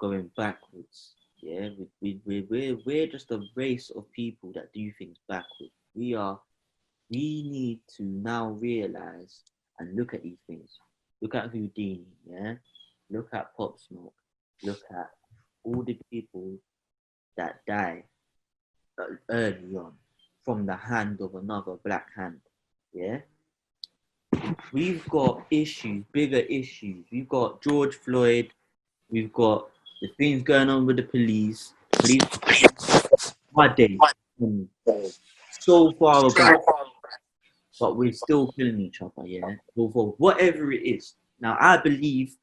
going backwards. Yeah, we're just a race of people that do things backwards. We need to now realize and look at these things. Look at Houdini, yeah? Look at Pop Smoke. Look at all the people that die early on from the hand of another black hand, yeah? We've got issues, bigger issues. We've got George Floyd. We've got the things going on with the police. Please, my day, so far ago, but we're still killing each other, yeah? For whatever it is. Now, I believe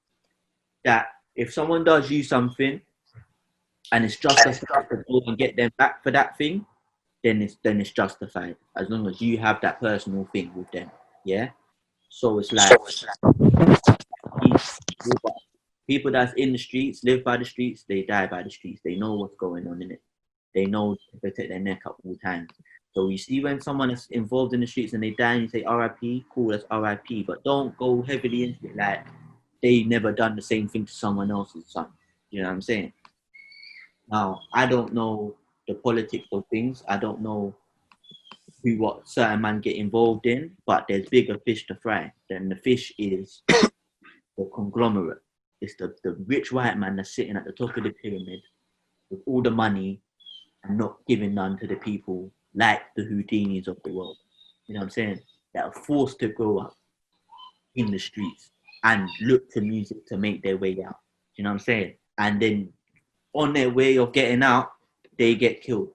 that if someone does you something and it's justified to go and get them back for that thing, then it's justified, as long as you have that personal thing with them, yeah? So it's like, people that's in the streets, live by the streets, they die by the streets. They know what's going on in it. They know to protect their neck up all times. So you see when someone is involved in the streets and they die and you say RIP, cool, that's RIP. But don't go heavily into it like they never done the same thing to someone else's son. You know what I'm saying? Now, I don't know the politics of things. I don't know what certain man get involved in, but there's bigger fish to fry. Then the fish is the conglomerate. It's the rich white man that's sitting at the top of the pyramid with all the money and not giving none to the people like the Houdinis of the world. You know what I'm saying? That are forced to grow up in the streets and look to music to make their way out. You know what I'm saying? And then on their way of getting out, they get killed.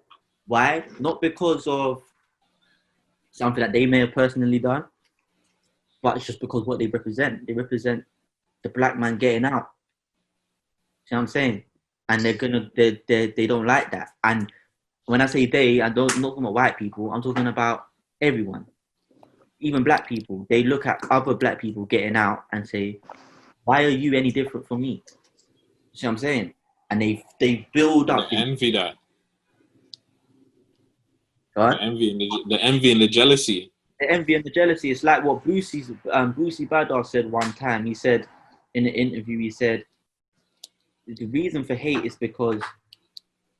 Why? Not because of something that they may have personally done, but it's just because what they represent. They represent the black man getting out. See what I'm saying? And they don't like that. And when I say they, I'm not talking about white people, I'm talking about everyone. Even black people, they look at other black people getting out and say, why are you any different from me? See what I'm saying? And they build up. The envy that. What? The envy and the jealousy. The envy and the jealousy. It's like what Brucey Badar said one time. He said in an interview, he said, the reason for hate is because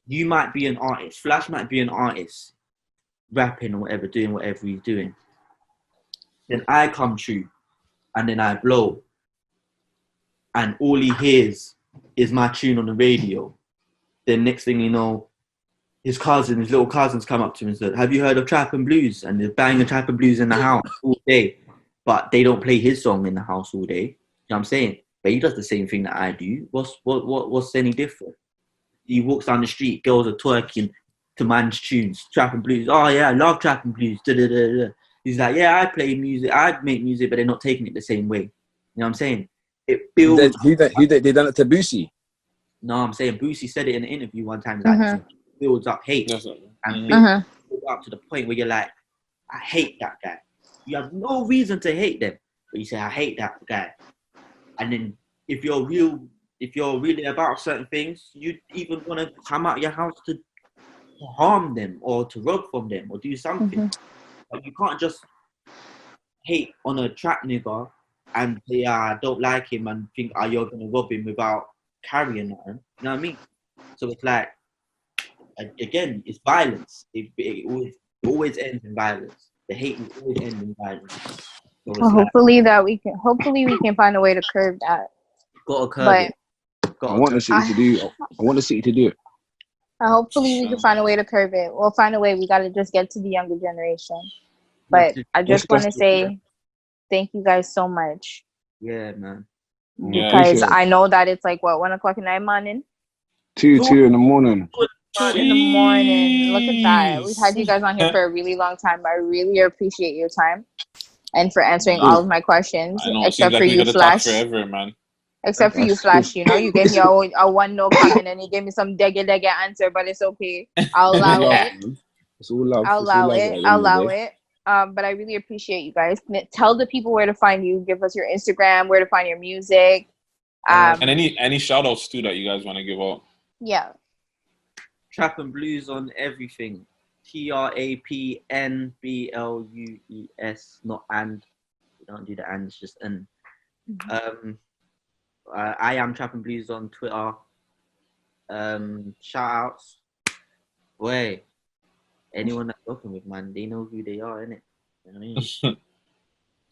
you might be an artist. Flash might be an artist, rapping or whatever, doing whatever he's doing. Then I come true, and then I blow. And all he hears is my tune on the radio. Then next thing you know, his little cousins come up to him and said, have you heard of Trap and Blues? And they're banging Trap and Blues in the house all day. But they don't play his song in the house all day. You know what I'm saying? But he does the same thing that I do. What's any different? He walks down the street, girls are twerking to man's tunes, Trap and Blues. Oh yeah, I love Trap and Blues. Da-da-da-da. He's like, yeah, I play music, I make music, but they're not taking it the same way. You know what I'm saying? It builds. They done it to Boosie? No, I'm saying Boosie said it in an interview one time. Like, it builds up hate. And builds up to the point where you're like, I hate that guy. You have no reason to hate them, but you say, I hate that guy. And then if you're really about certain things, you even want to come out your house to harm them or to rob from them or do something. But you can't just hate on a trap nigga and say, I don't like him and think, you're going to rob him without carrying nothing. You know what I mean? So it's like, again, it's violence. It always ends in violence. The hate will always end in violence. So well, hopefully we can find a way to curb that. Gotta curb it. I want the city to do. I want the city to do it. Hopefully we can find a way to curb it. We'll find a way. We got to just get to the younger generation. But I just want to say thank you guys so much. Yeah, man. Because I know that it's like, what, 1 o'clock in the morning? 2 in the morning. 2 in the morning. Look at that. We've had you guys on here for a really long time. I really appreciate your time and for answering all of my questions. Except for you, Flash. Forever, man. Except for you, Flash. You know, you gave me a one no comment and he gave me some deggy answer, but it's okay. I'll allow it. It's all love. I'll allow it. But I really appreciate you guys. Tell the people where to find you. Give us your Instagram, where to find your music. And any shout outs too that you guys want to give out. Yeah. Trap and Blues on everything. TRAPNBLUES, not and. We don't do the and, it's just and. I am Trap and Blues on Twitter. Shout outs. Wait. Anyone that's working with, man, they know who they are, innit? You know what I mean?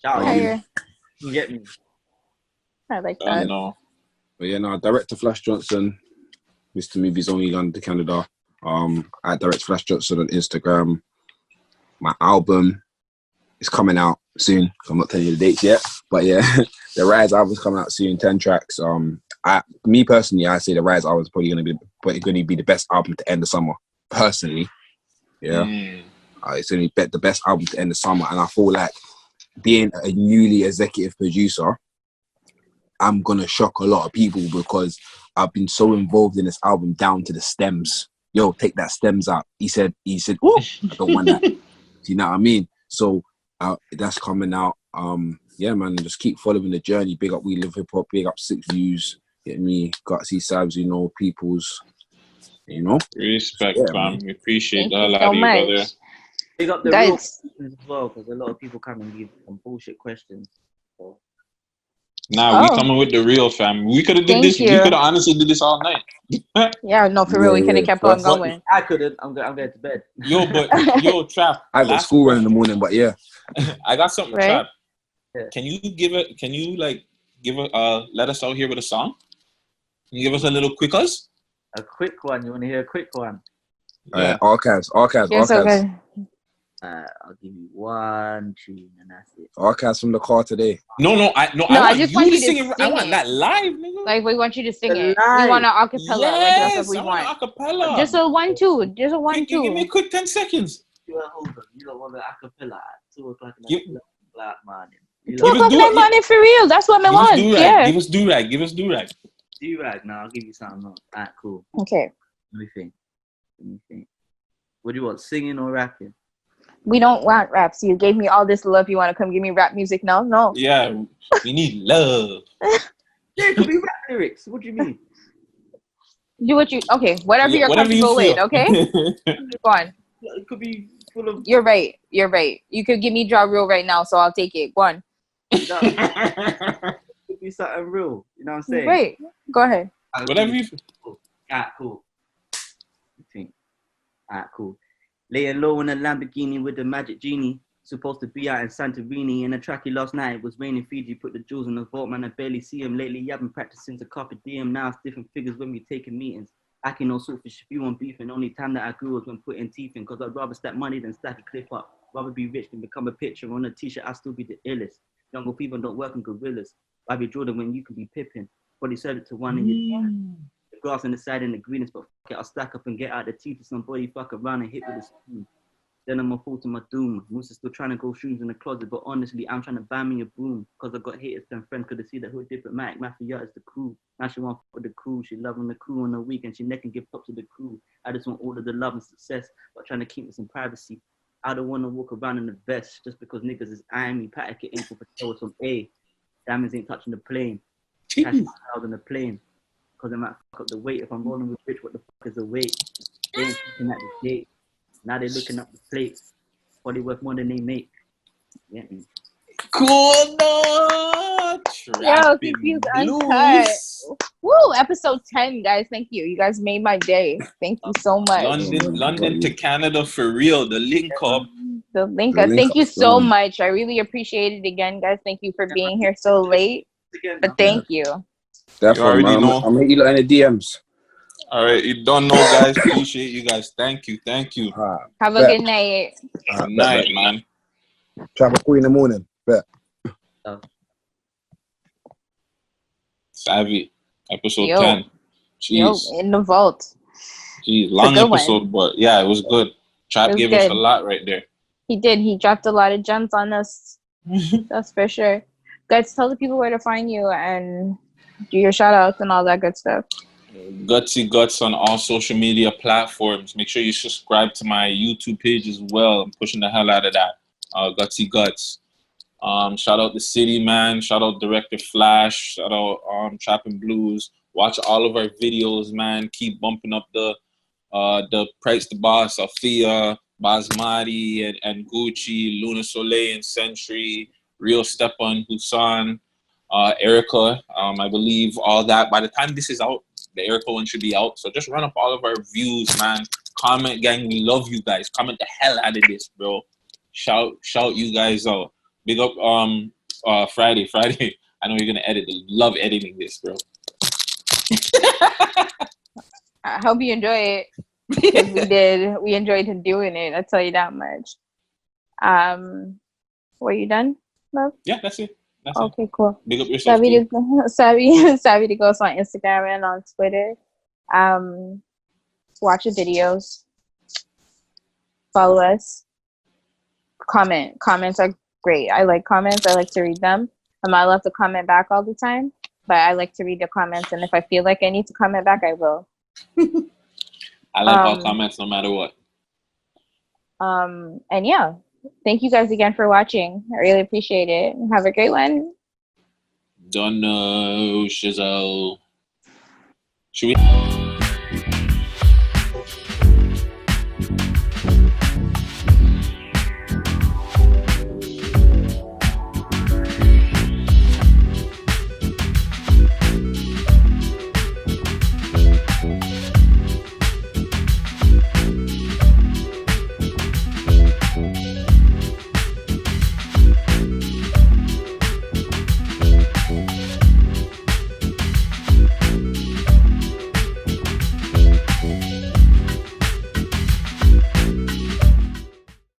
Shout out. You get me? I like that. I know. But yeah, no, Director Flash Johnson, Mr. Movies Only London, Canada. At Director Flash Johnson on Instagram. My album is coming out soon. I'm not telling you the dates yet, but yeah, the Rise album's coming out soon. 10 tracks. Me personally, I say the Rise album is probably going to be the best album to end the summer. Personally, yeah, it's going to be the best album to end the summer, and I feel like being a newly executive producer, I'm gonna shock a lot of people because I've been so involved in this album down to the stems. Yo, take that stems out. He said, "Ooh, I don't want that." Do you know what I mean? So that's coming out. Yeah, man, just keep following the journey. Big up We Live Hip Hop. Big up 6 Views. Get me, Gutzy, Savs, people's, Respect, Yeah, fam. We appreciate Thank the you hell so out of you, much. brother. Big up the real Guys, questions as well, because a lot of people come and give some bullshit questions. So, Nah, we Oh. coming with the real, fam. We could have did Thank this. We you. could have honestly did this all night. yeah, no, for real, we could have kept on But going. I couldn't. I'm going to bed. Yo, Trap. I got last school run in the question. morning, but yeah. I got something, Right? Trap. Yeah. Can you let us out here with a song? Can you give us a little quick us? A quick one. You want to hear a quick one? Yeah. Archives. You're so good. I'll give you one tune and that's it. Archives from the car today. No, I No, want I just want you to sing it. I sing want it. that live, nigga. Like, we want you to sing it. Live. We want an acapella. Like, that's what we Yes, I want want. an acapella. Just a 1-2. Just a Quick, give me 1-2. a quick 10 seconds. You don't want the acapella at 2 o'clock in Give- the black morning. 2 o'clock in the morning for real. That's what I want. Yeah. Give us do-rag. Do-rag. Now I'll give you something else. Alright, cool. Okay. Let me think. What do you want, singing or rapping? We don't want raps. You gave me all this love. You want to come give me rap music? No, no. Yeah, we need love. Yeah, it could be rap lyrics. What do you mean? Do what you. Okay, whatever Yeah, you're whatever you comfortable with. feel. Okay. Go on. It could be full of. You're right. You could give me draw real right now, so I'll take it. Go on. It could be something real. You know what I'm saying? Right. Go ahead. Whatever you feel. Alright, cool. Alright, cool. Laying low in a Lamborghini with the magic genie. Supposed to be out in Santorini. In a trackie last night, it was raining Fiji. Put the jewels in the vault, man. I barely see him lately. Yeah, I've been practicing to carpe diem. Now it's different figures when we taking meetings. I can no selfish if you want beef. And only time that I grew was when putting teeth in. Cause I'd rather stack money than stack a clip up. Rather be rich than become a picture on a t-shirt. I'll still be the illest. Jungle fever don't work in gorillas. Why be Jordan when you can be Pippin? Body served it to one in your the grass on the side and the greenness, but fuck it, I'll stack up and get out the teeth of somebody, fuck around and hit with a spoon. Then I'm a fall to my doom. Moose is still trying to go shoes in the closet, but honestly, I'm trying to buy me a broom. Cause I got haters and friends, could they see the hood diplomatic mafia is the crew. Now she want for the crew, she loving the crew on the weekend, she neck and give props to the crew. I just want all of the love and success, but trying to keep this in privacy. I don't want to walk around in the vest just because niggas is eyeing me. Patek ain't for patrol with some A. Diamonds ain't touching the plane. Cash out on the plane. Cause I might fuck up the weight. If I'm rolling with rich, what the fuck is the weight? They ain't looking at the gate. Now they're looking up the plate. Probably worth more than they make. Yeah. Cool, no. Yo, Views Uncut. Woo, episode 10, guys. Thank you. You guys made my day. Thank you so much. London to Canada for real. The link up. The link up. Thank you so much. I really appreciate it again, guys. Thank you for being here so late. But thank you. Definitely, You already man. know. I'll make you lot in the DMs. All right, you don't know, guys. Appreciate you guys. Thank you. Have a good night. Good night, man. Try to call you in the morning. Bet. Savvy, episode Yo. 10. Yo, Jeez. in the vault. Jeez, long good one. episode, but yeah, it was good. Trap gave us a lot right there. He did. He dropped a lot of gems on us. That's for sure. Guys, tell the people where to find you and do your shout outs and all that good stuff. Gutsy Guttz on all social media platforms. Make sure you subscribe to my YouTube page as well. I'm pushing the hell out of that. Gutsy Guttz. Shout out the city, man. Shout out Director Flash. Shout out Trap and Blues. Watch all of our videos, man. Keep bumping up the Price the Boss, Althea, Basmati, and Gucci, Luna Soleil and Century, Real Stepan, Husan, Erica. I believe all that. By the time this is out, the Erica one should be out. So just run up all of our views, man. Comment, gang. We love you guys. Comment the hell out of this, bro. Shout you guys out. Big up Friday. I know you're gonna edit. Love editing this, bro. I hope you enjoy it. Because we did. We enjoyed doing it. I'll tell you that much. Were you done, love? Yeah, that's it. That's it. Okay, cool. Big up yourself. Savvy Too. Savvy to Ghost on Instagram and on Twitter. Watch the videos. Follow us. Comments are great. I like comments. I like to read them. I'm not allowed to comment back all the time, but I like to read the comments, and if I feel like I need to comment back, I will. I like all comments no matter what. And yeah, thank you guys again for watching. I really appreciate it. Have a great one. Don't know, Shizzle. Should we?